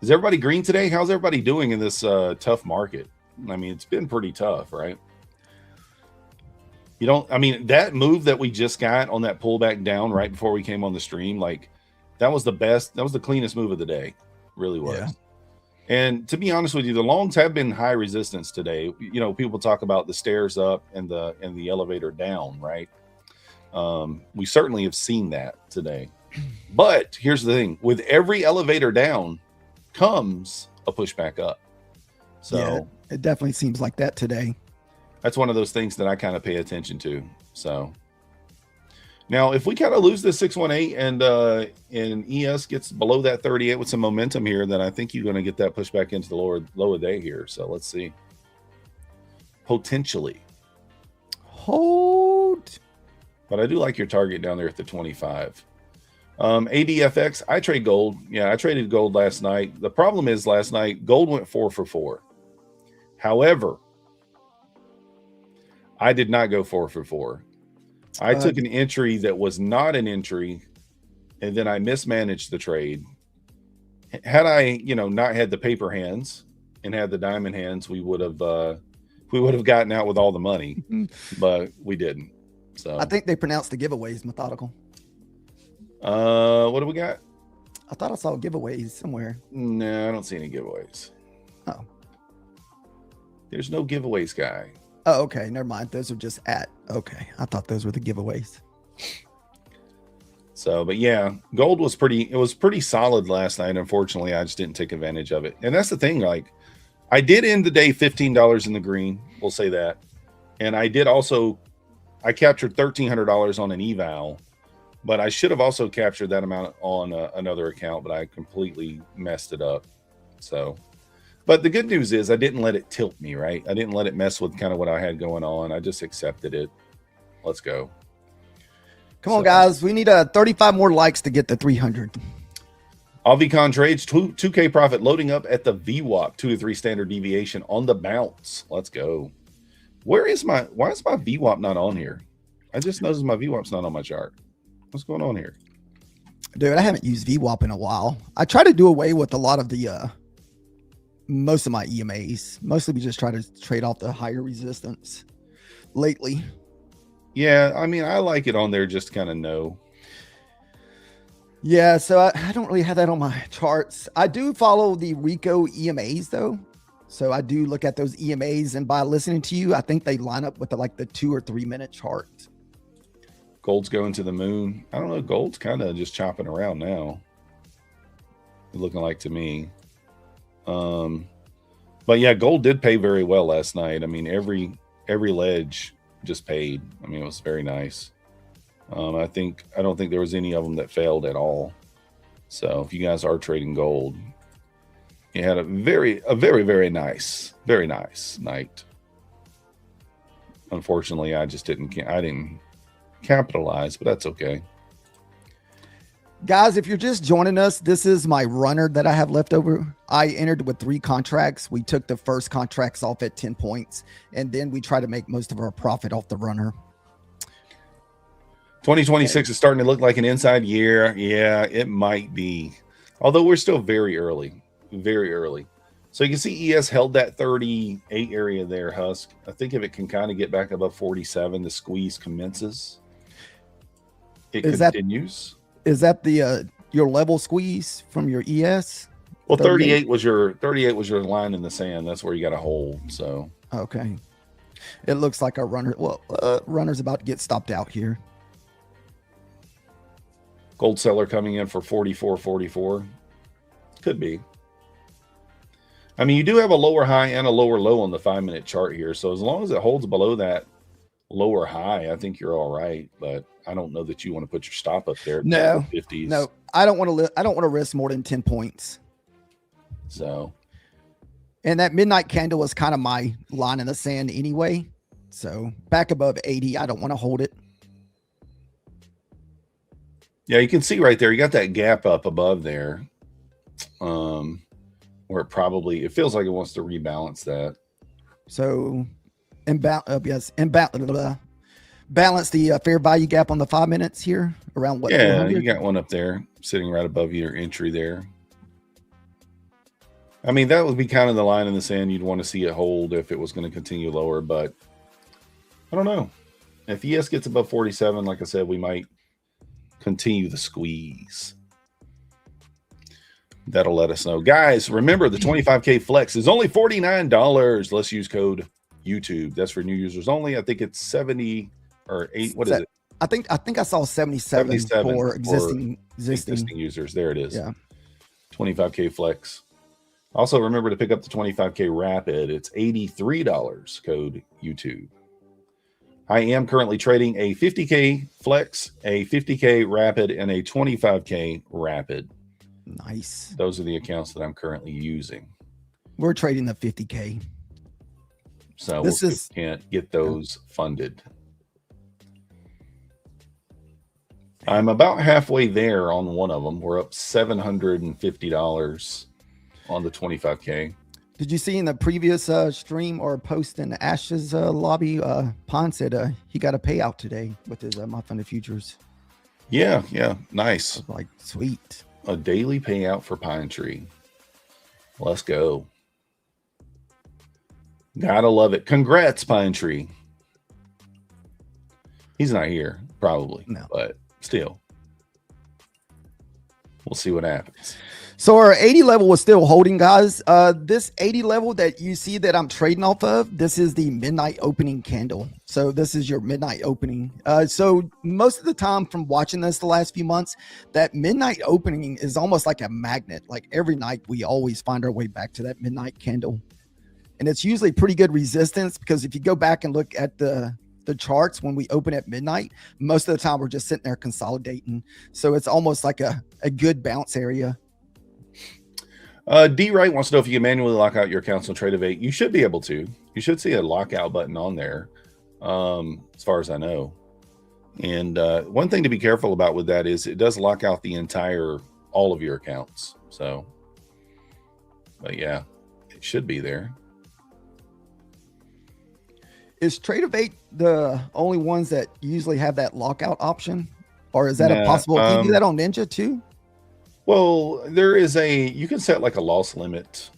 Is everybody green today? How's everybody doing in this tough market? I mean, it's been pretty tough, right? That move that we just got on that pullback down right before we came on the stream, like, that was the best. That was the cleanest move of the day. Really was. Yeah. And to be honest with you, the longs have been high resistance today. People talk about the stairs up and the elevator down, right? We certainly have seen that today. But here's the thing: with every elevator down comes a pushback up. So yeah, it definitely seems like that today. That's one of those things that I kind of pay attention to. So now, if we kind of lose this 618 and ES gets below that 38 with some momentum here, then I think you're going to get that push back into the lower day here. So let's see. Potentially. Hold. But I do like your target down there at the 25. ADFX, I trade gold. Yeah, I traded gold last night. The problem is last night, gold went 4 for 4. However, I did not go 4 for 4. I took an entry that was not an entry, and then I mismanaged the trade. Had I, not had the paper hands and had the diamond hands, we would have gotten out with all the money, but we didn't. So I think they pronounced the giveaways methodical. What do we got? I thought I saw giveaways somewhere. No, I don't see any giveaways. Oh, there's no giveaways, guy. Oh, okay. Never mind. Those are just okay. I thought those were the giveaways. So, but yeah, gold was pretty solid last night. Unfortunately, I just didn't take advantage of it. And that's the thing. Like, I did end the day $15 in the green. We'll say that. And I captured $1,300 on an eval, but I should have also captured that amount on another account, but I completely messed it up. So, but the good news is I didn't let it tilt me, right? I didn't let it mess with kind of what I had going on. I just accepted it. Let's go. Come on, guys. We need 35 more likes to get to 300. Avicon trades 2K profit loading up at the VWAP 2 to 3 standard deviation on the bounce. Let's go. Why is my VWAP not on here? I just noticed my VWAP's not on my chart. What's going on here? Dude, I haven't used VWAP in a while. I try to do away with a lot of the most of my EMAs. Mostly we just try to trade off the higher resistance lately. Yeah, I mean, I like it on there just to kind of know. Yeah, so I don't really have that on my charts. I do follow the Rico EMAs though. So I do look at those EMAs, and by listening to you, I think they line up with the 2 or 3 minute chart. Gold's going to the moon. I don't know. Gold's kind of just chopping around now. Looking like to me. But yeah, gold did pay very well last night. I mean, every ledge just paid. I mean, it was very nice. I don't think there was any of them that failed at all. So if you guys are trading gold, you had a very, very nice night. Unfortunately, I didn't capitalize, but that's okay. Guys, if you're just joining us, this is my runner that I have left over. I entered with 3 contracts. We took the first contracts off at 10 points, and then we try to make most of our profit off the runner. 2026 is starting to look like an inside year. Yeah, it might be. Although we're still very early. Very early. So you can see ES held that 38 area there, Husk. I think if it can kind of get back above 47, the squeeze commences. It continues. Is that the your level squeeze from your ES? Well, 38 was your line in the sand. That's where you got to hold. So okay. It looks like our runner. Well, runner's about to get stopped out here. Gold seller coming in for 44.44. Could be. I mean, you do have a lower high and a lower low on the 5-minute chart here. So as long as it holds below that lower high, I think you're all right. But I don't know that you want to put your stop up there. No, 50s. No, I don't want to risk more than 10 points. So, and that midnight candle was kind of my line in the sand anyway. So back above 80, I don't want to hold it. Yeah, you can see right there. You got that gap up above there, where it feels like it wants to rebalance that. So, balance the fair value gap on the 5 minutes here around what? Yeah, 400? you got one up there sitting right above your entry there. I mean, that would be kind of the line in the sand you'd want to see it hold if it was going to continue lower, but I don't know. If ES gets above 47, like I said, we might continue the squeeze. That'll let us know. Guys, remember the 25K flex is only $49. Let's use code YouTube. That's for new users only. I think it's 70 or 8. What is it? I think I saw 77 for existing users. There it is. Yeah. 25K flex. Also, remember to pick up the 25K rapid. It's $83. Code YouTube. I am currently trading a 50K flex, a 50K rapid, and a 25K rapid. Nice. Those are the accounts that I'm currently using. We're trading the 50K. So we can't get those funded. I'm about halfway there on one of them. We're up $750 on the 25K. Did you see in the previous stream or post in Ash's lobby, Pon said he got a payout today with his MyFundedFutures. Yeah, nice. Like, sweet. A daily payout for Pine Tree. Let's go. Gotta love it. Congrats, Pine Tree. He's not here, probably. No. But still. We'll see what happens. So our 80 level was still holding, guys. This 80 level that you see that I'm trading off of, this is the midnight opening candle. So this is your midnight opening. So most of the time from watching this the last few months, that midnight opening is almost like a magnet. Like every night we always find our way back to that midnight candle. And it's usually pretty good resistance because if you go back and look at the charts when we open at midnight, most of the time we're just sitting there consolidating. So it's almost like a good bounce area. D Wright wants to know if you can manually lock out your accounts on Trade-Evate. You should be able to. You should see a lockout button on there, as far as I know. And one thing to be careful about with that is it does lock out all of your accounts. So, but yeah, it should be there. Is Trade-Evate the only ones that usually have that lockout option? Or is that a possible? Can you do that on Ninja too? Well, there is you can set like a loss limit,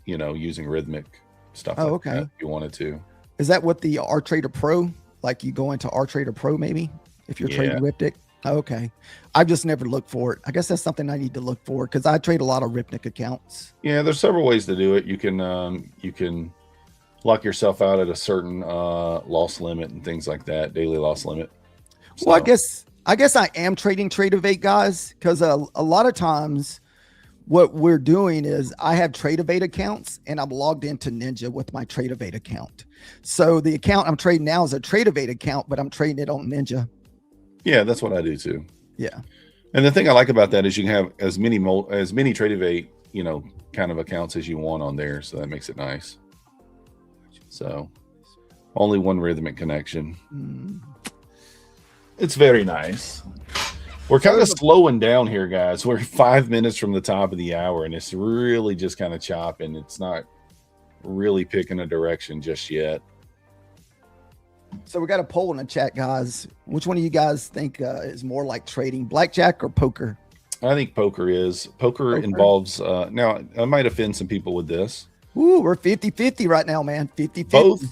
using rhythmic stuff. Oh, like okay. that if you wanted to. Is that what the R Trader Pro, like you go into R Trader Pro maybe if you're trading Riptic? Oh, okay. I've just never looked for it. I guess that's something I need to look for because I trade a lot of Riptic accounts. Yeah, there's several ways to do it. You can lock yourself out at a certain loss limit and things like that, daily loss limit. So, well, I guess I am trading Trade-Evate, guys, because a lot of times what we're doing is I have Trade-Evate accounts and I'm logged into Ninja with my Trade-Evate account. So the account I'm trading now is a Trade-Evate account, but I'm trading it on Ninja. Yeah, that's what I do too. Yeah. And the thing I like about that is you can have as many Trade-Evate, kind of accounts as you want on there. So that makes it nice. So only one rhythmic connection. It's very nice. We're kind of slowing down here, guys. We're 5 minutes from the top of the hour, and it's really just kind of chopping. It's not really picking a direction just yet. So we got a poll in the chat, guys. Which one of you guys think is more like trading, blackjack or poker? I think poker is. Poker involves, now I might offend some people with this. Ooh, we're 50-50 right now, man. 50-50.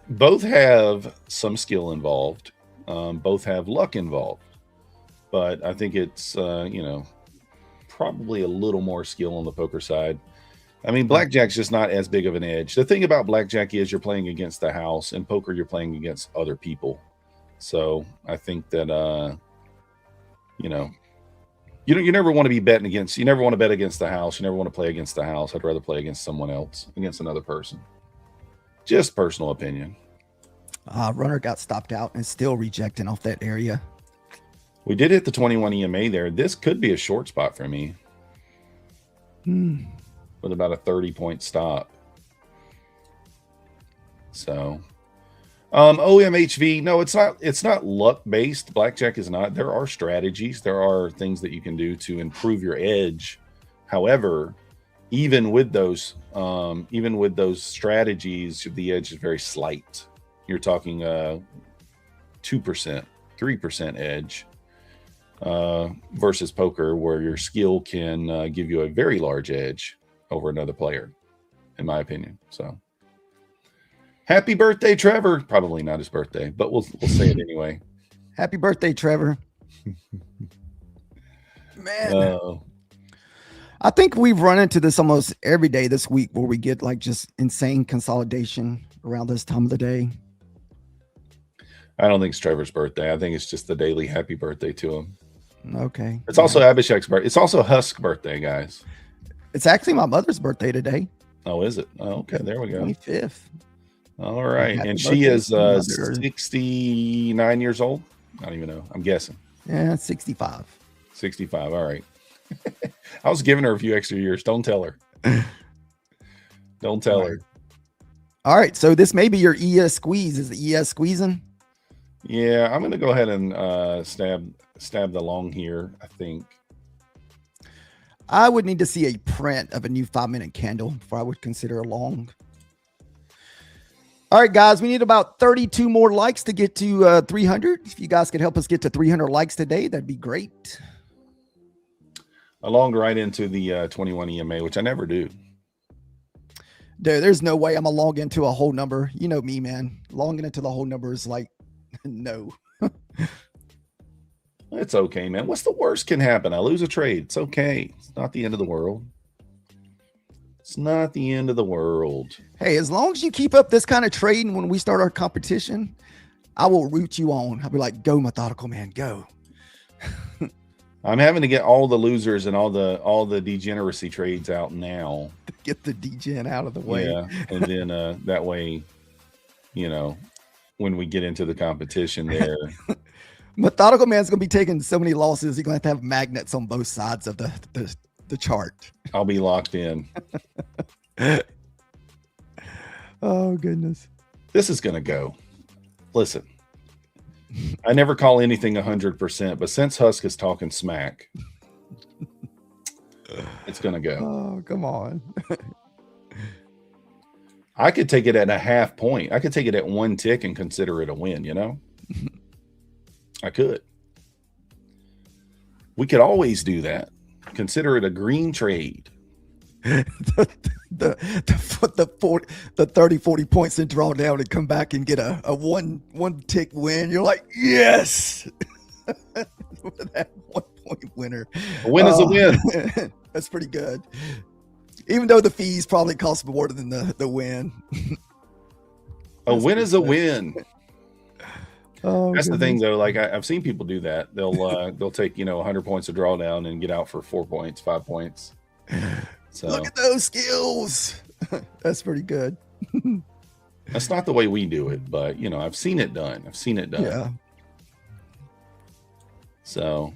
Both have some skill involved. Both have luck involved. But I think it's, probably a little more skill on the poker side. I mean, blackjack's just not as big of an edge. The thing about blackjack is you're playing against the house, and poker you're playing against other people. So I think that you never want to be betting against. You never want to bet against the house. You never want to play against the house. I'd rather play against someone else, against another person. Just personal opinion. Runner got stopped out and still rejecting off that area. We did hit the 21 EMA there. This could be a short spot for me. With about a 30-point stop. So OMHV, no, it's not luck based. Blackjack is not. There are strategies, there are things that you can do to improve your edge. However, even with those strategies, the edge is very slight. You're talking 2%, 3% edge versus poker, where your skill can give you a very large edge over another player, in my opinion. So happy birthday, Trevor. Probably not his birthday, but we'll say it anyway. Happy birthday, Trevor. Man, I think we've run into this almost every day this week, where we get like just insane consolidation around this time of the day. I don't think it's Trevor's birthday. I think it's just the daily happy birthday to him. Okay. It's also Abhishek's birthday. It's also Husk's birthday, guys. It's actually my mother's birthday today. Oh, is it? Oh, okay. There we go. 25th. All right. Happy And she is birthday, 69 years old. I don't even know. I'm guessing. Yeah, 65. 65. All right. I was giving her a few extra years. Don't tell her. Don't tell her. All right. So this may be your ES squeeze. Is the ES squeezing? Yeah, I'm going to go ahead and stab the long here, I think. I would need to see a print of a new 5-minute candle before I would consider a long. All right, guys, we need about 32 more likes to get to 300. If you guys could help us get to 300 likes today, that'd be great. I longed right into the 21 EMA, which I never do. Dude, there's no way I'm going to log into a whole number. You know me, man. Logging into the whole number is like, no. It's okay, man. What's the worst can happen? I lose a trade. It's okay. It's not the end of the world. It's not the end of the world. Hey, as long as you keep up this kind of trading when we start our competition, I will root you on. I'll be like, go Methodical, man, go. I'm having to get all the losers and all the degeneracy trades out now. Get the degen out of the way. Yeah, and then that way, you know, when we get into the competition there. Methodical man's gonna be taking so many losses. He's gonna have magnets on both sides of the chart. I'll be locked in. Oh goodness. This is gonna go. Listen, I never call anything 100%, but since Husk is talking smack, it's gonna go. Oh, come on. I could take it at a half point. I could take it at one tick and consider it a win, you know? I could. We could always do that. Consider it a green trade. the 30, 40 points and draw down and come back and get a one tick win. You're like, yes. That 1 point winner. A win is a win. That's pretty good. Even though the fees probably cost more than the win. A win is a win. Oh, that's the thing, though. Like I've seen people do that. They'll take 100 points of drawdown and get out for 4 points, 5 points. So look at those skills. That's pretty good. That's not the way we do it, but I've seen it done. Yeah. So,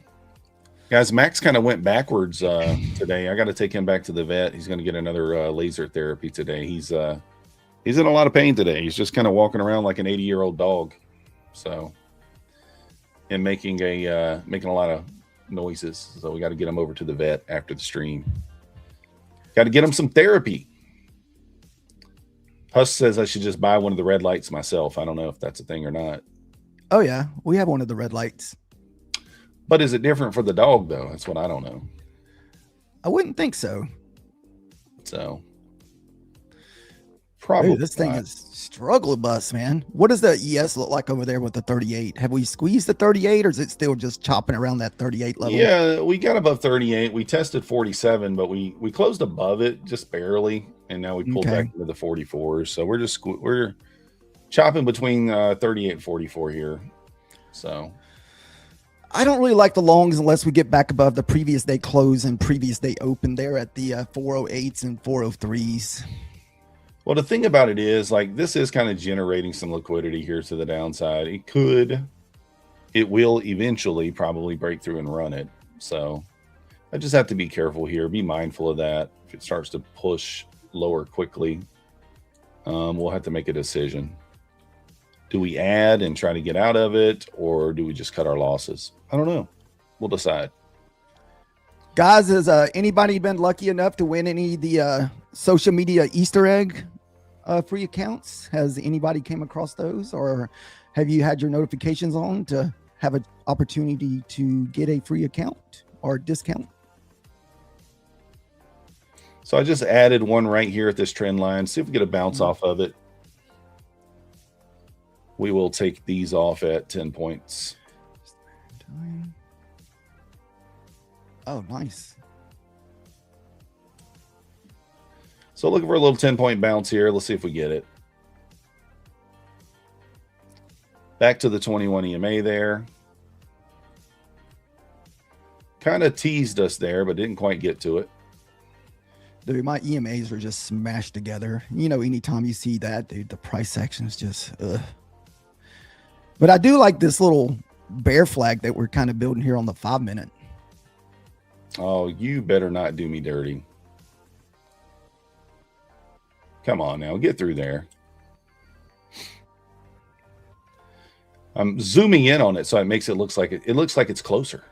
guys, Max kind of went backwards today. I got to take him back to the vet. He's going to get another laser therapy today. He's in a lot of pain today. He's just kind of walking around like an 80-year-old dog. So, and making a lot of noises. So we got to get him over to the vet after the stream. Got to get him some therapy. Husk says I should just buy one of the red lights myself. I don't know if that's a thing or not. Oh yeah, we have one of the red lights. But is it different for the dog though? That's what I don't know. I wouldn't think so. So probably this thing is struggle bus, man. What does the ES look like over there with the 38? Have we squeezed the 38 or is it still just chopping around that 38 level? Yeah, we got above 38. We tested 47, but we closed above it just barely. And now we pulled back into the 44s. So we're chopping between 38 and 44 here. So I don't really like the longs unless we get back above the previous day close and previous day open there at the 408s and 403s. Well, the thing about it is, like, this is kind of generating some liquidity here to the downside. It will eventually probably break through and run it. So I just have to be careful here. Be mindful of that. If it starts to push lower quickly, we'll have to make a decision. Do we add and try to get out of it, or do we just cut our losses? I don't know. We'll decide. Guys, has anybody been lucky enough to win any of the social media Easter egg free accounts? Has anybody came across those, or have you had your notifications on to have an opportunity to get a free account or discount? So I just added one right here at this trend line. See if we get a bounce off of it. We will take these off at 10 points. Oh, nice. So looking for a little 10-point bounce here. Let's see if we get it. Back to the 21 EMA there. Kind of teased us there, but didn't quite get to it. Dude, my EMAs are just smashed together. You know, anytime you see that, dude, the price section is just, ugh. But I do like this little bear flag that we're kind of building here on the 5-minute. Oh, you better not do me dirty. Come on now, get through there. I'm zooming in on it so it makes it looks like it looks like it's closer.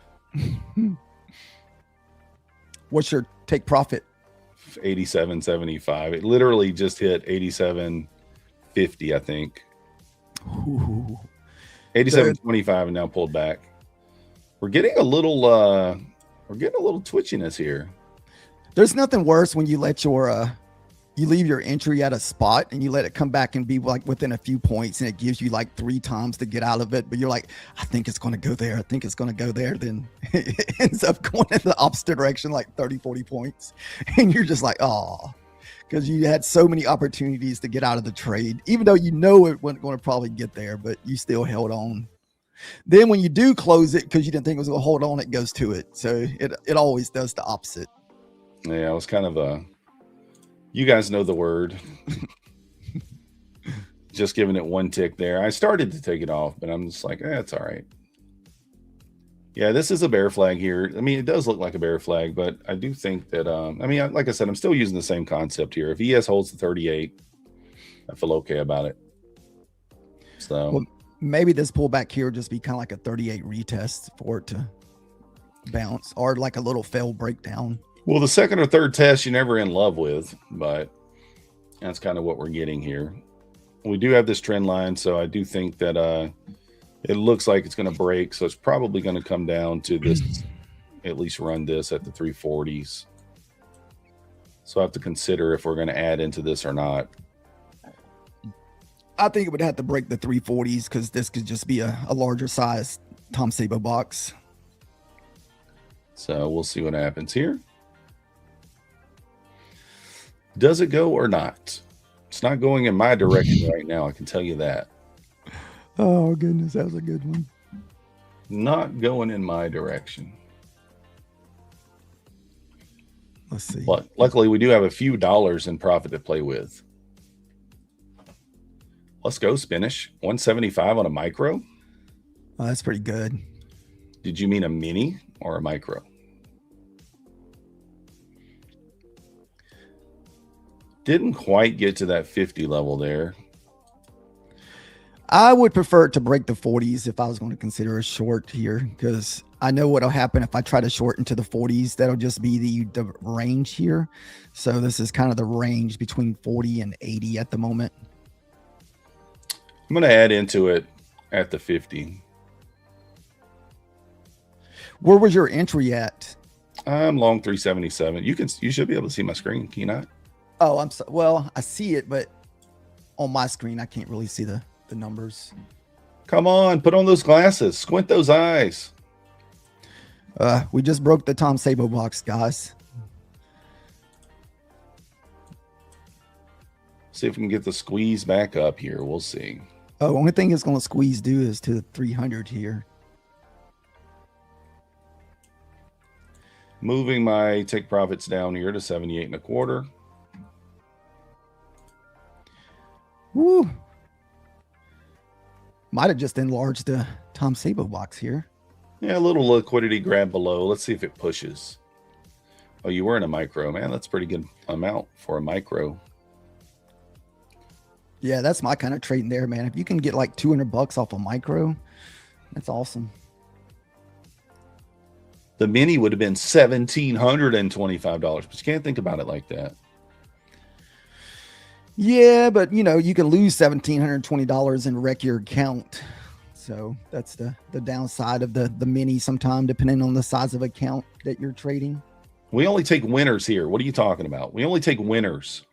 What's your take profit? 87.75. It literally just hit 87.50, I think. Ooh. 87.25 and now pulled back. We're getting a little twitchiness here. There's nothing worse when you let your you leave your entry at a spot and you let it come back and be like within a few points, and it gives you like 3 times to get out of it, but you're like, I think it's going to go there, I think it's going to go there, then it ends up going in the opposite direction, like 30-40 points, and you're just like, oh, because you had so many opportunities to get out of the trade, even though you know it wasn't going to probably get there, but you still held on. Then when you do close it because you didn't think it was going to hold on, it goes to it. So it always does the opposite. Yeah, it was kind of a, you guys know the word. Just giving it one tick there. I started to take it off, but I'm just like, it's all right. Yeah, this is a bear flag here. I mean, it does look like a bear flag, but I do think that, I mean, like I said, I'm still using the same concept here. If ES holds the 38, I feel okay about it. So well, maybe this pullback here will just be kind of like a 38 retest for it to bounce, or like a little fail breakdown. Well, the second or third test you're never in love with, but that's kind of what we're getting here. We do have this trend line, so I do think that it looks like it's going to break, so it's probably going to come down to this, at least run this at the 340s. So I have to consider if we're going to add into this or not. I think it would have to break the 340s because this could just be a larger size Tom Sabo box. So we'll see what happens here. Does it go or not? It's not going in my direction right now, I can tell you that. Oh, goodness, that was a good one. Not going in my direction. Let's see. But luckily, we do have a few dollars in profit to play with. Let's go, Spanish. 175 on a micro. Oh, that's pretty good. Did you mean a mini or a micro? Didn't quite get to that 50 level there. I would prefer it to break the 40s if I was going to consider a short here, because I know what'll happen if I try to short into the 40s. That'll just be the range here. So this is kind of the range between 40 and 80 at the moment. I'm going to add into it at the 50. Where was your entry at? I'm long 377. You should be able to see my screen. Can you not? Oh, I'm so well. I see it, but on my screen I can't really see the numbers. Come on, put on those glasses. Squint those eyes. We just broke the Tom Sabo box, guys. See if we can get the squeeze back up here. We'll see. Oh, only thing it's going to squeeze do is to the 300 here. Moving my take profits down here to 78.25. Woo. Might have just enlarged the Tom Sabo box here. Yeah, a little liquidity grab below. Let's see if it pushes. Oh, you were in a micro, man. That's a pretty good amount for a micro. Yeah, that's my kind of trading there, man. If you can get like $200 off a micro, that's awesome. The mini would have been $1,725, but you can't think about it like that. Yeah, but you know, you can lose $1,720 and wreck your account. So that's the downside of the mini sometime, depending on the size of account that you're trading. We only take winners here. What are you talking about? We only take winners.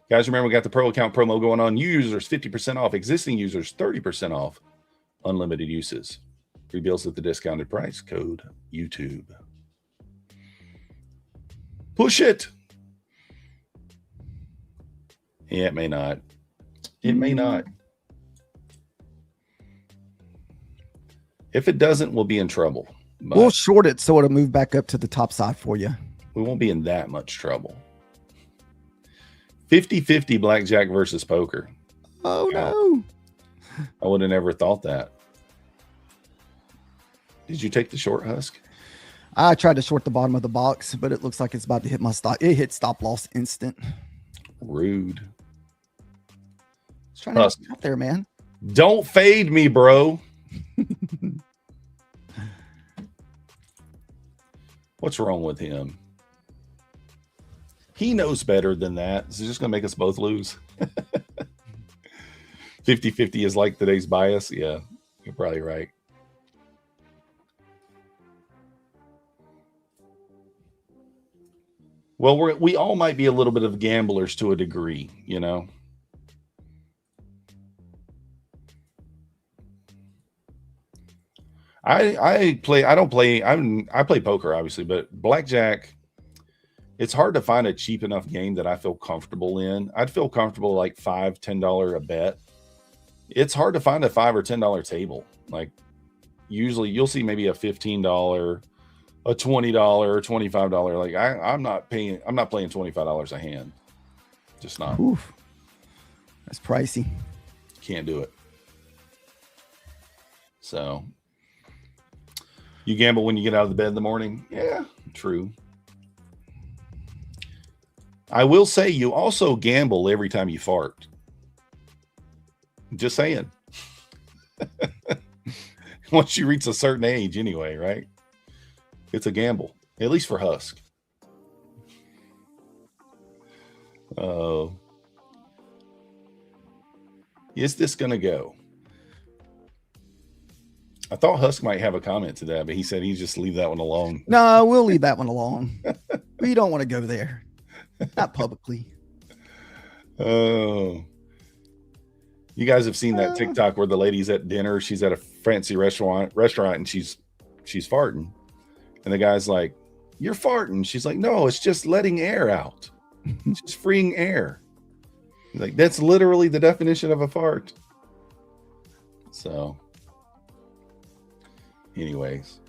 Guys, remember, we got the pro account promo going on. New users 50% off, existing users 30% off, unlimited uses. Free bills at the discounted price. Code YouTube. Push it. Yeah, it may not. It may not. If it doesn't, we'll be in trouble. But We'll short it so it'll move back up to the top side for you. we won't be in that much trouble. 50-50 blackjack versus poker. Oh, Wow. no. I would have never thought that. Did you take the short, Husk? I tried to short the bottom of the box, but it looks like it's about to hit my stop. It hit stop loss instant. Rude. It's trying to Husk. get out there, man. Don't fade me, bro. What's wrong with him? He knows better than that. Is he just going to make us both lose? 50-50 is like today's bias. Yeah, you're probably right. Well, we all might be a little bit of gamblers to a degree, you know. I play poker, obviously, but blackjack, it's hard to find a cheap enough game that I feel comfortable in. I'd feel comfortable like $5, $10 a bet. It's hard to find a $5 or $10 table. Like usually you'll see maybe a $15, a $20, or $25. Like I'm not playing $25 a hand. Just not. Oof. That's pricey. Can't do it. So you gamble when you get out of the bed in the morning? Yeah, true. I will say you also gamble every time you fart. Just saying. Once you reach a certain age anyway, right? It's a gamble, at least for Husk. Is this going to go? I thought Husk might have a comment to that, but he said he'd just leave that one alone. No, we'll leave that one alone. We don't want to go there. Not publicly. Oh. You guys have seen that TikTok where the lady's at dinner. She's at a fancy restaurant and she's farting. And the guy's like, "You're farting." She's like, "No, it's just letting air out. It's just freeing air." He's like, "That's literally the definition of a fart." So anyways,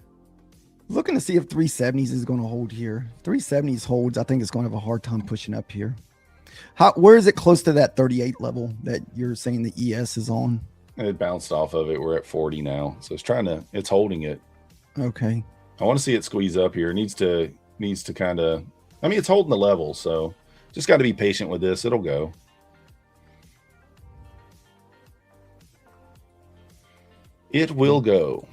Looking to see if 370s is going to hold here. 370s holds, I think it's going to have a hard time pushing up here. Where is it close to that 38 level that you're saying the ES is on? it bounced off of it. We're at 40 now. So it's holding it. Okay. I want to see it squeeze up here. It needs to kind of, I mean, it's holding the level. So just got to be patient with this. It'll go. It will go.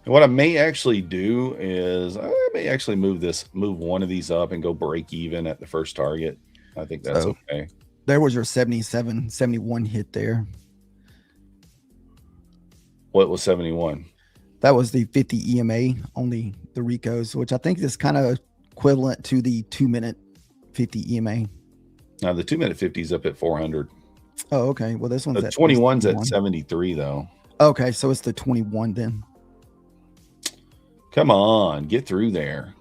And what I may actually do is I may actually move one of these up and go break even at the first target. I think that's okay. There was your 77, 71 hit there. What was 71? That was the 50 EMA on the Ricos, which I think is kind of equivalent to the 2-minute 50 EMA. Now the 2-minute 50 is up at 400. Oh, okay. Well, this one's The at 21's at 73 though. Okay, so it's the 21 then. Come on, get through there.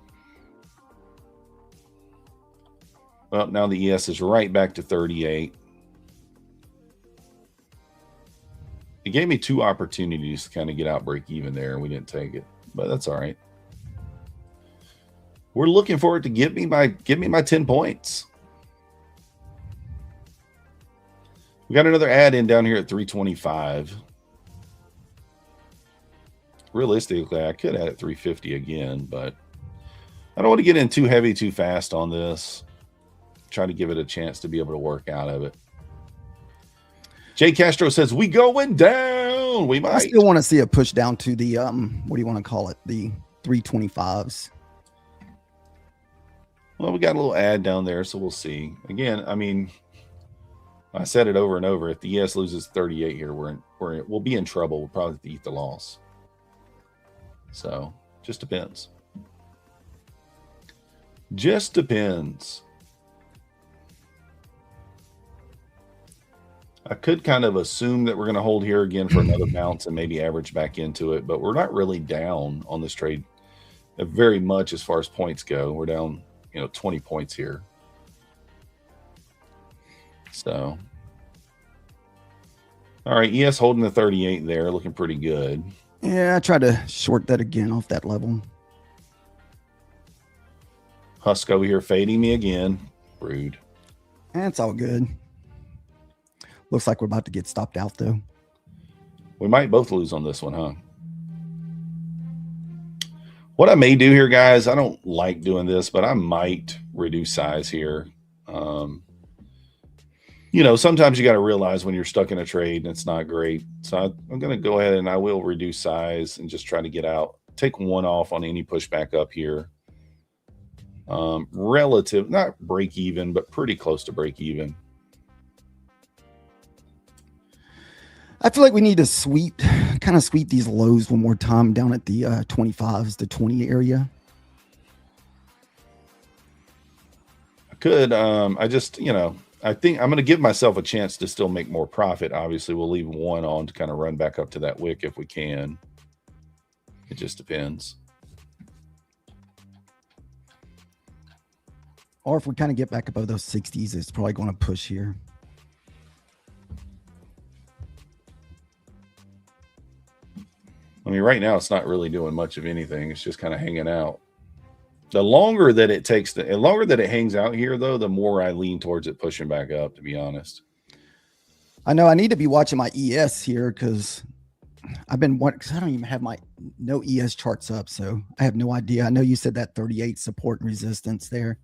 Well, now the ES is right back to 38. It gave me 2 opportunities to kind of get out break even there, and we didn't take it, but that's all right. We're looking for it to give me my 10 points. We got another add in down here at 325. Realistically, I could add at 350 again, but I don't want to get in too heavy too fast on this. Try to give it a chance to be able to work out of it. Jay Castro says, we going down. We might. I still want to see a push down to the, what do you want to call it? The 325s. Well, we got a little ad down there, so we'll see. Again, I mean, I said it over and over. If the ES loses 38 here, we'll be in trouble. We'll probably have to eat the loss. So, just depends. Just depends. I could kind of assume that we're going to hold here again for another bounce and maybe average back into it, but we're not really down on this trade very much as far as points go. We're down, 20 points here. So, all right, ES holding the 38 there, looking pretty good. Yeah, I tried to short that again off that level. Husk over here fading me again. Rude. That's all good. Looks like we're about to get stopped out, though. We might both lose on this one, huh? What I may do here, guys, I don't like doing this, but I might reduce size here. Sometimes you got to realize when you're stuck in a trade and it's not great. So I'm going to go ahead and I will reduce size and just try to get out. Take one off on any pushback up here. Relative, not break even, but pretty close to break even. I feel like we need to kind of sweep these lows one more time down at the 25s to 20 area. I could. I think I'm going to give myself a chance to still make more profit. Obviously, we'll leave one on to kind of run back up to that wick if we can. It just depends. Or if we kind of get back above those 60s, it's probably going to push here. I mean, right now it's not really doing much of anything. It's just kind of hanging out. The longer that it takes, the longer that it hangs out here, though, the more I lean towards it pushing back up, to be honest. I know I need to be watching my ES here because I've been wanting, because I don't even have no ES charts up, so I have no idea. I know you said that 38 support and resistance there.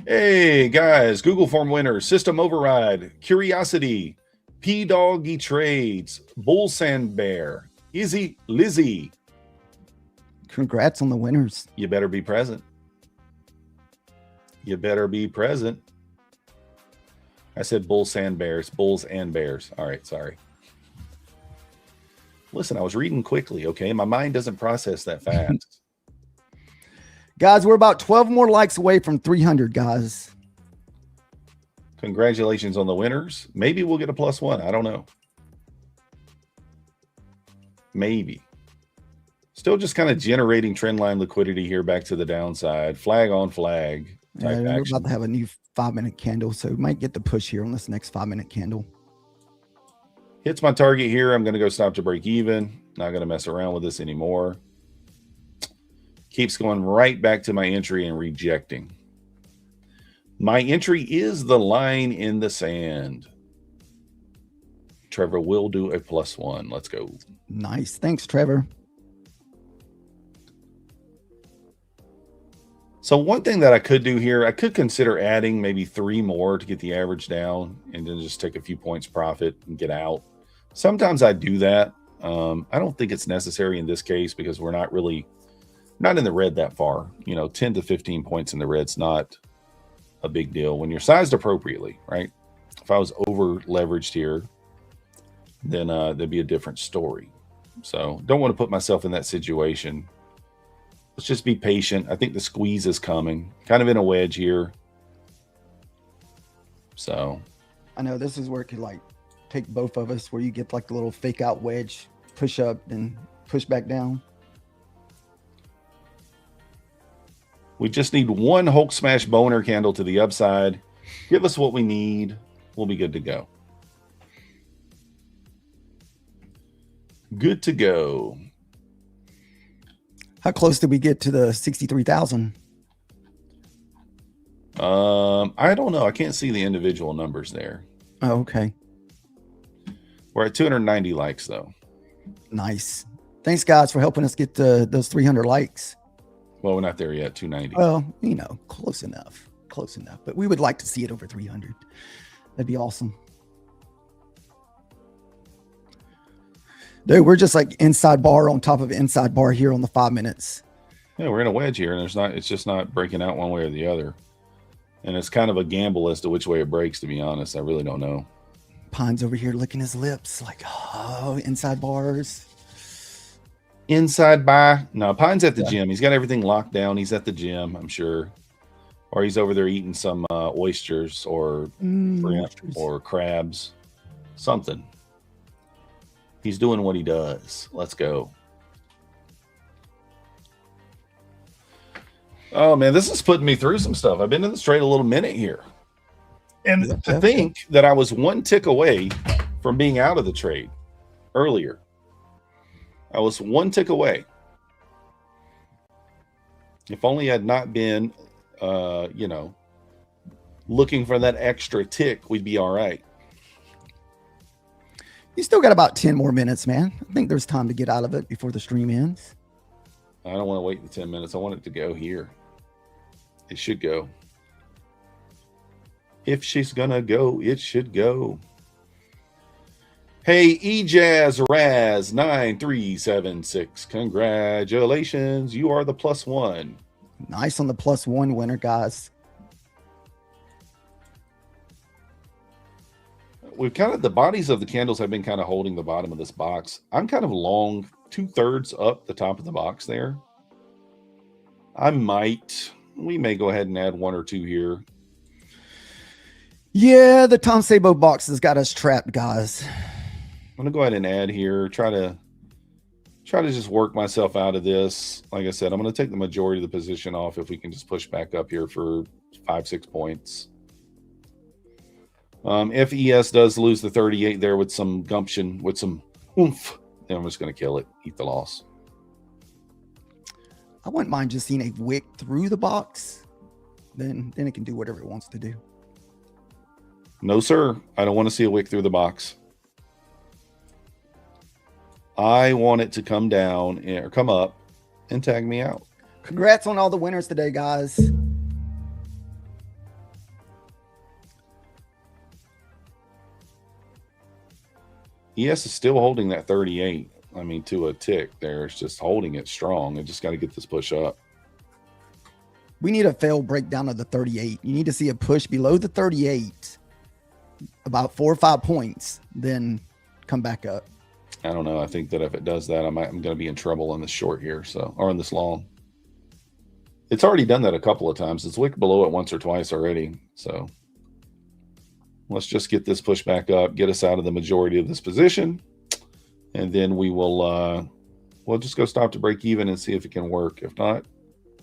Hey, guys, Google form winners, System Override, Curiosity, P-Doggy Trades, Bull Sand Bear, Easy Lizzie. Congrats on the winners. You better be present. You better be present. I said Bulls and Bears. Bulls and Bears. All right, sorry. Listen, I was reading quickly, okay? My mind doesn't process that fast. Guys, we're about 12 more likes away from 300, guys. Congratulations on the winners. Maybe we'll get a +1. I don't know. Maybe. Still just kind of generating trend line liquidity here back to the downside. Flag on flag type We're action. about to have a new 5-minute candle, so we might get the push here on this next 5-minute candle. Hits my target here. I'm going to go stop to break even. Not going to mess around with this anymore. Keeps going right back to my entry and rejecting. My entry is the line in the sand. Trevor will do a +1. Let's go. Nice. Thanks, Trevor. So one thing that I could do here, I could consider adding maybe 3 more to get the average down and then just take a few points profit and get out. Sometimes I do that. I don't think it's necessary in this case because we're not in the red that far. 10 to 15 points in the red's not a big deal when you're sized appropriately, right? If I was over leveraged here, then there'd be a different story. So don't want to put myself in that situation. Let's just be patient. I think the squeeze is coming. Kind of in a wedge here. So I know this is where it could take both of us, where you get the little fake out wedge, push up, then push back down. We just need one Hulk Smash boner candle to the upside. Give us what we need. We'll be good to go. Good to go. How close did we get to the 63,000? I don't know. I can't see the individual numbers there. Oh, okay. We're at 290 likes though. Nice. Thanks, guys, for helping us get those 300 likes. Well, we're not there yet. 290. Well, you know, close enough. Close enough. But we would like to see it over 300. That'd be awesome. Dude, we're just like inside bar on top of inside bar here on the 5 minutes. Yeah, we're in a wedge here, and it's just not breaking out one way or the other. And it's kind of a gamble as to which way it breaks, to be honest. I really don't know. Pine's over here licking his lips like, oh, inside bars. Inside bar? No, Pine's at the gym. He's got everything locked down. He's at the gym, I'm sure. Or he's over there eating some oysters or shrimp or crabs. Something. He's doing what he does. Let's go. Oh, man, this is putting me through some stuff. I've been in this trade a little minute here. And to think that I was one tick away from being out of the trade earlier. I was one tick away. If only I'd not been, you know, looking for that extra tick, we'd be all right. You still got about 10 more minutes, man. I think there's time to get out of it before the stream ends. I don't want to wait the 10 minutes. I want it to go here. It should go. If she's gonna go, it should go. Hey, Ejaz Raz 9376. Congratulations. You are the +1. Nice on the +1 winner, guys. We've kind of, the bodies of the candles have been kind of holding the bottom of this box. I'm kind of long 2/3 up the top of the box there. We may go ahead and add 1 or 2 here. Yeah, the Tom Sabo box has got us trapped, guys. I'm gonna go ahead and add here. Try to just work myself out of this. Like I said, I'm gonna take the majority of the position off if we can just push back up here for 5-6 points. If ES does lose the 38 there with some gumption, with some oomph, then I'm just gonna kill it, eat the loss. I wouldn't mind just seeing a wick through the box. Then it can do whatever it wants to do. No, sir. I don't want to see a wick through the box. I want it to come down or come up and tag me out. Congrats on all the winners today, guys. ES is still holding that 38. I mean, to a tick there. It's just holding it strong. I just got to get this push up. We need a fail breakdown of the 38. You need to see a push below the 38, about 4 or 5 points, then come back up. I don't know. I think that if it does that, I'm going to be in trouble on this short here, or on this long. It's already done that a couple of times. It's wicked below it once or twice already. So let's just get this push back up, get us out of the majority of this position, and then we will we'll just go stop to break even and see if it can work. If not,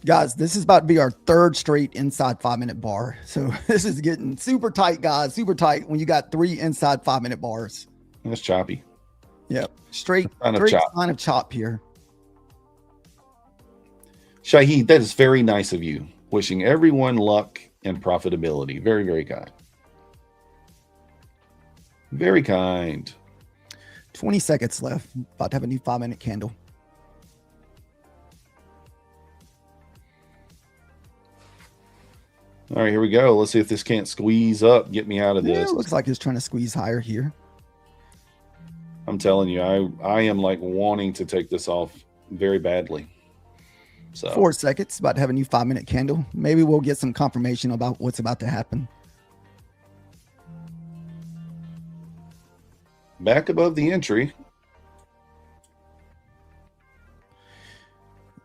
guys, this is about to be our 3rd straight inside 5-minute bar. So this is getting super tight, guys. Super tight when you got 3 inside 5-minute bars. that's choppy. Yep. Straight Sign of chop here. Shahid, that is very nice of you. Wishing everyone luck and profitability. Very, very kind. Very kind. 20 seconds left. About to have a new 5-minute candle. All right, here we go. Let's see if this can't squeeze up, get me out of this. It looks like it's trying to squeeze higher here. I'm telling you, I am like wanting to take this off very badly. So 4 seconds. About to have a new 5-minute candle. Maybe we'll get some confirmation about what's about to happen. Back above the entry.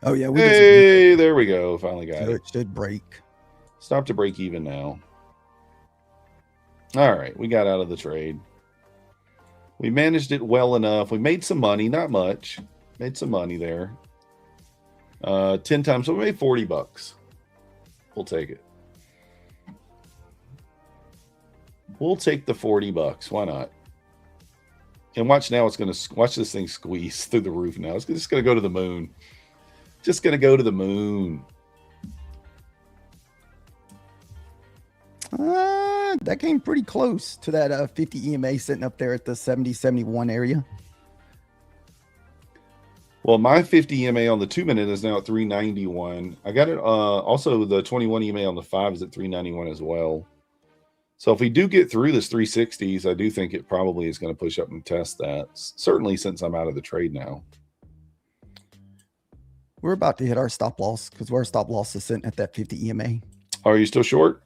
Oh yeah, Hey, there we go. Finally got it. It should break. Stop to break even now. All right, we got out of the trade. We managed it well enough. We made some money, not much. Made some money there. 10 times, so we made $40. We'll take it. We'll take the $40. Why not? And watch now, it's going to watch this thing squeeze through the roof now. It's just going to go to the moon. Just going to go to the moon. That came pretty close to that 50 EMA sitting up there at the 70-71 area. Well, my 50 EMA on the 2-minute is now at 391. I got it. Also, the 21 EMA on the 5 is at 391 as well. So if we do get through this 360s, I do think it probably is going to push up and test that. Certainly since I'm out of the trade now. We're about to hit our stop loss because our stop loss is sitting at that 50 EMA. Are you still short?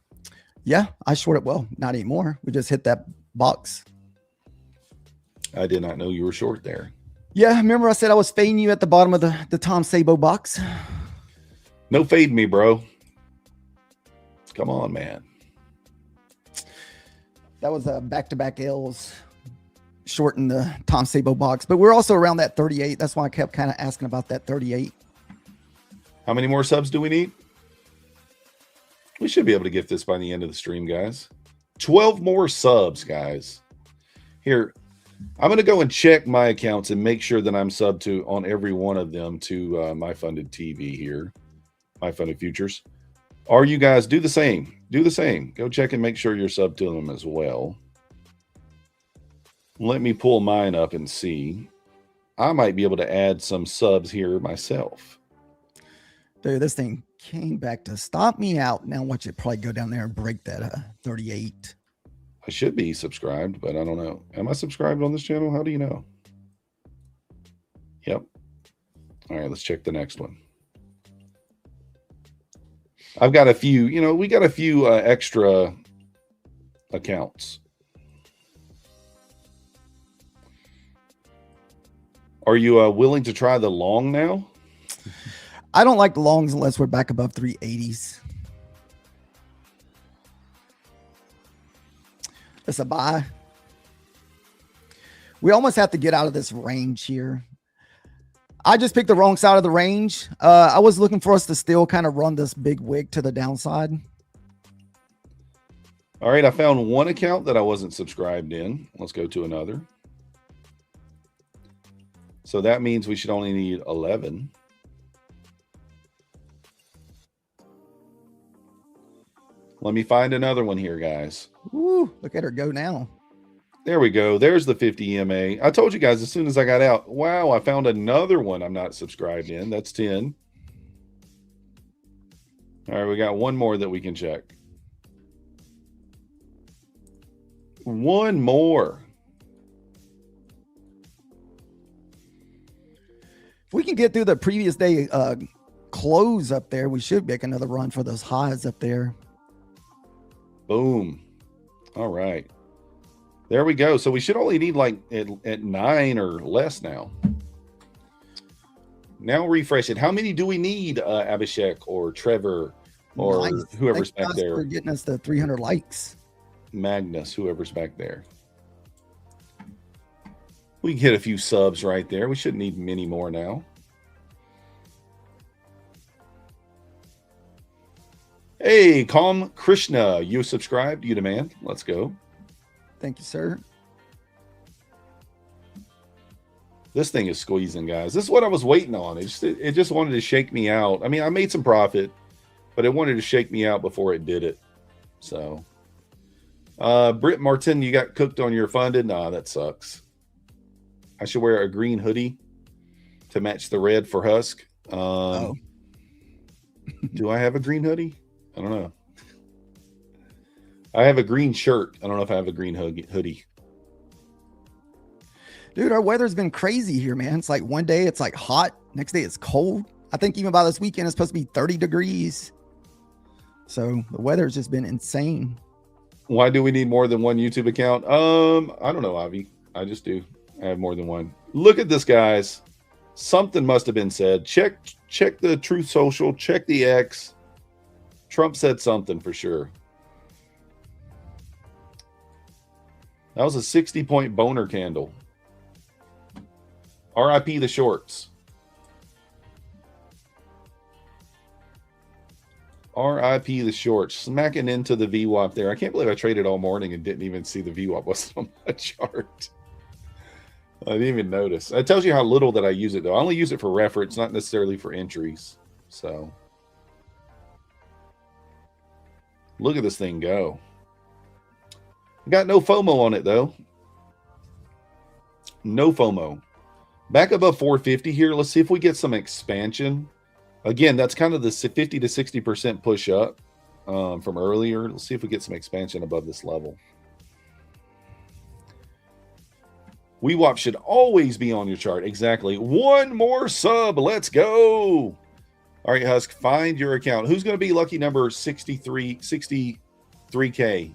Yeah, I short it. Well, not anymore. We just hit that box. I did not know you were short there. Yeah, remember I said I was fading you at the bottom of the Tom Sabo box? No fade me, bro. Come on, man. That was a back-to-back L's shorting the Tom Sabo box. But we're also around that 38. That's why I kept kind of asking about that 38. How many more subs do we need? We should be able to get this by the end of the stream, guys. 12 more subs, guys. Here, I'm going to go and check my accounts and make sure that I'm subbed to on every one of them to MyFundedTV here, MyFundedFutures. Are you guys do the same? Do the same. Go check and make sure you're subbed to them as well. Let me pull mine up and see. I might be able to add some subs here myself. Dude, this thing came back to stop me out. Now watch it probably go down there and break that 38. I should be subscribed, but I don't know. Am I subscribed on this channel? How do you know? Yep. All right, let's check the next one. I've got a few, you know, we got a few extra accounts. Are you willing to try the long now? I don't like the longs unless we're back above 380s. It's a buy. We almost have to get out of this range here. I just picked the wrong side of the range. I was looking for us to still kind of run this big wick to the downside. All right, I found one account that I wasn't subscribed in. Let's go to another. So that means we should only need 11. Let me find another one here, guys. Ooh, look at her go now. There we go. There's the 50 EMA. I told you guys as soon as I got out. Wow, I found another one I'm not subscribed in. That's 10. All right, we got one more that we can check. One more. If we can get through the previous day close up there, we should make another run for those highs up there. Boom. All right. There we go. So we should only need like at 9 or less now. Now refresh it. How many do we need, Abhishek or Trevor or Nice. whoever's Thanks, back guys, there? for getting us to 300 likes. Magnus, whoever's back there. We can hit a few subs right there. We shouldn't need many more now. Hey, Calm Krishna, you subscribed, you demand. Let's go. Thank you, sir. This thing is squeezing, guys. This is what I was waiting on. It just wanted to shake me out. I mean, I made some profit, but it wanted to shake me out before it did it. So, Britt Martin, you got cooked on your funded? Nah, that sucks. I should wear a green hoodie to match the red for Husk. Do I have a green hoodie? I don't know. I have a green shirt. I don't know if I have a green hoodie. Dude, our weather's been crazy here, man. It's like one day it's like hot. Next day it's cold. I think even by this weekend it's supposed to be 30 degrees. So the weather's just been insane. Why do we need more than one YouTube account? I don't know, Avi. I just do. I have more than one. Look at this, guys. Something must have been said. Check the Truth Social. Check the X. Trump said something for sure. That was a 60-point boner candle. RIP the shorts. RIP the shorts. Smacking into the VWAP there. I can't believe I traded all morning and didn't even see the VWAP wasn't on my chart. I didn't even notice. It tells you how little that I use it, though. I only use it for reference, not necessarily for entries. So, look at this thing go. Got no FOMO on it, though. No FOMO. Back above 450 here. Let's see if we get some expansion. Again, that's kind of the 50 to 60% push up from earlier. Let's see if we get some expansion above this level. WeWap should always be on your chart. Exactly. One more sub. Let's go. All right, Husk, find your account. Who's going to be lucky number 63K?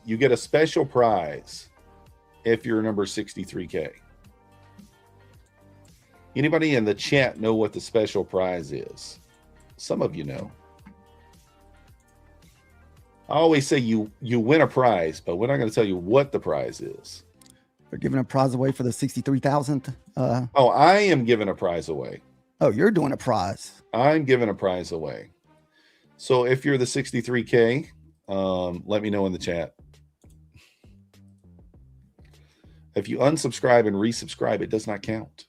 You get a special prize if you're number 63K. Anybody in the chat know what the special prize is? Some of you know. I always say you win a prize, but we're not going to tell you what the prize is. They're giving a prize away for the 63,000th. Oh, I am giving a prize away. Oh, you're doing a prize. I'm giving a prize away. So if you're the 63K, let me know in the chat. If you unsubscribe and resubscribe, it does not count.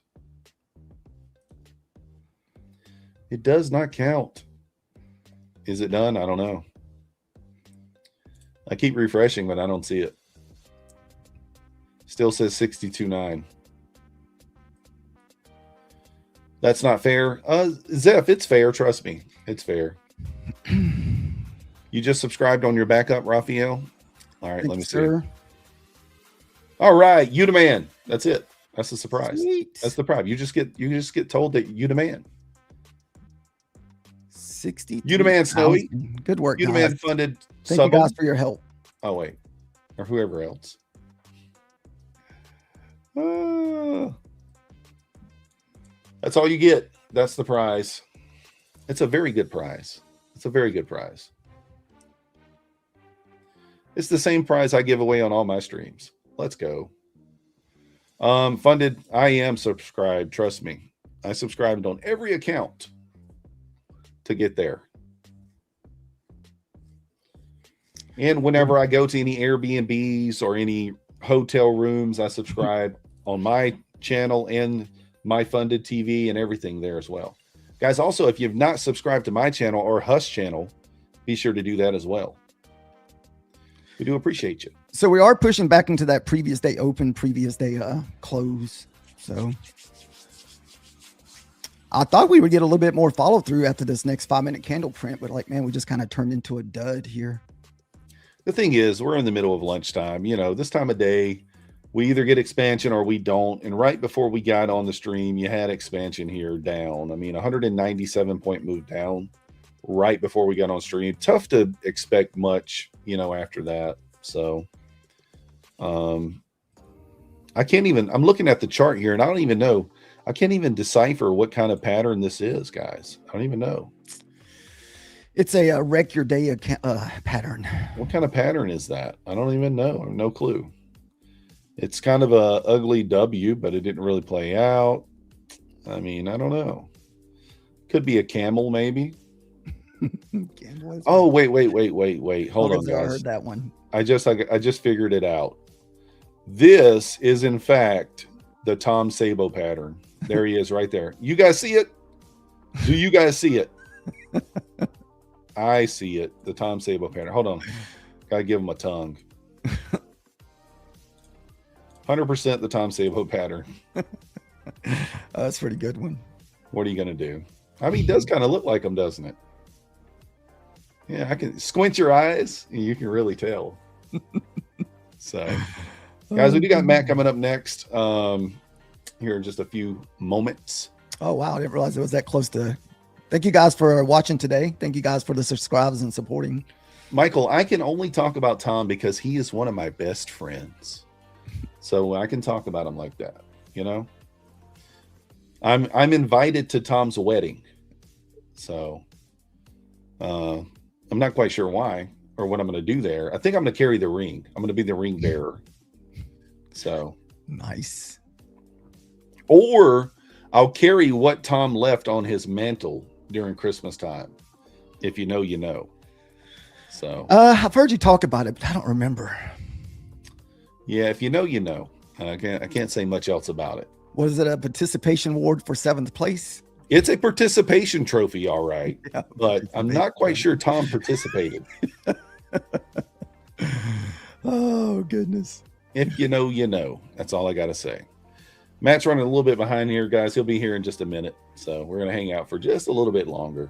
It does not count. Is it done? I don't know. I keep refreshing, but I don't see it. Still says 62.9. That's not fair. Zeph, it's fair. Trust me. It's fair. You just subscribed on your backup, Raphael? All right, let me see. Sir. All right, you demand. That's it. That's the surprise. Sweet. That's the prize. You just get told that you demand. 60. You demand, Snowy. Good work, You guys. demand funded. Thank you guys for your help. Oh wait, or whoever else. That's all you get. That's the prize. It's a very good prize. It's a very good prize. It's the same prize I give away on all my streams. Let's go. Funded. I am subscribed. Trust me. I subscribed on every account to get there. And whenever I go to any Airbnbs or any hotel rooms, I subscribe on my channel and MyFundedTV and everything there as well. Guys, also, if you've not subscribed to my channel or Huss channel, be sure to do that as well. We do appreciate you. So we are pushing back into that previous day open, previous day close. So I thought we would get a little bit more follow through after this next 5-minute candle print, but like, man, we just kind of turned into a dud here. The thing is, we're in the middle of lunchtime. You know, this time of day, we either get expansion or we don't. And right before we got on the stream, you had expansion here down. I mean, 197 point move down right before we got on stream. Tough to expect much, you know, after that. So I can't even, I'm looking at the chart here and I don't even know. I can't even decipher what kind of pattern this is, guys. I don't even know. It's a wreck your day pattern. What kind of pattern is that? I don't even know. I have no clue. It's kind of a ugly W, but it didn't really play out. I mean, I don't know. Could be a camel, maybe. Oh, wait. Hold on, guys. I heard that one. I just figured it out. This is, in fact, the Tom Sabo pattern. There he is right there. You guys see it? Do you guys see it? I see it. The Tom Sabo pattern. Hold on. Gotta give him a tongue. 100% the Tom Sabo pattern. That's a pretty good one. What are you going to do? I mean, it does kind of look like him, doesn't it? Yeah, I can squint your eyes and you can really tell. So, guys, we do got Matt coming up next here in just a few moments. Oh, wow. I didn't realize it was that close to. Thank you guys for watching today. Thank you guys for the subscribes and supporting. Michael, I can only talk about Tom because he is one of my best friends. So I can talk about him like that, you know. I'm invited to Tom's wedding. So I'm not quite sure why or what I'm going to do there. I think I'm going to carry the ring. I'm going to be the ring bearer. So nice. Or I'll carry what Tom left on his mantle during Christmas time. If you know, you know. So I've heard you talk about it, but I don't remember. Yeah, if you know, you know. I can't say much else about it. Was it a participation award for 7th place? It's a participation trophy, all right. Yeah, but I'm not quite sure Tom participated. Oh, goodness. If you know, you know. That's all I got to say. Matt's running a little bit behind here, guys. He'll be here in just a minute. So we're going to hang out for just a little bit longer.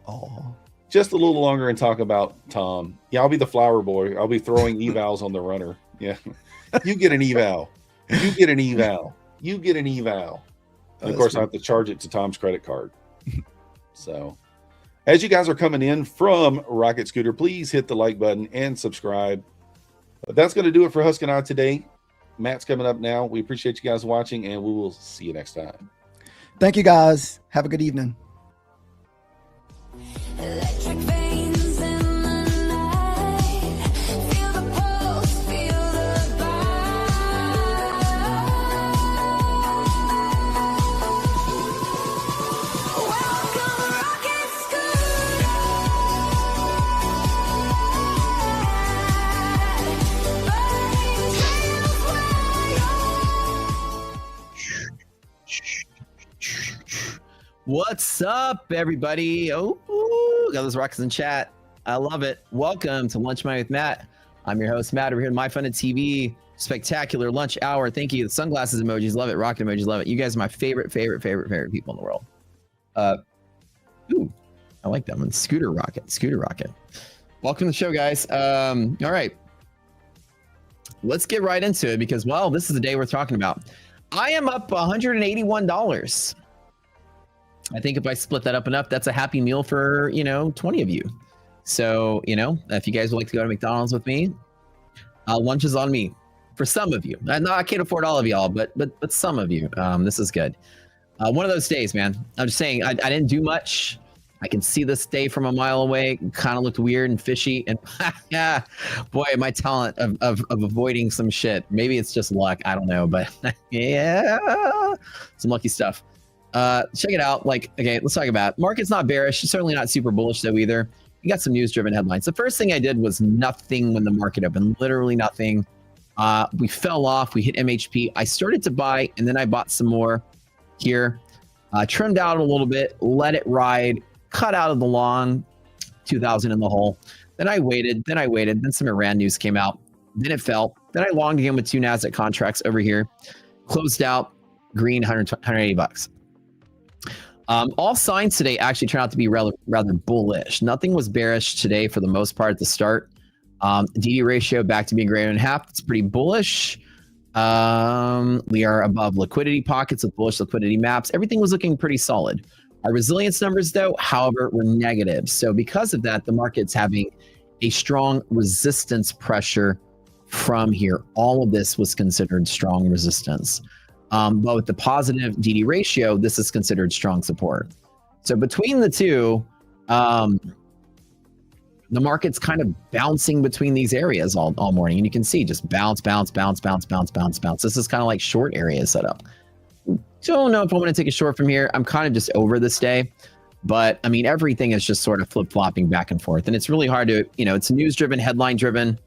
Oh, Just a little longer and talk about Tom. Yeah, I'll be the flower boy. I'll be throwing evals on the runner. Yeah. You get an eval. You get an eval. You get an eval. And of course, I have to charge it to Tom's credit card. So as you guys are coming in from Rocket Scooter, please hit the like button and subscribe. But that's going to do it for Husk and I today. Matt's coming up now. We appreciate you guys watching, and we will see you next time. thank you guys. Have a good evening. Electric veins in the night. Feel the pulse, feel the bite. Welcome, rocket scooter. Burning trails where you're. What's up, everybody? Oh, got those rockets in chat. I love it. Welcome to Lunch Money with Matt. I'm your host, Matt, over here on MyFundedTV. Spectacular lunch hour. Thank you. The sunglasses emojis, love it. Rocket emojis, love it. You guys are my favorite people in the world. Ooh, I like that one. Scooter Rocket. Welcome to the show, guys. All right. Let's get right into it because, well, this is the day we're talking about. I am up $181. I think if I split that up enough, that's a happy meal for, 20 of you. So, if you guys would like to go to McDonald's with me, lunch is on me for some of you. I can't afford all of y'all, but some of you. This is good. One of those days, man. I'm just saying, I didn't do much. I can see this day from a mile away. Kind of looked weird and fishy. And yeah, boy, my talent of avoiding some shit. Maybe it's just luck. I don't know, but yeah, some lucky stuff. Check it out. Okay, let's talk about it. Market's not bearish. Certainly not super bullish though either. You got some news driven headlines. The first thing I did was nothing when the market opened, literally nothing. We fell off. We hit MHP. I started to buy and then I bought some more here. Trimmed out a little bit, let it ride, cut out of the long, 2,000 in the hole. Then I waited. Then some Iran news came out. Then it fell. Then I longed again with 2 NASDAQ contracts over here. Closed out green, $180. All signs today actually turned out to be rather bullish. Nothing was bearish today for the most part at the start. DD ratio back to being greater than half. It's pretty bullish. We are above liquidity pockets with bullish liquidity maps. Everything was looking pretty solid. Our resilience numbers, though, however, were negative. So because of that, the market's having a strong resistance pressure from here. All of this was considered strong resistance. But with the positive DD ratio, this is considered strong support. So between the two, the market's kind of bouncing between these areas all morning. And you can see just bounce. This is kind of like short area setup. Don't know if I'm going to take a short from here. I'm kind of just over this day. But I mean, everything is just sort of flip-flopping back and forth. And it's really hard to, it's news-driven, headline-driven.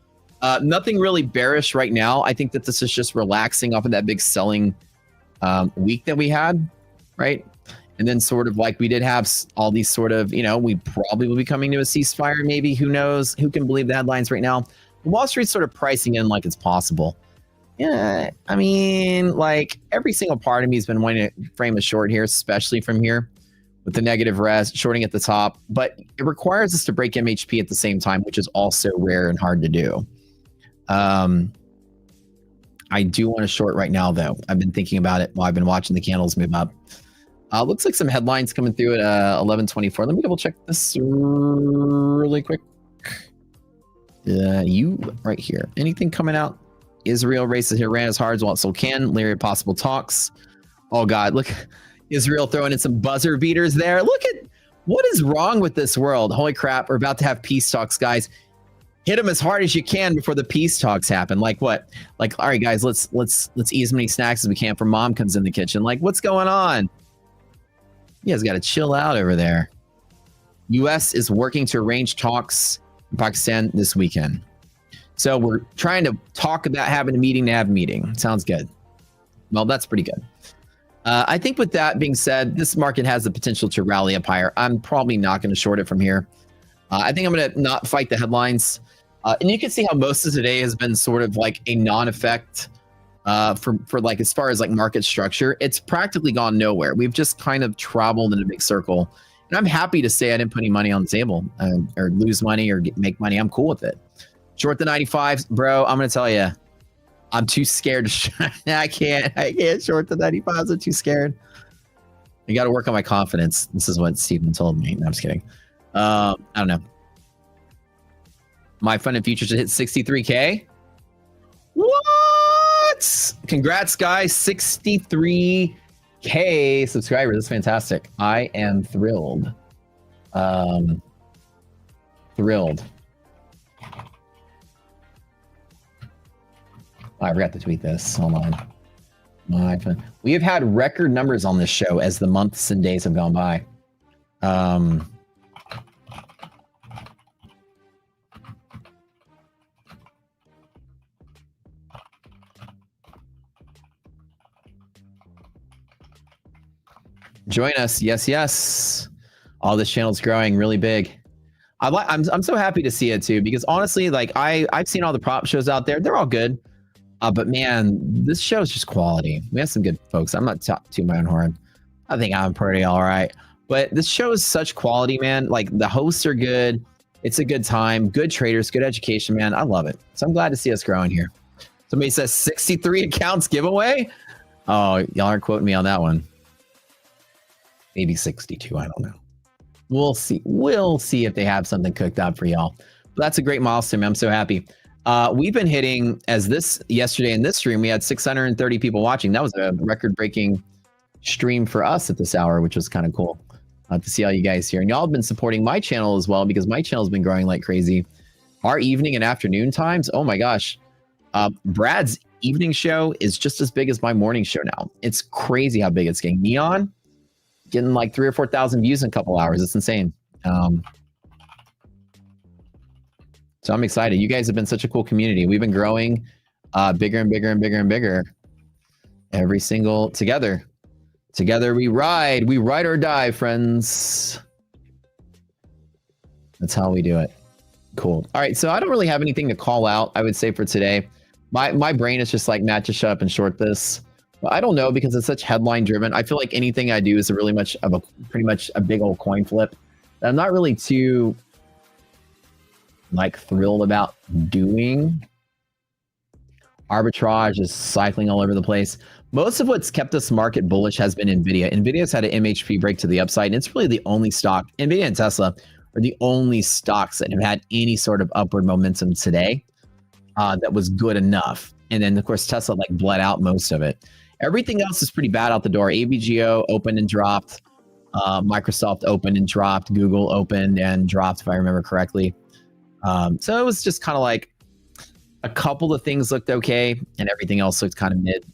Nothing really bearish right now. I think that this is just relaxing off of that big selling week that we had, right? And then sort of like we did have all these sort of, we probably will be coming to a ceasefire, maybe. Who knows? Who can believe the headlines right now? Wall Street's sort of pricing in like it's possible. Yeah, I mean, like every single part of me has been wanting to frame a short here, especially from here with the negative res, shorting at the top. But it requires us to break MHP at the same time, which is also rare and hard to do. I do want to short right now, though. I've been thinking about it while I've been watching the candles move up. Looks like some headlines coming through at 11:24. Let me double check this really quick. You right here. Anything coming out? Israel races Iran as hard as well it still can. Larry possible talks. Oh God, look, Israel throwing in some buzzer beaters there. Look at what is wrong with this world. Holy crap, we're about to have peace talks, guys. Hit them as hard as you can before the peace talks happen. Like what? Like, all right, guys, let's eat as many snacks as we can before mom comes in the kitchen. Like, what's going on? You guys got to chill out over there. U.S. is working to arrange talks in Pakistan this weekend. So we're trying to talk about having a meeting to have a meeting. Sounds good. Well, that's pretty good. I think with that being said, this market has the potential to rally up higher. I'm probably not going to short it from here. I think I'm going to not fight the headlines. And you can see how most of today has been sort of like a non-effect for like as far as like market structure, it's practically gone nowhere. We've just kind of traveled in a big circle, and I'm happy to say I didn't put any money on the table or lose money or make money. I'm cool with it. Short the 95s, bro. I'm gonna tell you, I'm too scared to. I can't short the 95s. I'm too scared. I got to work on my confidence. This is what Steven told me. No, I'm just kidding. I don't know. MyFundedFutures hit 63K. What? Congrats, guys. 63K subscribers. That's fantastic. I am thrilled. Thrilled. I forgot to tweet this. Hold on. We have had record numbers on this show as the months and days have gone by. Join us. Yes, yes. All this channel's growing really big. I'm so happy to see it too, because honestly, like I've seen all the prop shows out there. They're all good. But man, this show is just quality. We have some good folks. I'm not to my own horn. I think I'm pretty all right. But this show is such quality, man. Like the hosts are good. It's a good time. Good traders, good education, man. I love it. So I'm glad to see us growing here. Somebody says 63 accounts giveaway. Oh, y'all are quoting me on that one. Maybe 62. I don't know. We'll see. We'll see if they have something cooked up for y'all. But that's a great milestone, man. I'm so happy. We've been hitting, as this yesterday in this stream, we had 630 people watching. That was a record-breaking stream for us at this hour, which was kind of cool to see all you guys here. And y'all have been supporting my channel as well, because my channel's been growing like crazy. Our evening and afternoon times, oh my gosh. Brad's evening show is just as big as my morning show now. It's crazy how big it's getting. Neon, getting like 3,000 or 4,000 views in a couple hours. It's insane. So I'm excited. You guys have been such a cool community. We've been growing bigger and bigger and bigger and bigger every single together. Together we ride or die, friends. That's how we do it. Cool. All right. So I don't really have anything to call out, I would say, for today. My brain is just like, Matt, just shut up and short this. But I don't know, because it's such headline driven. I feel like anything I do is pretty much a big old coin flip. I'm not really too like thrilled about doing. Arbitrage is cycling all over the place. Most of what's kept us market bullish has been Nvidia. Nvidia's had an MHP break to the upside, and it's really the only stock. Nvidia and Tesla are the only stocks that have had any sort of upward momentum today that was good enough. And then of course Tesla like bled out most of it. Everything else is pretty bad out the door. AVGO opened and dropped. Microsoft opened and dropped. Google opened and dropped, if I remember correctly. So it was just kind of like a couple of things looked okay, and everything else looked kind of mid.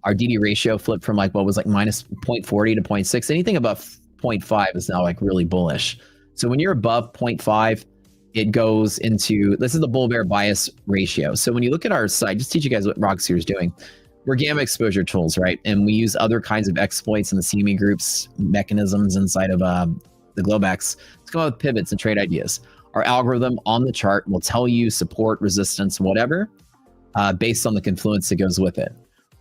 Our DD ratio flipped from like what was like minus 0.40 to 0.6. Anything above 0.5 is now like really bullish. So when you're above 0.5, it goes into, this is the bull bear bias ratio. So when you look at our site, just teach you guys what Roxy is doing. We're gamma exposure tools, right? And we use other kinds of exploits in the CME groups, mechanisms inside of the Globex to come up with pivots and trade ideas. Our algorithm on the chart will tell you support, resistance, whatever, based on the confluence that goes with it.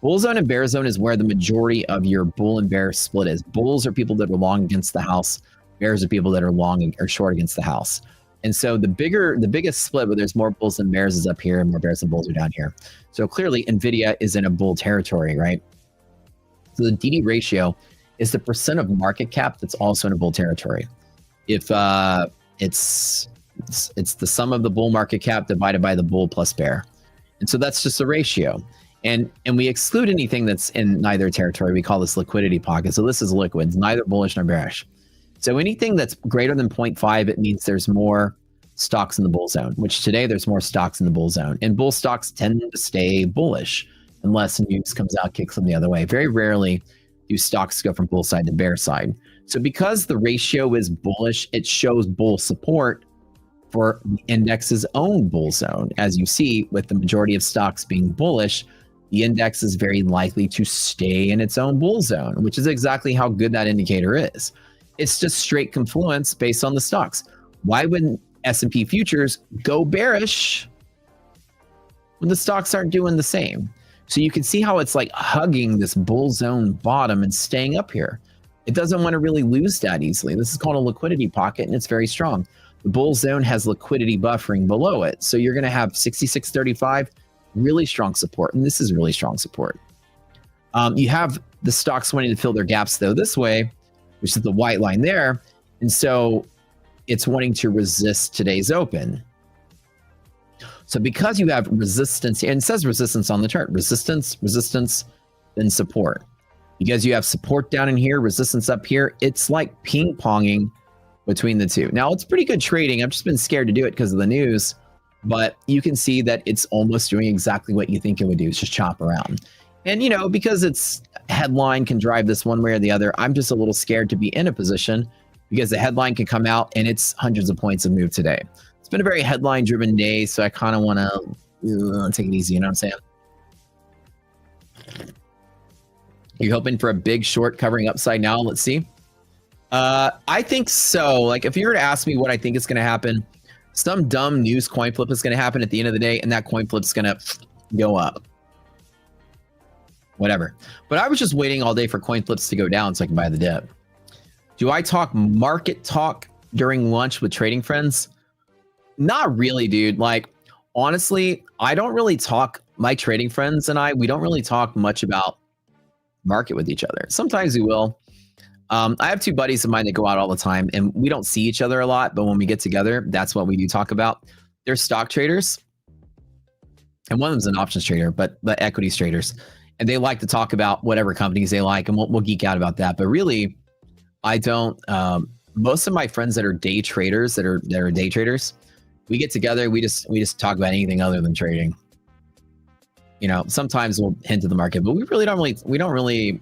Bull zone and bear zone is where the majority of your bull and bear split is. Bulls are people that are long against the house. Bears are people that are long or short against the house. And so the biggest split where there's more bulls than bears is up here, and more bears than bulls are down here. So clearly Nvidia is in a bull territory, right? So the DD ratio is the percent of market cap that's also in a bull territory. If it's the sum of the bull market cap divided by the bull plus bear. And so that's just a ratio. And we exclude anything that's in neither territory. We call this liquidity pocket. So this is liquids, neither bullish nor bearish. So anything that's greater than 0.5, it means there's more stocks in the bull zone, which today there's more stocks in the bull zone. And bull stocks tend to stay bullish unless news comes out, kicks them the other way. Very rarely do stocks go from bull side to bear side. So because the ratio is bullish, it shows bull support for the index's own bull zone. As you see, with the majority of stocks being bullish, the index is very likely to stay in its own bull zone, which is exactly how good that indicator is. It's just straight confluence based on the stocks. Why wouldn't S&P futures go bearish when the stocks aren't doing the same. So you can see how it's like hugging this bull zone bottom and staying up here. It doesn't want to really lose that easily. This is called a liquidity pocket, and it's very strong. The bull zone has liquidity buffering below it. So you're going to have 66.35, really strong support. And this is really strong support. You have the stocks wanting to fill their gaps, though, this way, which is the white line there. And so it's wanting to resist today's open. So because you have resistance, and it says resistance on the chart, resistance, resistance, then support. Because you have support down in here, resistance up here, it's like ping-ponging between the two. Now, it's pretty good trading. I've just been scared to do it because of the news, but you can see that it's almost doing exactly what you think it would do. It's just chop around. And, you know, because it's headline can drive this one way or the other, I'm just a little scared to be in a position because the headline can come out and it's hundreds of points of move today. It's been a very headline-driven day, so I kind of want to take it easy, you know what I'm saying? You're hoping for a big short covering upside now. Let's see. I think so. Like, if you were to ask me what I think is going to happen, some dumb news coin flip is going to happen at the end of the day, and that coin flip is going to go up. Whatever. But I was just waiting all day for coin flips to go down so I can buy the dip. Do I talk market talk during lunch with trading friends? Not really, dude. Like, honestly, I don't really talk, my trading friends and we don't really talk much about market with each other. Sometimes we will. I have two buddies of mine that go out all the time, and we don't see each other a lot, but when we get together, that's what we do talk about. They're stock traders, and one of them's an options trader, but equities traders, and they like to talk about whatever companies they like, and we'll geek out about that. But really, I don't. Most of my friends that are day traders, that are day traders, we get together, we just talk about anything other than trading. You know, sometimes we'll hint to the market, but we don't really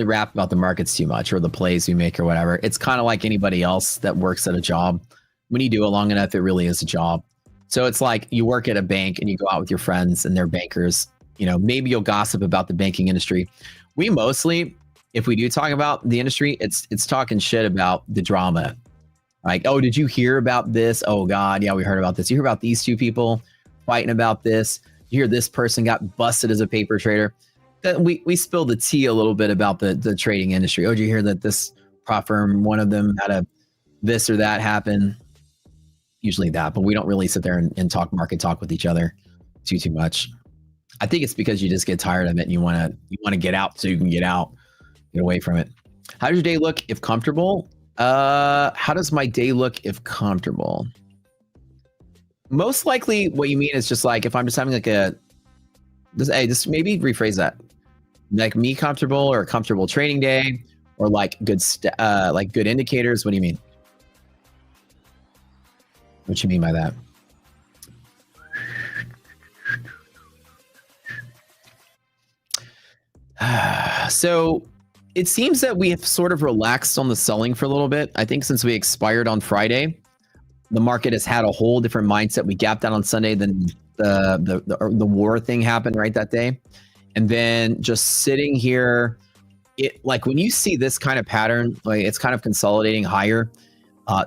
rap about the markets too much or the plays we make or whatever. It's kind of like anybody else that works at a job. When you do it long enough, it really is a job. So it's like you work at a bank and you go out with your friends and they're bankers. You know, maybe you'll gossip about the banking industry. We mostly, if we do talk about the industry, it's talking shit about the drama. Like, oh, did you hear about this? Oh God, yeah, we heard about this. You hear about these two people fighting about this? You hear this person got busted as a paper trader? We spilled the tea a little bit about the trading industry. Oh, did you hear that this prop firm, one of them had a this or that happen? Usually that, but we don't really sit there and talk market talk with each other too much. I think it's because you just get tired of it and you want to get out so you can get away from it. How does your day look if comfortable? How does my day look if comfortable? Most likely what you mean is just like if I'm just having like just maybe rephrase that. Like me comfortable or a comfortable trading day or like good indicators. What do you mean? What you mean by that? So it seems that we have sort of relaxed on the selling for a little bit. I think since we expired on Friday, the market has had a whole different mindset. We gapped out on Sunday, then the war thing happened right that day. And then just sitting here, it like when you see this kind of pattern, like it's kind of consolidating higher.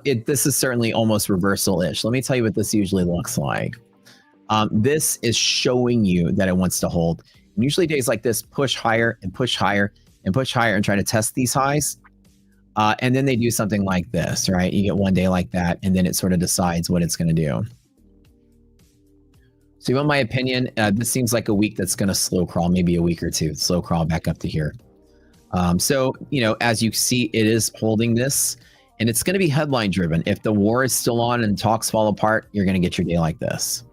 This is certainly almost reversal-ish. Let me tell you what this usually looks like. This is showing you that it wants to hold. And usually days like this push higher and push higher and push higher and try to test these highs. And then they do something like this, right? You get one day like that, and then it sort of decides what it's going to do. So you want my opinion? This seems like a week that's going to slow crawl, maybe a week or two, slow crawl back up to here. So, you know, as you see, it is holding this, and it's going to be headline driven. If the war is still on and talks fall apart, you're going to get your day like this.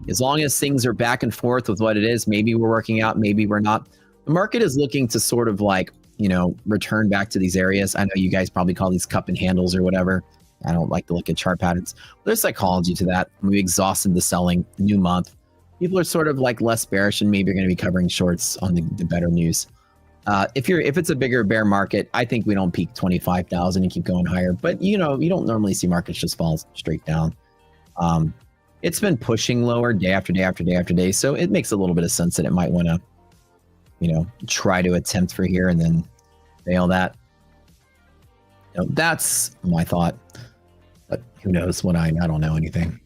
As long as things are back and forth with what it is, maybe we're working out, maybe we're not. The market is looking to sort of like, you know, return back to these areas. I know you guys probably call these cup and handles or whatever. I don't like to look at chart patterns. There's psychology to that. We exhausted the selling, new month. People are sort of like less bearish and maybe you're going to be covering shorts on the better news. If it's a bigger bear market, I think we don't peak 25,000 and keep going higher. But, you know, you don't normally see markets just fall straight down. It's been pushing lower day after day after day after day. So it makes a little bit of sense that it might want to, you know, try to attempt for here and then fail that. You know, that's my thought. But who knows what I don't know anything.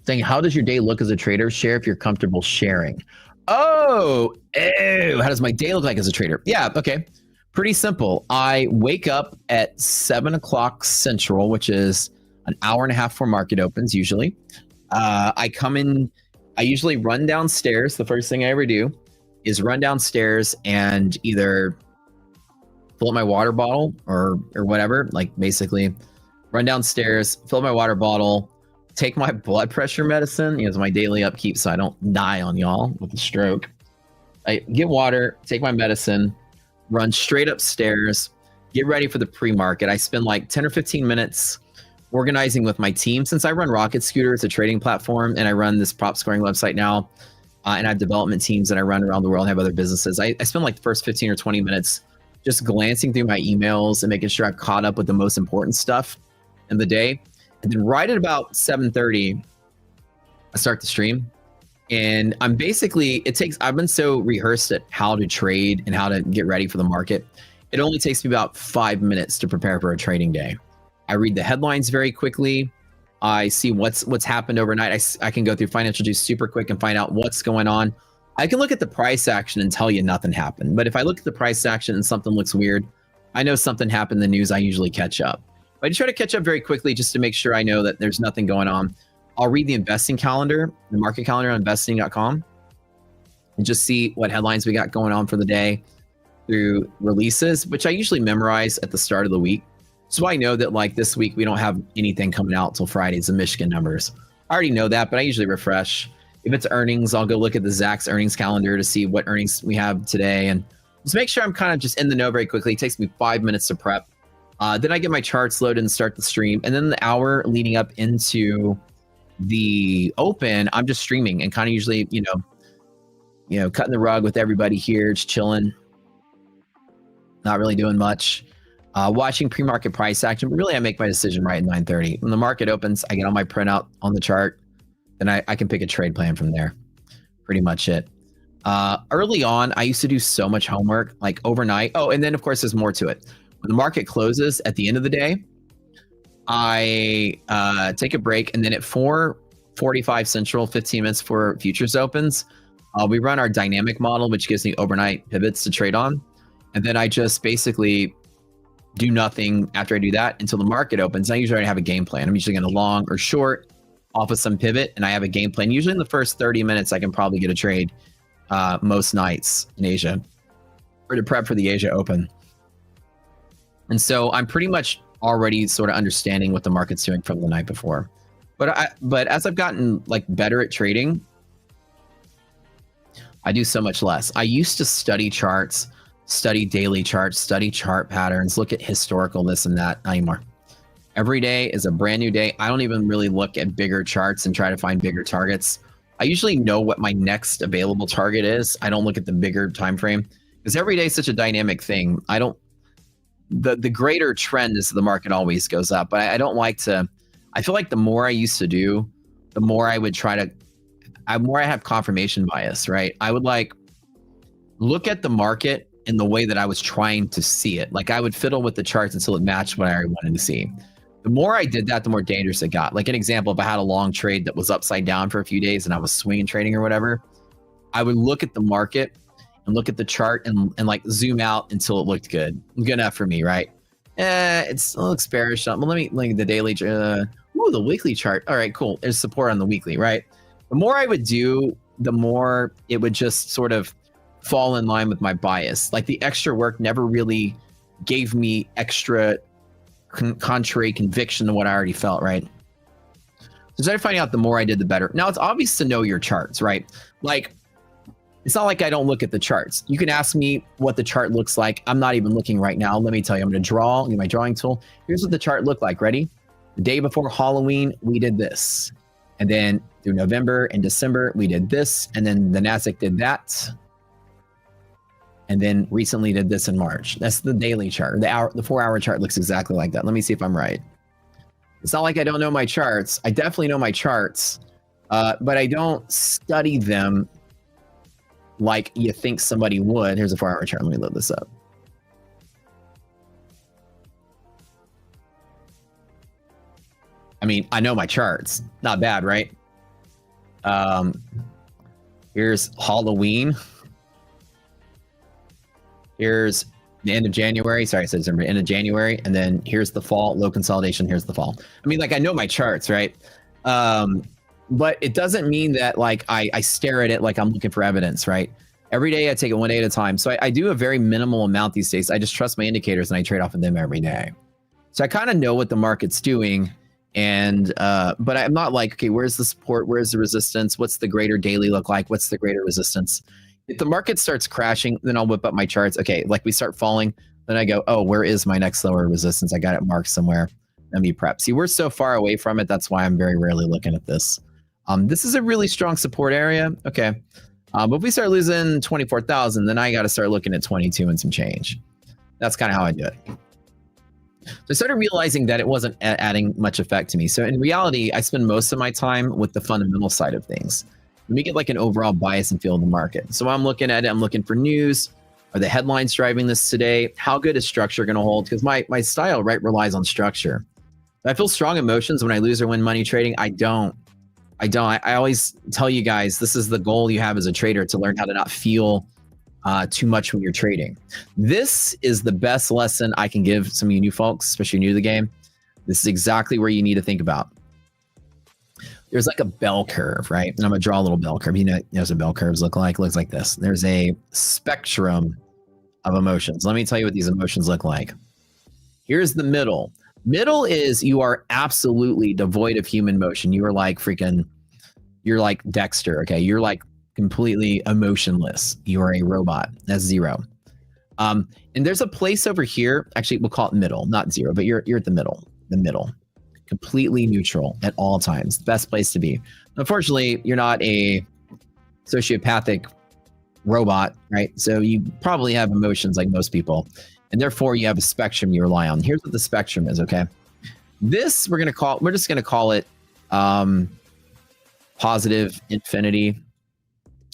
saying, how does your day look as a trader? Share if you're comfortable sharing. Oh, how does my day look like as a trader? Yeah, okay. Pretty simple. I wake up at 7 o'clock Central, which is an hour and a half before market opens usually. I come in, I usually run downstairs. The first thing I ever do is run downstairs and either fill up my water bottle or whatever, like basically run downstairs, fill up my water bottle, take my blood pressure medicine, it's my daily upkeep so I don't die on y'all with a stroke. I get water, take my medicine, run straight upstairs, get ready for the pre-market. I spend like 10 or 15 minutes organizing with my team. Since I run Rocket Scooter, it's a trading platform, and I run this prop scoring website now, and I have development teams that I run around the world and have other businesses. I spend like the first 15 or 20 minutes just glancing through my emails and making sure I've caught up with the most important stuff in the day. And then right at about 7:30, I start the stream. And I'm basically, I've been so rehearsed at how to trade and how to get ready for the market. It only takes me about 5 minutes to prepare for a trading day. I read the headlines very quickly. I see what's happened overnight. I can go through Financial Juice super quick and find out what's going on. I can look at the price action and tell you nothing happened. But if I look at the price action and something looks weird, I know something happened in the news. I usually catch up. But I just try to catch up very quickly just to make sure I know that there's nothing going on. I'll read the investing calendar, the market calendar on investing.com, and just see what headlines we got going on for the day through releases, which I usually memorize at the start of the week. So I know that like this week, we don't have anything coming out till Fridays, the Michigan numbers. I already know that, but I usually refresh. If it's earnings, I'll go look at the Zacks earnings calendar to see what earnings we have today and just make sure I'm kind of just in the know very quickly. It takes me 5 minutes to prep. Then I get my charts loaded and start the stream. And then the hour leading up into the open, I'm just streaming and kind of usually, cutting the rug with everybody here, just chilling, not really doing much. Watching pre-market price action, but really I make my decision right at 9:30. When the market opens, I get on my printout on the chart, then I can pick a trade plan from there. Pretty much it. Early on, I used to do so much homework, like overnight. Oh, and then of course there's more to it. When the market closes at the end of the day, I take a break, and then at 4:45 Central, 15 minutes before futures opens, we run our dynamic model, which gives me overnight pivots to trade on. And then I just basically do nothing after I do that until the market opens. I usually already have a game plan. I'm usually going to long or short off of some pivot, and I have a game plan. Usually in the first 30 minutes, I can probably get a trade most nights in Asia or to prep for the Asia Open. And so I'm pretty much already sort of understanding what the market's doing from the night before. But as I've gotten like better at trading, I do so much less. I used to study charts, study daily charts, study chart patterns, look at historical this and that. Not anymore. Every day is a brand new day. I don't even really look at bigger charts and try to find bigger targets. I usually know what my next available target is. I don't look at the bigger time frame because every day is such a dynamic thing. The greater trend is the market always goes up, but I don't like to. I feel like the more I used to do, the more I would try to. More I have confirmation bias, right? I would like look at the market in the way that I was trying to see it. Like I would fiddle with the charts until it matched what I already wanted to see. The more I did that, the more dangerous it got. Like an example, if I had a long trade that was upside down for a few days and I was swinging trading or whatever, I would look at the market and look at the chart and like zoom out until it looked good. Good enough for me, right? It looks bearish. Well, let me link the daily. The weekly chart. All right, cool. There's support on the weekly, right? The more I would do, the more it would just sort of fall in line with my bias. Like the extra work never really gave me extra contrary conviction to what I already felt, right? So I started finding out the more I did, the better. Now it's obvious to know your charts, right? Like it's not like I don't look at the charts. You can ask me what the chart looks like. I'm not even looking right now. Let me tell you, I'm going to draw, get my drawing tool. Here's what the chart looked like. Ready? The day before Halloween, we did this. And then through November and December, we did this. And then the NASDAQ did that. And then recently did this in March. That's the daily chart. The 4-hour chart looks exactly like that. Let me see if I'm right. It's not like I don't know my charts. I definitely know my charts, but I don't study them like you think somebody would. Here's a 4-hour chart. Let me load this up. I mean, I know my charts. Not bad, right? Here's Halloween. Here's the end of January. Sorry, I said December, end of January. And then here's the fall, low consolidation. Here's the fall. I mean, like, I know my charts, right? But it doesn't mean that like I stare at it like I'm looking for evidence, right? Every day I take it one day at a time. So I do a very minimal amount these days. I just trust my indicators and I trade off of them every day. So I kind of know what the market's doing. And but I'm not like, okay, where's the support? Where's the resistance? What's the greater daily look like? What's the greater resistance? If the market starts crashing, then I'll whip up my charts. Okay, like we start falling, then I go, oh, where is my next lower resistance? I got it marked somewhere. Let me prep. See, we're so far away from it. That's why I'm very rarely looking at this. This is a really strong support area. Okay. But if we start losing 24,000, then I got to start looking at 22 and some change. That's kind of how I do it. So I started realizing that it wasn't adding much effect to me. So in reality, I spend most of my time with the fundamental side of things. Let me get like an overall bias and feel of the market. So I'm looking at it, I'm looking for news. Are the headlines driving this today? How good is structure going to hold? Because my style, right, relies on structure. I feel strong emotions when I lose or win money trading. I don't. I always tell you guys, this is the goal you have as a trader, to learn how to not feel too much when you're trading. This is the best lesson I can give some of you new folks, especially new to the game. This is exactly where you need to think about. There's like a bell curve, right? And I'm gonna draw a little bell curve. You know what bell curves look like? It looks like this. There's a spectrum of emotions. Let me tell you what these emotions look like. Here's the middle. Middle is you are absolutely devoid of human motion. You are like you're like Dexter, okay? You're like completely emotionless. You are a robot. That's 0. And there's a place over here, actually we'll call it middle, not 0, but you're at the middle. Completely neutral at all times. Best place to be. Unfortunately, you're not a sociopathic robot, right? So you probably have emotions like most people. And therefore you have a spectrum you rely on. Here's what the spectrum is, okay? This we're just gonna call it positive infinity,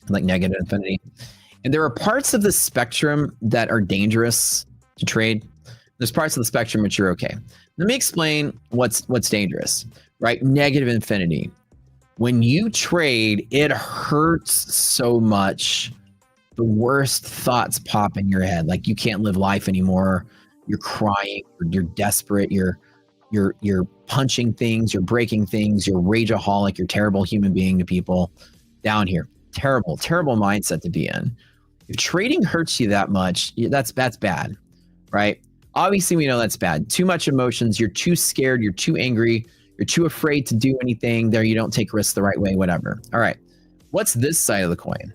like negative infinity. And there are parts of the spectrum that are dangerous to trade. There's parts of the spectrum which are okay. Let me explain what's dangerous, right? Negative infinity. When you trade, it hurts so much. The worst thoughts pop in your head. Like you can't live life anymore. You're crying. You're desperate. You're punching things. You're breaking things. You're rageaholic. You're a terrible human being to people down here. Terrible mindset to be in. If trading hurts you that much, that's bad, right? Obviously, we know that's bad. Too much emotions. You're too scared. You're too angry. You're too afraid to do anything. There, you don't take risks the right way, whatever. All right. What's this side of the coin?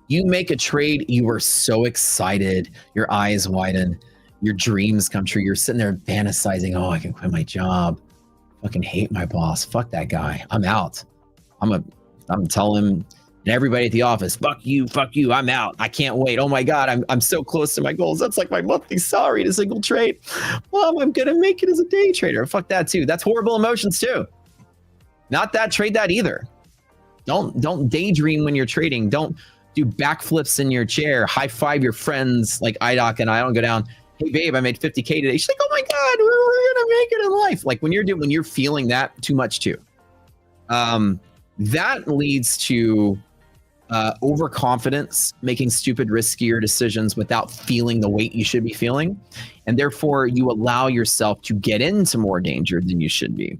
You make a trade. You are so excited. Your eyes widen. Your dreams come true. You're sitting there fantasizing. Oh, I can quit my job. Fucking hate my boss. Fuck that guy. I'm out. I'm telling him and everybody at the office, fuck you, I'm out. I can't wait. Oh my God, I'm so close to my goals. That's like my monthly salary in a single trade. Mom, I'm gonna make it as a day trader. Fuck that too. That's horrible emotions too. Not that, trade that either. Don't daydream when you're trading. Don't do backflips in your chair. High five your friends like IDOC and I don't go down. Hey babe, I made 50K today. She's like, oh my God, we're gonna make it in life. Like when you're feeling that too much too. That leads to overconfidence, making stupid, riskier decisions without feeling the weight you should be feeling. And therefore, you allow yourself to get into more danger than you should be.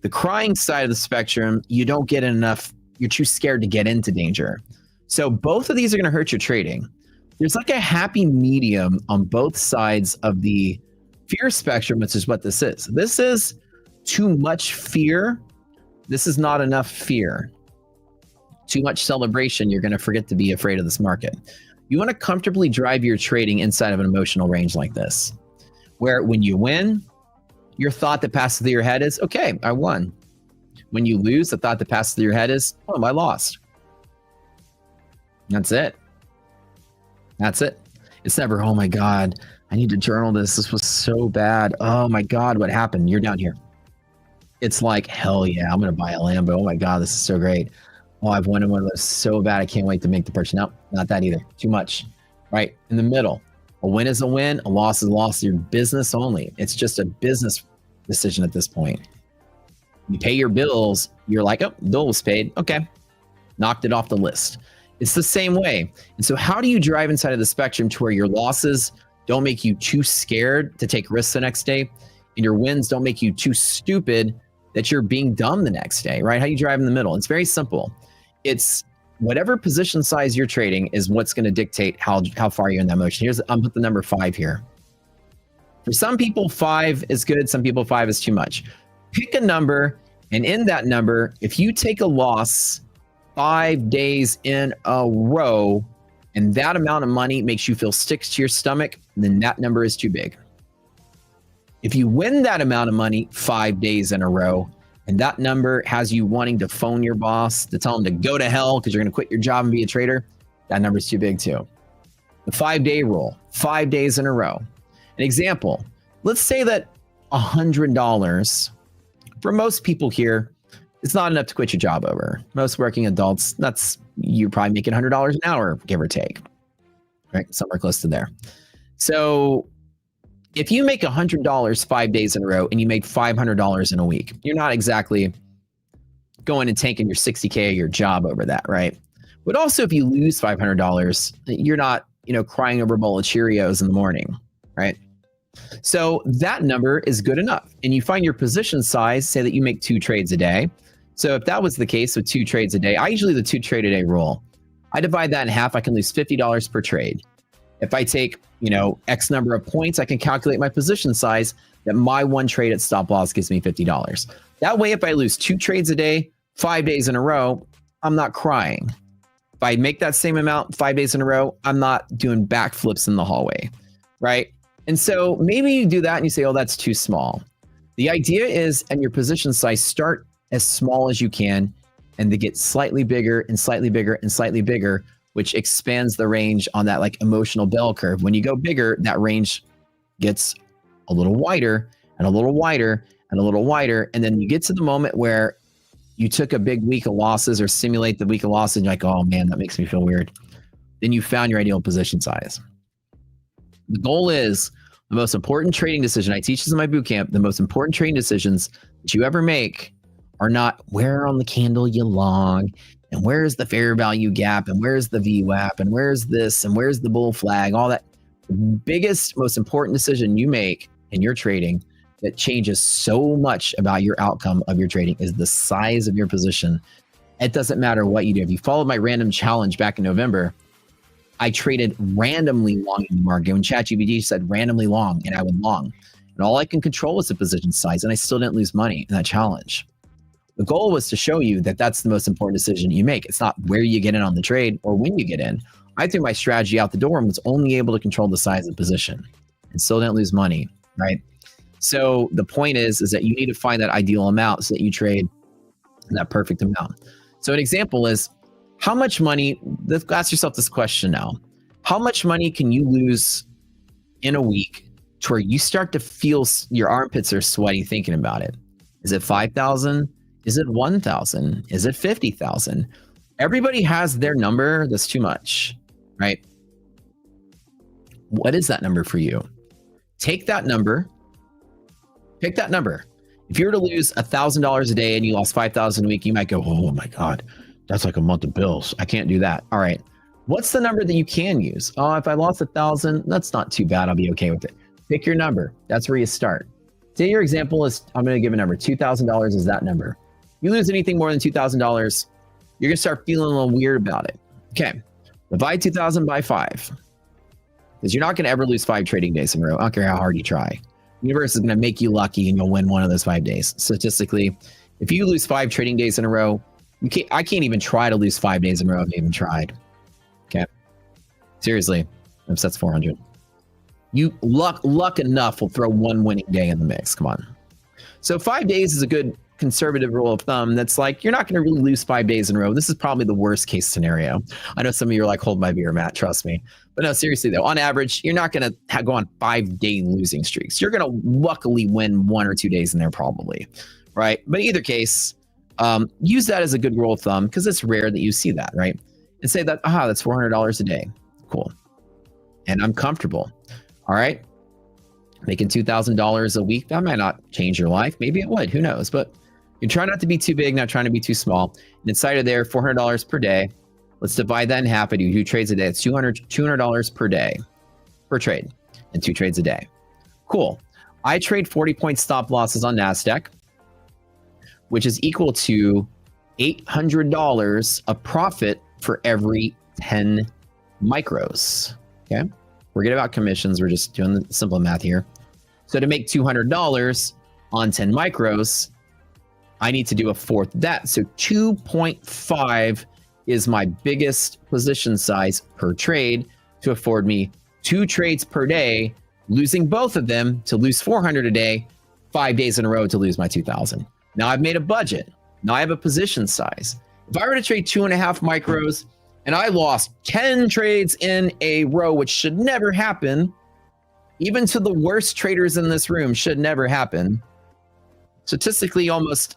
The crying side of the spectrum, you don't get enough. You're too scared to get into danger. So both of these are going to hurt your trading. There's like a happy medium on both sides of the fear spectrum, which is what this is. This is too much fear. This is not enough fear. Too much celebration, you're going to forget to be afraid of this market. You want to comfortably drive your trading inside of an emotional range like this, where when you win, your thought that passes through your head is, okay, I won. When you lose, the thought that passes through your head is, oh, I lost. That's it. That's it. It's never, oh my God, I need to journal this. This was so bad. Oh my God, what happened? You're down here. It's like, hell yeah, I'm going to buy a Lambo. Oh my God, this is so great. Oh, I've wanted one of those so bad. I can't wait to make the purchase. Nope, not that either. Too much, right? In the middle, a win is a win. A loss is a loss. Your business only. It's just a business decision at this point. You pay your bills, you're like, oh, bill was paid. Okay. Knocked it off the list. It's the same way. And so how do you drive inside of the spectrum to where your losses don't make you too scared to take risks the next day, and your wins don't make you too stupid that you're being dumb the next day, right? How you drive in the middle. It's very simple. It's whatever position size you're trading is what's going to dictate how far you're in that motion. I'm put the number 5 here. For some people, 5 is good. Some people, 5 is too much. Pick a number, and in that number, if you take a loss 5 days in a row, and that amount of money makes you feel sticks to your stomach, then that number is too big. If you win that amount of money 5 days in a row, and that number has you wanting to phone your boss to tell him to go to hell because you're going to quit your job and be a trader, that number is too big too. The 5-day rule, 5 days in a row. An example, let's say that $100 for most people here, it's not enough to quit your job over. Most working adults, you're probably making $100 an hour, give or take, right? Somewhere close to there. So if you make $100 5 days in a row and you make $500 in a week, you're not exactly going and tanking your $60K of your job over that, right? But also if you lose $500, you're not, crying over a bowl of Cheerios in the morning, right? So that number is good enough. And you find your position size, say that you make 2 trades a day. So if that was the case with 2 trades a day, I usually do the 2 trade a day rule. I divide that in half. I can lose $50 per trade. If I take, X number of points, I can calculate my position size that my 1 trade at stop loss gives me $50. That way, if I lose 2 trades a day, 5 days in a row, I'm not crying. If I make that same amount 5 days in a row, I'm not doing backflips in the hallway, right? And so maybe you do that and you say, oh, that's too small. The idea is, and your position size, start as small as you can, and they get slightly bigger and slightly bigger and slightly bigger, which expands the range on that like emotional bell curve. When you go bigger, that range gets a little wider and a little wider and a little wider. And then you get to the moment where you took a big week of losses or simulate the week of losses and you're like, oh man, that makes me feel weird. Then you found your ideal position size. The goal is the most important trading decision. I teach this in my boot camp. The most important trading decisions that you ever make are not where on the candle you long, and where's the fair value gap, and where's the VWAP, and where's this, and where's the bull flag, all that. The biggest, most important decision you make in your trading that changes so much about your outcome of your trading is the size of your position. It doesn't matter what you do. If you followed my random challenge back in November, I traded randomly long in the market. When ChatGPT said randomly long, and I went long. And all I can control is the position size, and I still didn't lose money in that challenge. The goal was to show you that that's the most important decision you make. It's not where you get in on the trade or when you get in. I threw my strategy out the door and was only able to control the size of the position and still didn't lose money, right? So the point is that you need to find that ideal amount so that you trade that perfect amount. So an example is, how much money, ask yourself this question now. How much money can you lose in a week to where you start to feel your armpits are sweaty thinking about it? Is it 5,000? Is it 1,000? Is it 50,000? Everybody has their number that's too much, right? What is that number for you? Take that number, pick that number. If you were to lose $1,000 a day and you lost 5,000 a week, you might go, oh my God, that's like a month of bills. I can't do that. All right. What's the number that you can use? Oh, if I lost 1,000, that's not too bad. I'll be okay with it. Pick your number. That's where you start. Say your example is, I'm going to give a number. $2,000 is that number. You lose anything more than $2,000, you're going to start feeling a little weird about it. Okay. Divide 2,000 by 5. Because you're not going to ever lose 5 trading days in a row. I don't care how hard you try. The universe is going to make you lucky and you'll win one of those 5 days. Statistically, if you lose 5 trading days in a row, I can't even try to lose 5 days in a row if I even tried. Okay. Seriously. That's 400. You luck enough will throw one winning day in the mix. Come on. So 5 days is a good conservative rule of thumb. That's like, you're not going to really lose 5 days in a row. This is probably the worst case scenario. I know some of you are like, hold my beer, Matt, trust me. But no, seriously though, on average, you're not going to go on 5-day losing streaks. You're going to luckily win 1 or 2 days in there probably, right? But in either case, use that as a good rule of thumb because it's rare that you see that, right? And say that, that's $400 a day. Cool. And I'm comfortable. All right. Making $2,000 a week, that might not change your life. Maybe it would, who knows? But You try not to be too big, not trying to be too small. And inside of there, $400 per day. Let's divide that in half. I do 2 trades a day. It's $200 per day, per trade, and 2 trades a day. Cool. I trade 40-point stop losses on NASDAQ, which is equal to $800 of profit for every 10 micros. Okay. Forget about commissions. We're just doing the simple math here. So to make $200 on 10 micros, I need to do a fourth of that. So 2.5 is my biggest position size per trade to afford me 2 trades per day, losing both of them to lose 400 a day, 5 days in a row to lose my 2,000. Now I've made a budget. Now I have a position size. If I were to trade 2.5 micros and I lost 10 trades in a row, which should never happen, even to the worst traders in this room, should never happen. Statistically, almost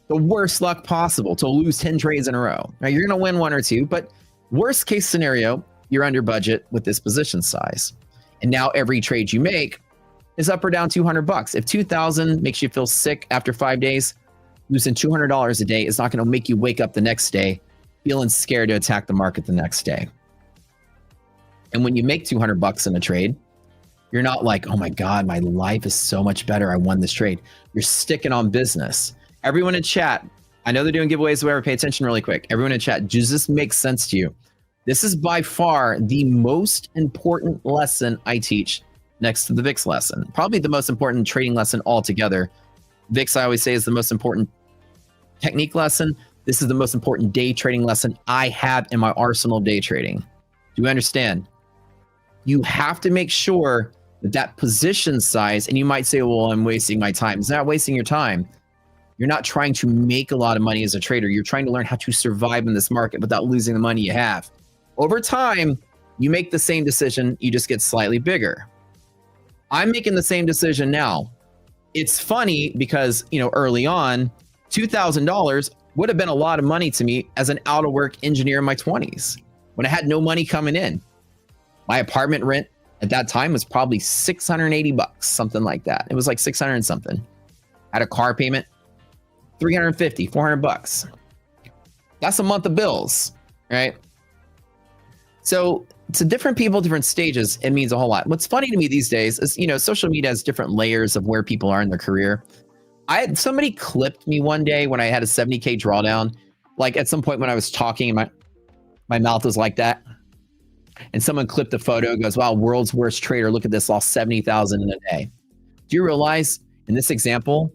the worst luck possible to lose 10 trades in a row. Now you're going to win 1 or 2, but worst case scenario, you're under budget with this position size. And now every trade you make is up or down $200. If 2,000 makes you feel sick after 5 days, losing $200 a day is not going to make you wake up the next day feeling scared to attack the market the next day. And when you make $200 in a trade, you're not like, oh my God, my life is so much better. I won this trade. You're sticking on business. Everyone in chat, I know they're doing giveaways, whatever, pay attention really quick. Everyone in chat, does this make sense to you? This is by far the most important lesson I teach next to the VIX lesson. Probably the most important trading lesson altogether. VIX, I always say, is the most important technique lesson. This is the most important day trading lesson I have in my arsenal of day trading. Do you understand? You have to make sure that that position size, and you might say, well, I'm wasting my time. It's not wasting your time. You're not trying to make a lot of money as a trader. You're trying to learn how to survive in this market without losing the money you have. Over time, you make the same decision, you just get slightly bigger. I'm making the same decision now. It's funny because, early on, $2,000 would have been a lot of money to me as an out-of-work engineer in my 20s when I had no money coming in. My apartment rent at that time was probably $680, something like that. It was like 600 and something. I had a car payment, $350, $400. That's a month of bills, right? So to different people, different stages, it means a whole lot. What's funny to me these days is, social media has different layers of where people are in their career. Somebody clipped me one day when I had a 70K drawdown. Like at some point when I was talking and my mouth was like that. And someone clipped the photo, goes, wow, world's worst trader. Look at this, lost 70,000 in a day. Do you realize in this example,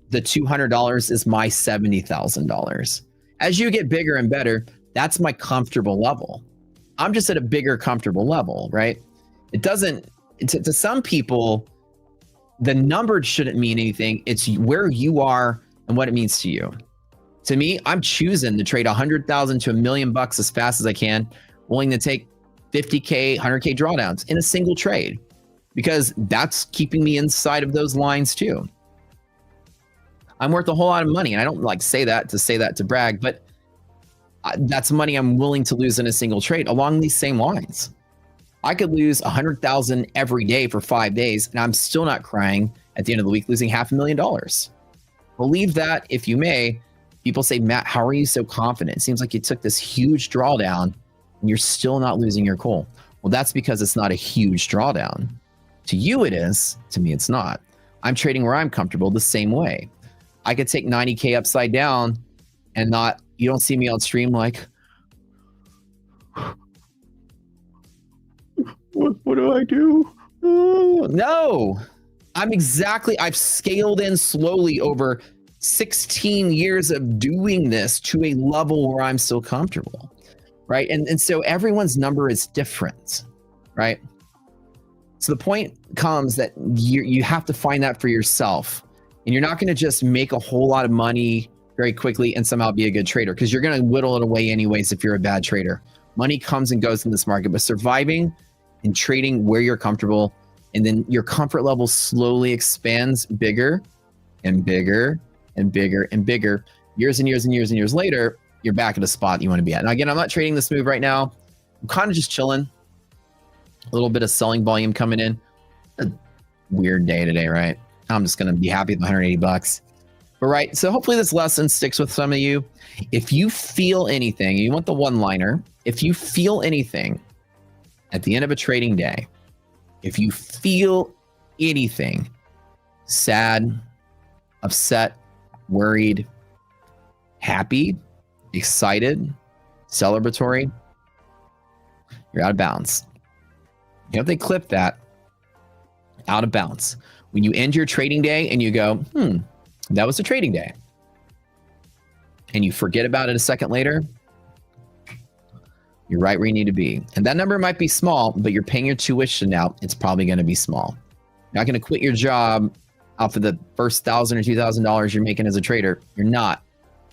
the $200 is my $70,000. As you get bigger and better, that's my comfortable level. I'm just at a bigger comfortable level, right? It doesn't, to some people, the number shouldn't mean anything. It's where you are and what it means to you. To me, I'm choosing to trade 100,000 to $1 million as fast as I can, willing to take 50K, 100K drawdowns in a single trade, because that's keeping me inside of those lines too. I'm worth a whole lot of money. And I don't say that to brag, but that's money I'm willing to lose in a single trade along these same lines. I could lose 100,000 every day for 5 days, and I'm still not crying at the end of the week, losing $500,000. Believe that if you may. People say, Matt, how are you so confident? It seems like you took this huge drawdown and you're still not losing your cool. Well, that's because it's not a huge drawdown. To you it is, to me it's not. I'm trading where I'm comfortable the same way. I could take 90K upside down and you don't see me on stream like, what do I do? No, I've scaled in slowly over 16 years of doing this to a level where I'm still comfortable, right? And so everyone's number is different, right? So the point comes that you have to find that for yourself, and you're not going to just make a whole lot of money very quickly and somehow be a good trader, because you're going to whittle it away anyways if you're a bad trader. Money comes and goes in this market, but surviving and trading where you're comfortable, and then your comfort level slowly expands bigger and bigger and bigger and bigger. Years and years and years and years later, you're back at a spot you want to be at. Now, again, I'm not trading this move right now. I'm kind of just chilling. A little bit of selling volume coming in. A weird day today, right? I'm just going to be happy with $180. But right, so hopefully this lesson sticks with some of you. If you feel anything, you want the one-liner. If you feel anything at the end of a trading day, if you feel anything, sad, upset, worried, happy, excited, celebratory, you're out of bounds. You know, if they clip that, out of bounds. When you end your trading day and you go, that was a trading day, and you forget about it a second later, you're right where you need to be. And that number might be small, but you're paying your tuition now. It's probably going to be small. You're not going to quit your job off of the first $1,000 or $2,000 you're making as a trader. You're not.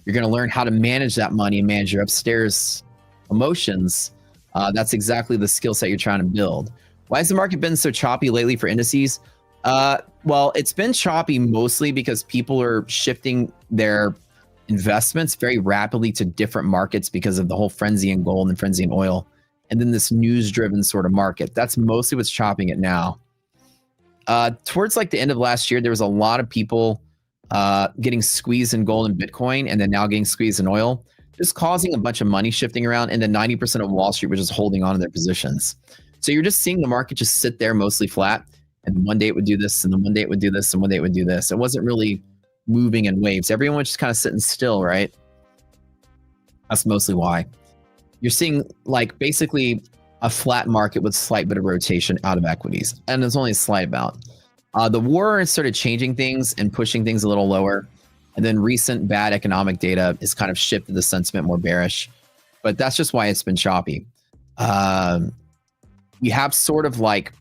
You're going to learn how to manage that money and manage your upstairs emotions. That's exactly the skill set you're trying to build. Why has the market been so choppy lately for indices? Well, it's been choppy mostly because people are shifting their investments very rapidly to different markets because of the whole frenzy in gold and frenzy in oil, and then this news-driven sort of market. That's mostly what's chopping it now. Towards like the end of last year, there was a lot of people getting squeezed in gold and Bitcoin, and then now getting squeezed in oil, just causing a bunch of money shifting around, and then 90% of Wall Street was just holding on to their positions. So you're just seeing the market just sit there mostly flat, and one day it would do this, and then one day it would do this, and one day it would do this. It wasn't really moving in waves. Everyone was just kind of sitting still, right? That's mostly why. You're seeing like basically a flat market with slight bit of rotation out of equities, and there's only a slight amount. The war started changing things and pushing things a little lower, and then recent bad economic data has kind of shifted the sentiment more bearish, but that's just why it's been choppy. You have sort of like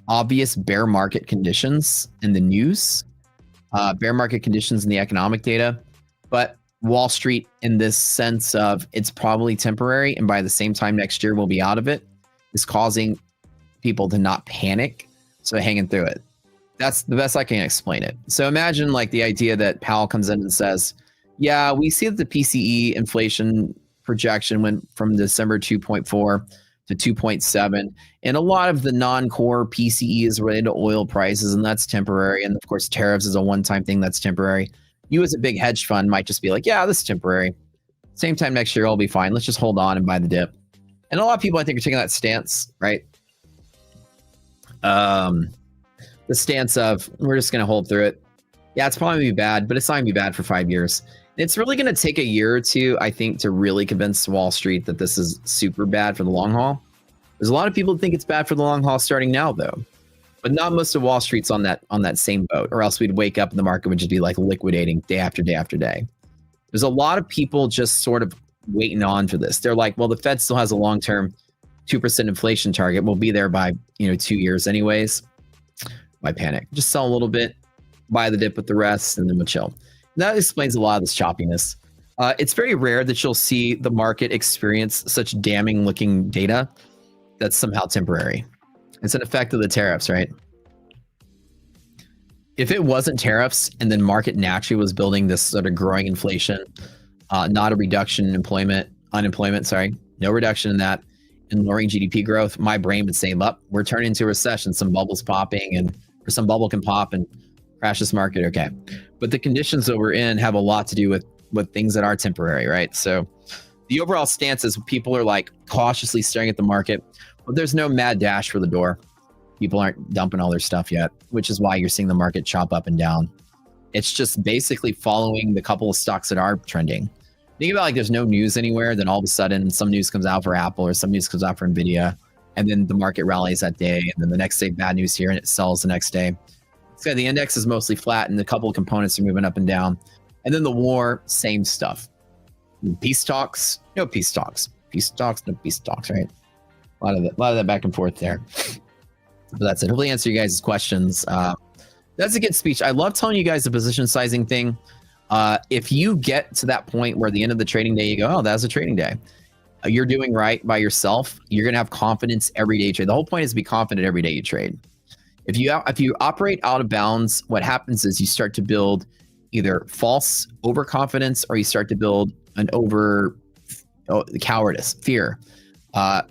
obvious bear market conditions in the news, bear market conditions in the economic data, but Wall Street, in this sense of it's probably temporary, and by the same time next year we'll be out of it, is causing people to not panic. So hanging through it. That's the best I can explain it. So imagine like the idea that Powell comes in and says, yeah, we see that the PCE inflation projection went from December 2.4 to 2.7. And a lot of the non-core PCE is related to oil prices, and that's temporary. And of course, tariffs is a one-time thing that's temporary. You as a big hedge fund might just be like, yeah, this is temporary. Same time next year, I'll be fine. Let's just hold on and buy the dip. And a lot of people, I think, are taking that stance, right? The stance of we're just going to hold through it. Yeah, it's probably gonna be bad, but it's not gonna be bad for 5 years. It's really going to take a year or two, I think, to really convince Wall Street that this is super bad for the long haul. There's a lot of people who think it's bad for the long haul starting now, though, but not most of Wall Street's on that same boat, or else we'd wake up and the market would just be like liquidating day after day after day. There's a lot of people just sort of waiting on for this. They're like, well, the Fed still has a long-term 2% inflation target. We'll be there by 2 years anyways. Why panic? Just sell a little bit, buy the dip with the rest, and then we'll chill. And that explains a lot of this choppiness. It's very rare that you'll see the market experience such damning looking data that's somehow temporary. It's an effect of the tariffs, right? If it wasn't tariffs and then market naturally was building this sort of growing inflation, not a reduction in unemployment, sorry, no reduction in that, and lowering GDP growth, my brain would say, up, we're turning into a recession, some bubbles popping, or some bubble can pop and crash this market, okay. But the conditions that we're in have a lot to do with things that are temporary, right? So the overall stance is people are like cautiously staring at the market, but there's no mad dash for the door. People aren't dumping all their stuff yet, which is why you're seeing the market chop up and down. It's just basically following the couple of stocks that are trending. Think about like there's no news anywhere, then all of a sudden some news comes out for Apple or some news comes out for Nvidia, and then the market rallies that day, and then the next day bad news here and it sells the next day. So the index is mostly flat and a couple of components are moving up and down. And then the war, same stuff. Peace talks, no peace talks. Peace talks, no peace talks, right? A lot of that back and forth there. But that's it. Hopefully answer you guys' questions. That's a good speech. I love telling you guys the position sizing thing. If you get to that point where at the end of the trading day, you go, oh, that was a trading day. You're doing right by yourself. You're going to have confidence every day you trade. The whole point is to be confident every day you trade. If you operate out of bounds, what happens is you start to build either false overconfidence or you start to build an cowardice, fear.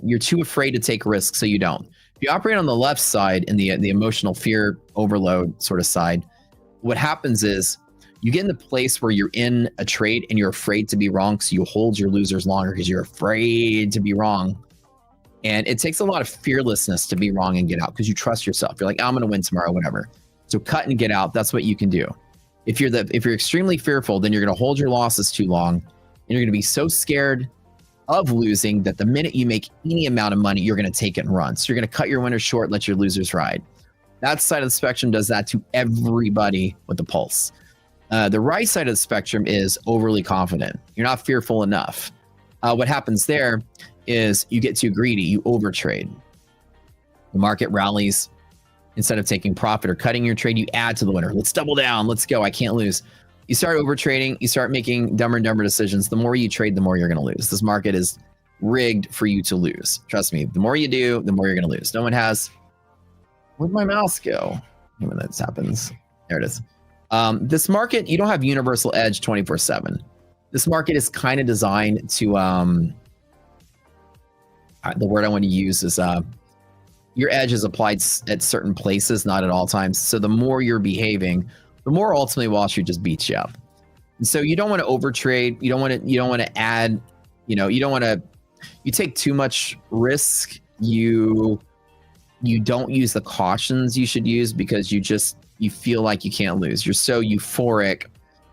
You're too afraid to take risks, so you don't. If you operate on the left side in the emotional fear overload sort of side, what happens is You get in the place where you're in a trade and you're afraid to be wrong, so you hold your losers longer because you're afraid to be wrong. And it takes a lot of fearlessness to be wrong and get out because you trust yourself. You're like, I'm going to win tomorrow, whatever. So cut and get out. That's what you can do. If you're extremely fearful, then you're going to hold your losses too long, and you're going to be so scared of losing that the minute you make any amount of money, you're going to take it and run. So you're going to cut your winners short, let your losers ride. That side of the spectrum does that to everybody with a pulse. The right side of the spectrum is overly confident. You're not fearful enough. What happens there is you get too greedy, you overtrade. The market rallies. Instead of taking profit or cutting your trade, you add to the winner. Let's double down. Let's go. I can't lose. You start overtrading. You start making dumber and dumber decisions. The more you trade, the more you're going to lose. This market is rigged for you to lose. Trust me. The more you do, the more you're going to lose. No one has. Where'd my mouse go? When this happens, there it is. This market, you don't have universal edge 24/7. This market is kind of designed to. The word I want to use is your edge is applied at certain places, not at all times. So the more you're behaving, the more ultimately Wall Street just beats you up. And so you don't want to overtrade. You don't want to add, you don't want to, you take too much risk. You don't use the cautions you should use because you feel like you can't lose. You're so euphoric.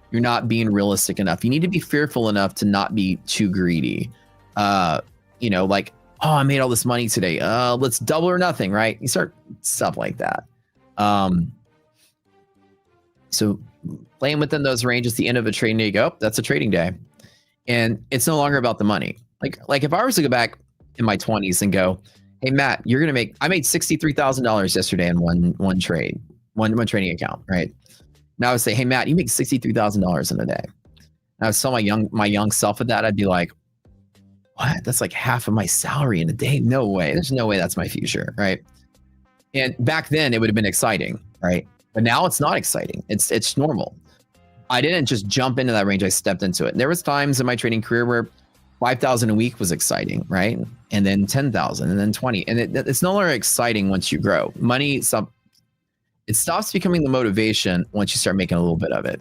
You're not being realistic enough. You need to be fearful enough to not be too greedy. Like, oh, I made all this money today. Let's double or nothing, right? You start stuff like that. So playing within those ranges, the end of a trading day, you go, oh, that's a trading day. And it's no longer about the money. Like if I was to go back in my 20s and go, hey, Matt, I made $63,000 yesterday in one trade, one trading account, right? Now I would say, hey, Matt, you make $63,000 in a day. And I would tell my young self at that, I'd be like, what? That's like half of my salary in a day? No way. There's no way that's my future, right? And back then it would have been exciting, right? But now it's not exciting. It's normal. I didn't just jump into that range. I stepped into it. And there was times in my trading career where 5,000 a week was exciting, right? And then 10,000 and then 20. And it's no longer exciting once you grow. Money, it stops becoming the motivation once you start making a little bit of it.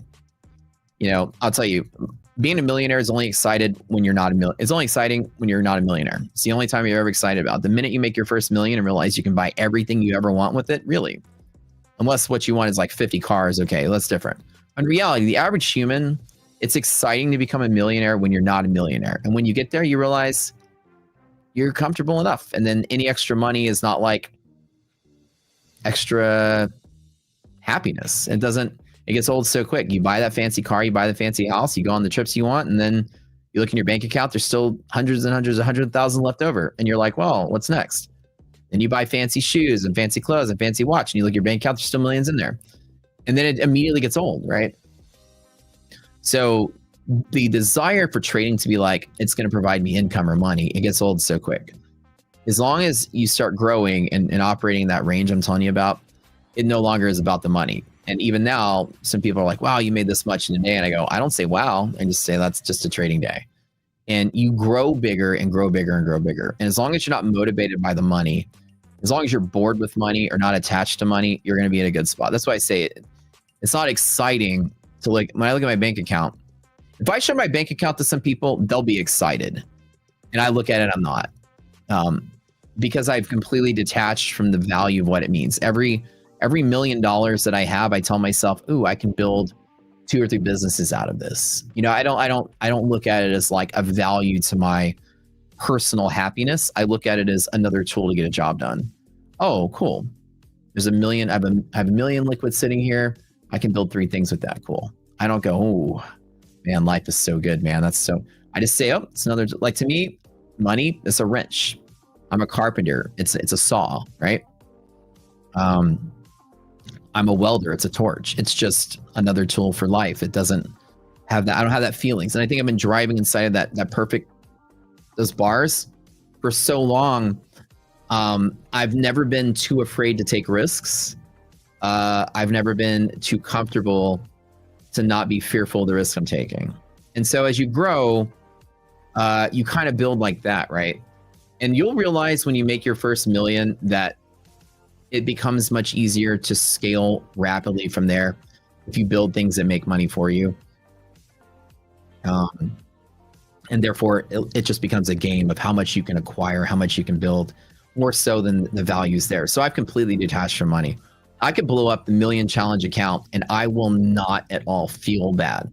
I'll tell you, being a millionaire is only excited when you're not a millionaire. It's only exciting when you're not a millionaire. It's the only time you're ever excited about. The minute you make your first million and realize you can buy everything you ever want with it, really. Unless what you want is like 50 cars, okay, that's different. In reality, the average human, it's exciting to become a millionaire when you're not a millionaire. And when you get there, you realize you're comfortable enough. And then any extra money is not like extra happiness. It gets old so quick. You buy that fancy car, you buy the fancy house, you go on the trips you want, and then you look in your bank account, there's still hundreds and hundreds, 100,000 left over. And you're like, well, what's next? Then you buy fancy shoes and fancy clothes and fancy watch, and you look at your bank account, there's still millions in there. And then it immediately gets old, right? So the desire for trading to be like, it's going to provide me income or money, it gets old so quick. As long as you start growing and operating in that range I'm telling you about, it no longer is about the money. And even now, some people are like, wow, you made this much in a day. And I go, I don't say wow. I just say that's just a trading day. And you grow bigger and grow bigger and grow bigger. And as long as you're not motivated by the money, as long as you're bored with money or not attached to money, you're going to be in a good spot. That's why I say it's not exciting to when I look at my bank account. If I show my bank account to some people, they'll be excited. And I look at it, I'm not. Because I've completely detached from the value of what it means. Every $1 million that I have, I tell myself, ooh, I can build 2 or 3 businesses out of this. I don't look at it as like a value to my personal happiness. I look at it as another tool to get a job done. Oh, cool. There's $1 million. I have $1 million liquid sitting here. I can build 3 things with that. Cool. I don't go, oh man, life is so good, man. I just say, oh, it's another, like to me, money is a wrench. I'm a carpenter. It's a saw, right? I'm a welder. It's a torch. It's just another tool for life. It doesn't have that. I don't have that feelings. And I think I've been driving inside of that perfect, those bars for so long. I've never been too afraid to take risks. I've never been too comfortable to not be fearful of the risk I'm taking. And so as you grow, you kind of build like that, right? And you'll realize when you make your first million that it becomes much easier to scale rapidly from there. if you build things that make money for you. And therefore, it just becomes a game of how much you can acquire, how much you can build, more so than the values there. So I've completely detached from money. I could blow up the million challenge account and I will not at all feel bad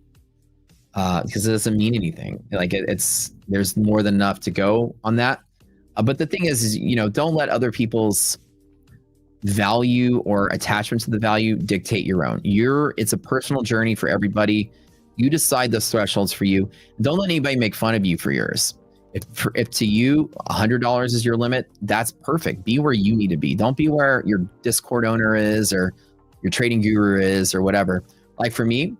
because it doesn't mean anything. Like there's more than enough to go on that. But the thing is, don't let other people's value or attachment to the value dictate your own. It's a personal journey for everybody. You decide those thresholds for you. Don't let anybody make fun of you for yours. If to you $100 is your limit, that's perfect. Be where you need to be. Don't be where your Discord owner is or your trading guru is or whatever. Like for me,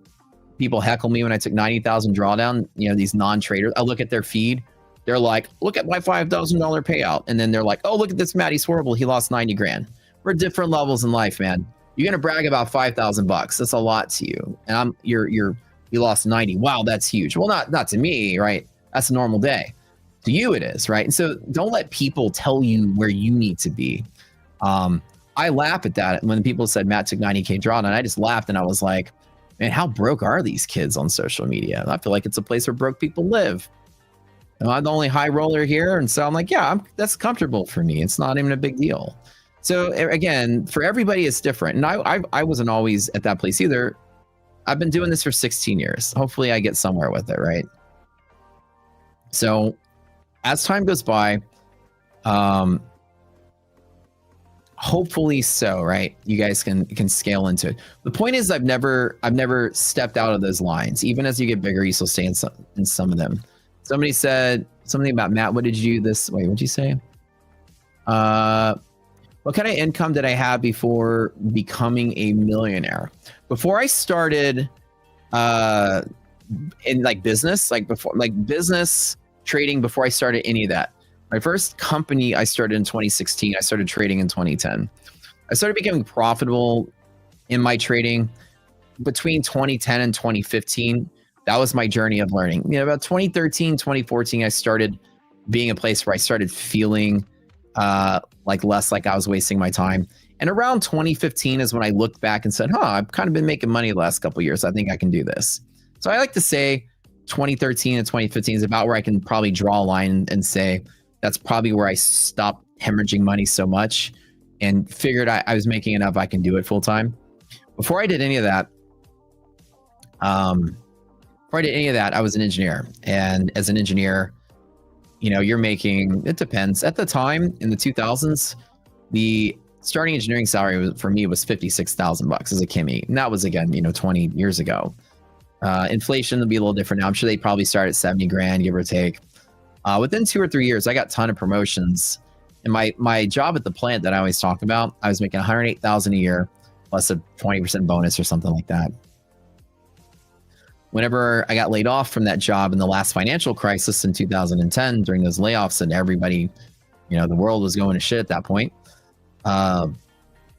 people heckle me when I took 90,000 drawdown. These non-traders. I look at their feed. They're like, "Look at my $5,000 payout," and then they're like, "Oh, look at this Matt. He's horrible. He lost 90 grand." We're at different levels in life, man. You're gonna brag about $5,000. That's a lot to you, and you lost 90. Wow, that's huge. Well, not to me, right? That's a normal day. To you, it is, right? And so don't let people tell you where you need to be. I laugh at that when people said Matt took 90K drawdown. I just laughed and I was like, man, how broke are these kids on social media? And I feel like it's a place where broke people live. I'm the only high roller here, and so I'm like, yeah, that's comfortable for me. It's not even a big deal. So again, for everybody, it's different. And I wasn't always at that place either. I've been doing this for 16 years. Hopefully I get somewhere with it, right? So as time goes by, hopefully so, right? You guys can scale into it. The point is I've never stepped out of those lines. Even as you get bigger, you still stay in some of them. Somebody said something about Matt. What did you wait, what'd you say? What kind of income did I have before becoming a millionaire? Before I started in business, business trading, before I started any of that. My first company I started in 2016. I started trading in 2010. I started becoming profitable in my trading between 2010 and 2015. That was my journey of learning. About 2013, 2014, I started being a place where I started feeling less like I was wasting my time. And around 2015 is when I looked back and said, I've kind of been making money the last couple of years. I think I can do this. So I like to say 2013 and 2015 is about where I can probably draw a line and say, that's probably where I stopped hemorrhaging money so much and figured I was making enough I can do it full time. Before I did any of that, I was an engineer. And as an engineer, you're making, it depends. At the time in the 2000s, the starting engineering salary for me was $56,000 as a Kimmy. And that was, again, 20 years ago. Inflation will be a little different now. I'm sure they probably start at 70 grand, give or take. Within 2 or 3 years, I got a ton of promotions. And my job at the plant that I always talk about, I was making $108,000 a year plus a 20% bonus or something like that. Whenever I got laid off from that job in the last financial crisis in 2010, during those layoffs and everybody, the world was going to shit at that point, I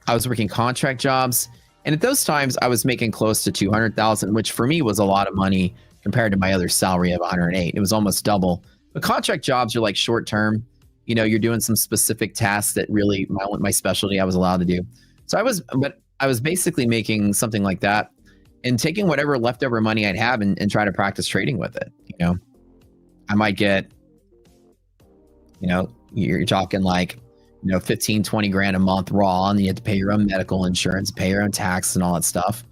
was working contract jobs. And at those times, I was making close to $200,000, which for me was a lot of money compared to my other salary of $108. It was almost double. But contract jobs are like short term. You're doing some specific tasks that really my specialty I was allowed to do. So I was basically making something like that and taking whatever leftover money I'd have and try to practice trading with it. I might get, you're talking 15, 20 grand a month raw, and you have to pay your own medical insurance, pay your own tax and all that stuff.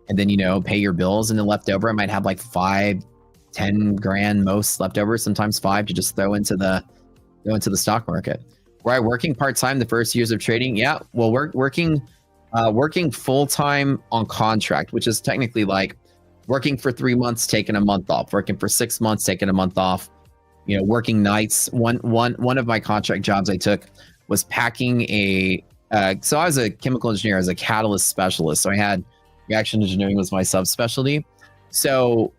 And then, pay your bills, and then leftover, I might have 5, 10 grand most leftover, sometimes 5 to just throw into the stock market. Were I working part-time the first years of trading? Yeah. Well, working full-time on contract, which is technically working for 3 months, taking a month off, working for 6 months, taking a month off, working nights. One of my contract jobs I took was packing so I was a chemical engineer, as a catalyst specialist. So I had reaction engineering was my subspecialty. So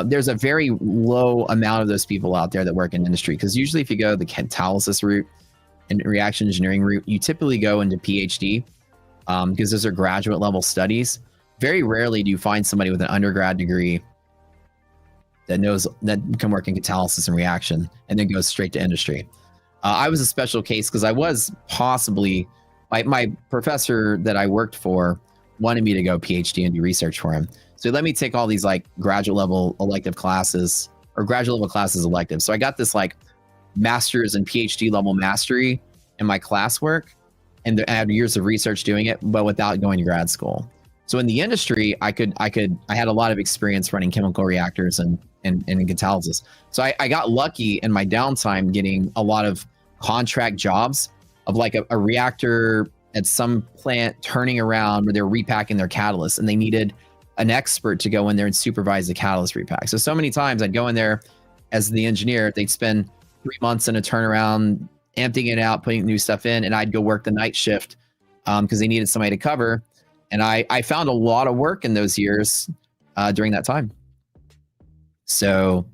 there's a very low amount of those people out there that work in industry, because usually if you go the catalysis route and reaction engineering route, you typically go into PhD because those are graduate level studies. Very rarely do you find somebody with an undergrad degree that can work in catalysis and reaction and then goes straight to industry. I was a special case because I was possibly, my professor that I worked for wanted me to go PhD and do research for him. So he let me take all these like graduate level elective classes or graduate level classes elective. So I got this like master's and PhD level mastery in my classwork, and I had years of research doing it, but without going to grad school. So in the industry, I had a lot of experience running chemical reactors and in catalysis. So I got lucky in my downtime getting a lot of contract jobs of like a reactor at some plant turning around where they're repacking their catalyst, and they needed an expert to go in there and supervise the catalyst repack. So many times I'd go in there as the engineer, they'd spend 3 months in a turnaround, emptying it out, putting new stuff in, and I'd go work the night shift because they needed somebody to cover. And I found a lot of work in those years during that time. So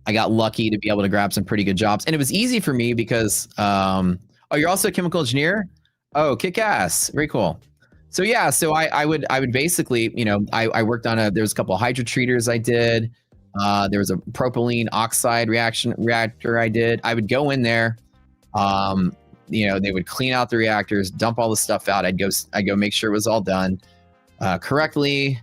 I got lucky to be able to grab some pretty good jobs. And it was easy for me because, oh, you're also a chemical engineer? Oh, kick ass. Very cool. So yeah, so I would basically, you know, I worked on there was a couple of hydrotreaters I did. There was a propylene oxide reactor I did. I would go in there, you know, they would clean out the reactors, dump all the stuff out. I'd go make sure it was all done correctly.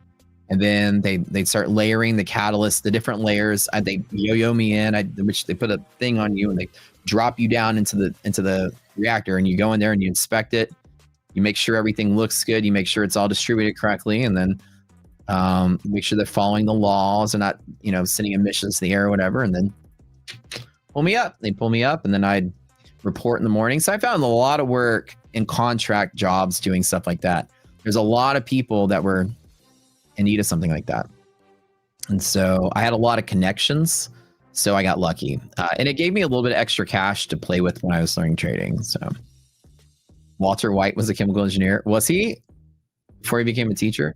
And then they'd start layering the catalyst, the different layers. They yo-yo me in, which they put a thing on you and they drop you down into the reactor, and you go in there and you inspect it. You make sure everything looks good. You make sure it's all distributed correctly, and then make sure they're following the laws and not, you know, sending emissions to the air or whatever. And then pull me up. They pull me up, and then I'd report in the morning. So I found a lot of work in contract jobs doing stuff like that. There's a lot of people that were in need of something like that. And so I had a lot of connections. So I got lucky. And it gave me a little bit of extra cash to play with when I was learning trading. So Walter White was a chemical engineer. Was he? Before he became a teacher?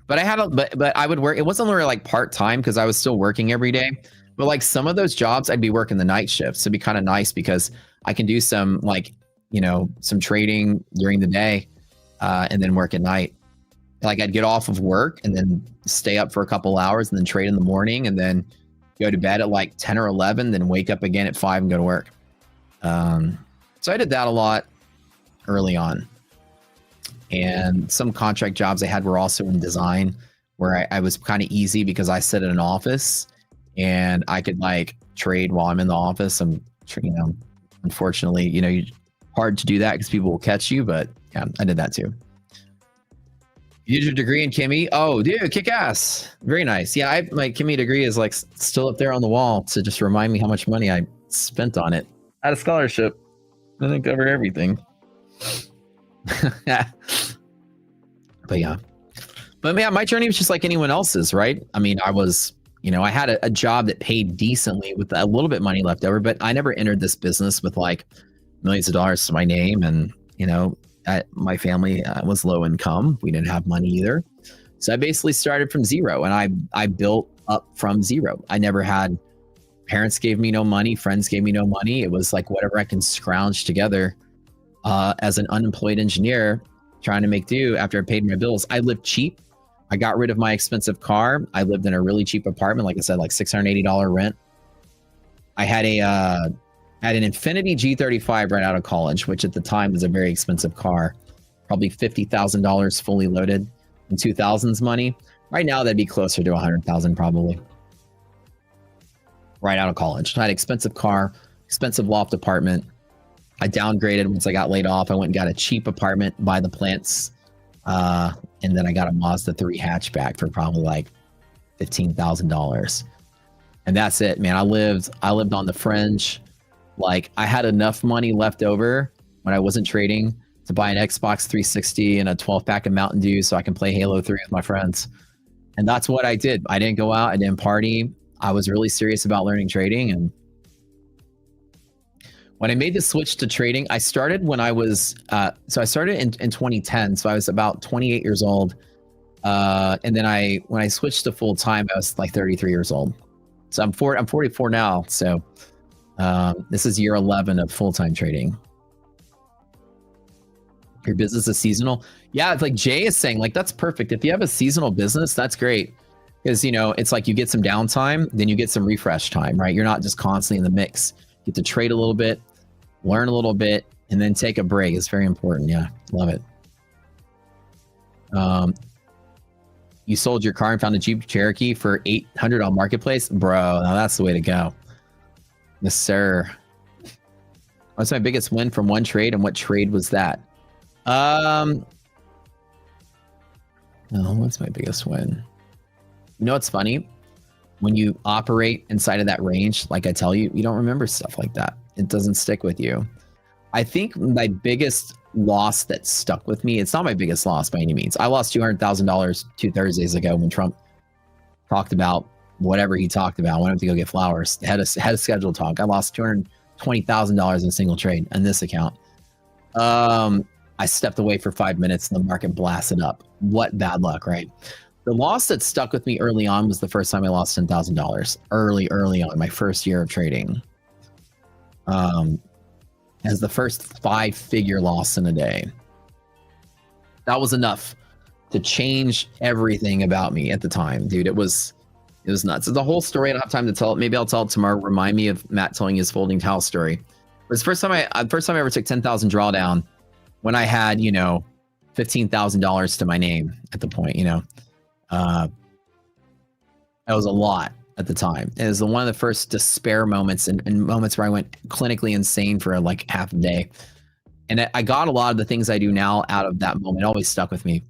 But I had but I would work. It wasn't really like part-time because I was still working every day. But like some of those jobs, I'd be working the night shifts. It'd be kind of nice because I can do some like, you know, some trading during the day and then work at night. Like I'd get off of work and then stay up for a couple hours and then trade in the morning and then go to bed at like 10 or 11, then wake up again at 5 and go to work. So I did that a lot early on. And some contract jobs I had were also in design where I was kind of easy because I sit in an office and I could like trade while I'm in the office. You know, unfortunately, you know, hard to do that because people will catch you, but yeah, I did that too. You did your degree in chemie? Oh, dude, kick ass. Very nice. Yeah, my chemie degree is like still up there on the wall to just remind me how much money I spent on it. I had a scholarship. I didn't cover everything. But yeah, my journey was just like anyone else's, right? I mean, I was, you know, I had a job that paid decently with a little bit of money left over, but I never entered this business with like millions of dollars to my name. And, you know, my family was low income. We didn't have money either. So I basically started from zero and I built up from zero. I never had, parents gave me no money, friends gave me no money. It was like whatever I can scrounge together as an unemployed engineer trying to make do after I paid my bills. I lived cheap. I got rid of my expensive car. I lived in a really cheap apartment. Like I said, like $680 rent. I had an Infiniti G35 right out of college, which at the time was a very expensive car, probably $50,000 fully loaded in 2000s money. Right now, that'd be closer to 100,000 probably. Right out of college. I had an expensive car, expensive loft apartment. I downgraded once I got laid off. I went and got a cheap apartment by the plants. And then I got a Mazda 3 hatchback for probably like $15,000. And that's it, man. I lived on the fringe. Like I had enough money left over when I wasn't trading to buy an Xbox 360 and a 12-pack of Mountain Dew so I can play Halo 3 with my friends. And that's what I did. I didn't go out. I didn't party. I was really serious about learning trading. And when I made the switch to trading, I started when I was, so I started in 2010. So I was about 28 years old. And then when I switched to full time, I was like 33 years old. So I'm 44 now. So this is year 11 of full-time trading. Your business is seasonal. Yeah, it's like Jay is saying, like, that's perfect. If you have a seasonal business, that's great. Because, you know, it's like you get some downtime, then you get some refresh time, right? You're not just constantly in the mix. You get to trade a little bit, learn a little bit, and then take a break. It's very important. Yeah, love it. You sold your car and found a Jeep Cherokee for $800 on Marketplace, bro. Now that's the way to go. Yes, sir. What's my biggest win from one trade, and what trade was that? What's my biggest win? You know what's funny? When you operate inside of that range, like I tell you, you don't remember stuff like that. It doesn't stick with you. I think my biggest loss that stuck with me, it's not my biggest loss by any means. I lost $200,000 2 Thursdays ago when Trump talked about whatever he talked about. Went up to go get flowers. Had a scheduled talk. I lost $220,000 in a single trade on this account. I stepped away for 5 minutes and the market blasted up. What bad luck, right? The loss that stuck with me early on was the first time I lost $10,000 early on, my first year of trading. As the first 5-figure loss in a day. That was enough to change everything about me at the time, dude. It was nuts. It's the whole story. I don't have time to tell it. Maybe I'll tell it tomorrow. Remind me of Matt telling his folding towel story. It was the first time I ever took 10,000 drawdown when I had, $15,000 to my name at the point, that was a lot at the time. It was one of the first despair moments and moments where I went clinically insane for like half a day. And I got a lot of the things I do now out of that moment. It always stuck with me.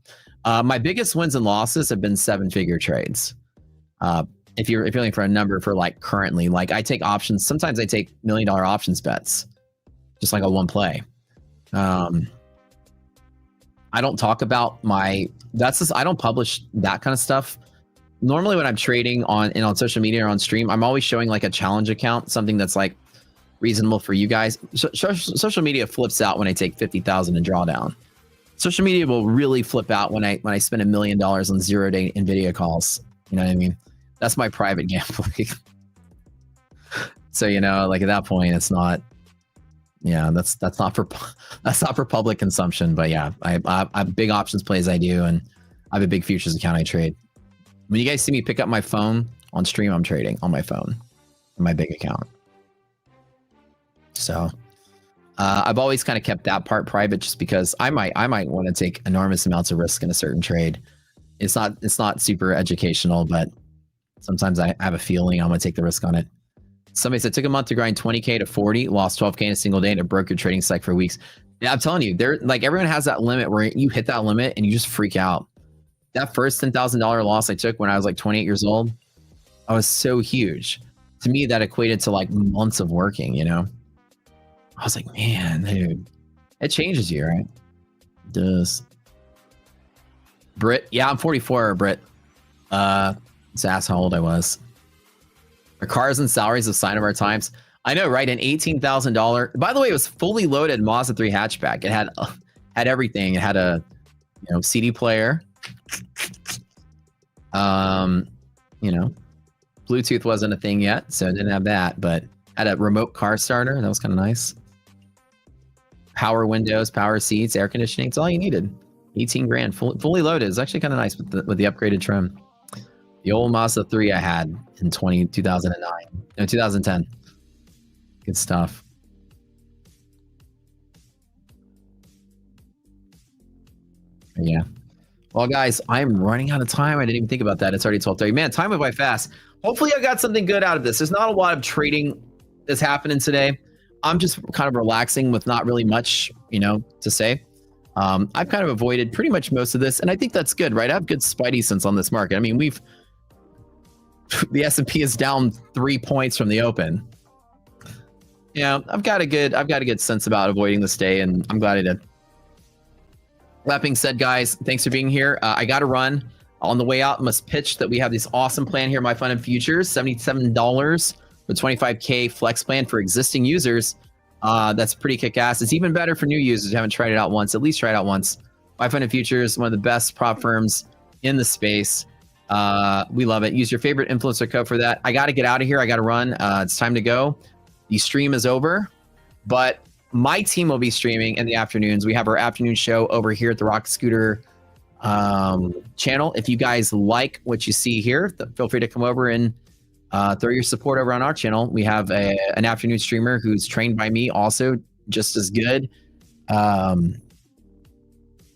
My biggest wins and losses have been 7-figure trades. If you're looking for a number for like currently, like I take options. Sometimes I take $1 million options bets, just like a one play. I don't talk about I don't publish that kind of stuff. Normally when I'm trading on social media or on stream, I'm always showing like a challenge account, something that's like reasonable for you guys. Social media flips out when I take 50,000 in drawdown. Social media will really flip out when I spend $1 million on 0-day NVIDIA calls. You know what I mean? That's my private gambling. So, like at that point, it's not, that's not for public consumption. But yeah, I have big options plays I do, and I have a big futures account I trade. When you guys see me pick up my phone on stream, I'm trading on my phone, on my big account. So I've always kind of kept that part private, just because I might want to take enormous amounts of risk in a certain trade. It's not super educational, but sometimes I have a feeling I'm gonna take the risk on it. Somebody said, took a month to grind 20K to 40, lost 12K in a single day, and it broke your trading cycle for weeks. Yeah, I'm telling you, everyone has that limit where you hit that limit and you just freak out. That first $10,000 loss I took when I was like 28 years old, I was so huge. To me, that equated to like months of working, I was like, man, dude, it changes you, right? It does. Brit, yeah, I'm 44, Brit. Just asked how old I was. Our cars and salaries a sign of our times. I know, right? An $18,000. By the way, it was fully loaded Mazda 3 hatchback. It had everything. It had a CD player. Bluetooth wasn't a thing yet, so it didn't have that, but had a remote car starter. That was kind of nice. Power windows, power seats, air conditioning. It's all you needed. 18 grand, fully loaded. It's actually kind of nice with the upgraded trim. The old Mazda 3 I had in 2010. Good stuff. Yeah. Well, guys, I'm running out of time. I didn't even think about that. It's already 12:30. Man, time went by fast. Hopefully I got something good out of this. There's not a lot of trading that's happening today. I'm just kind of relaxing with not really much, to say. I've kind of avoided pretty much most of this, and I think that's good, right? I have good spidey sense on this market. I mean, the S&P is down 3 points from the open. I've got a good sense about avoiding this day, and I'm glad I did. That being said, guys, thanks for being here. I got to run. On the way out, I must pitch that we have this awesome plan here, MyFundedFutures, $77 with 25K flex plan for existing users. That's pretty kick-ass. It's even better for new users who haven't tried it out once. At least try it out once. MyFundedFutures, one of the best prop firms in the space. We love it. Use your favorite influencer code for that. I got to get out of here. I got to run. It's time to go. The stream is over, but my team will be streaming in the afternoons. We have our afternoon show over here at the Rocket Scooter channel. If you guys like what you see here, feel free to come over and throw your support over on our channel. We have an afternoon streamer who's trained by me, also just as good.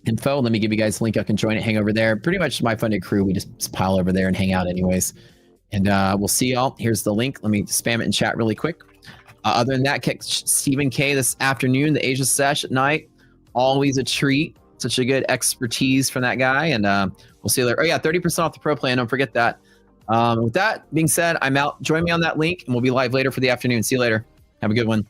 info. Let me give you guys a link. I can join it, hang over there. Pretty much my funded crew. We just pile over there and hang out anyways. And we'll see y'all. Here's the link. Let me spam it in chat really quick. Other than that, catch Stephen K this afternoon, the Asia Sesh at night. Always a treat. Such a good expertise from that guy. And we'll see you later. Oh yeah, 30% off the pro plan. Don't forget that. With that being said, I'm out. Join me on that link and we'll be live later for the afternoon. See you later. Have a good one.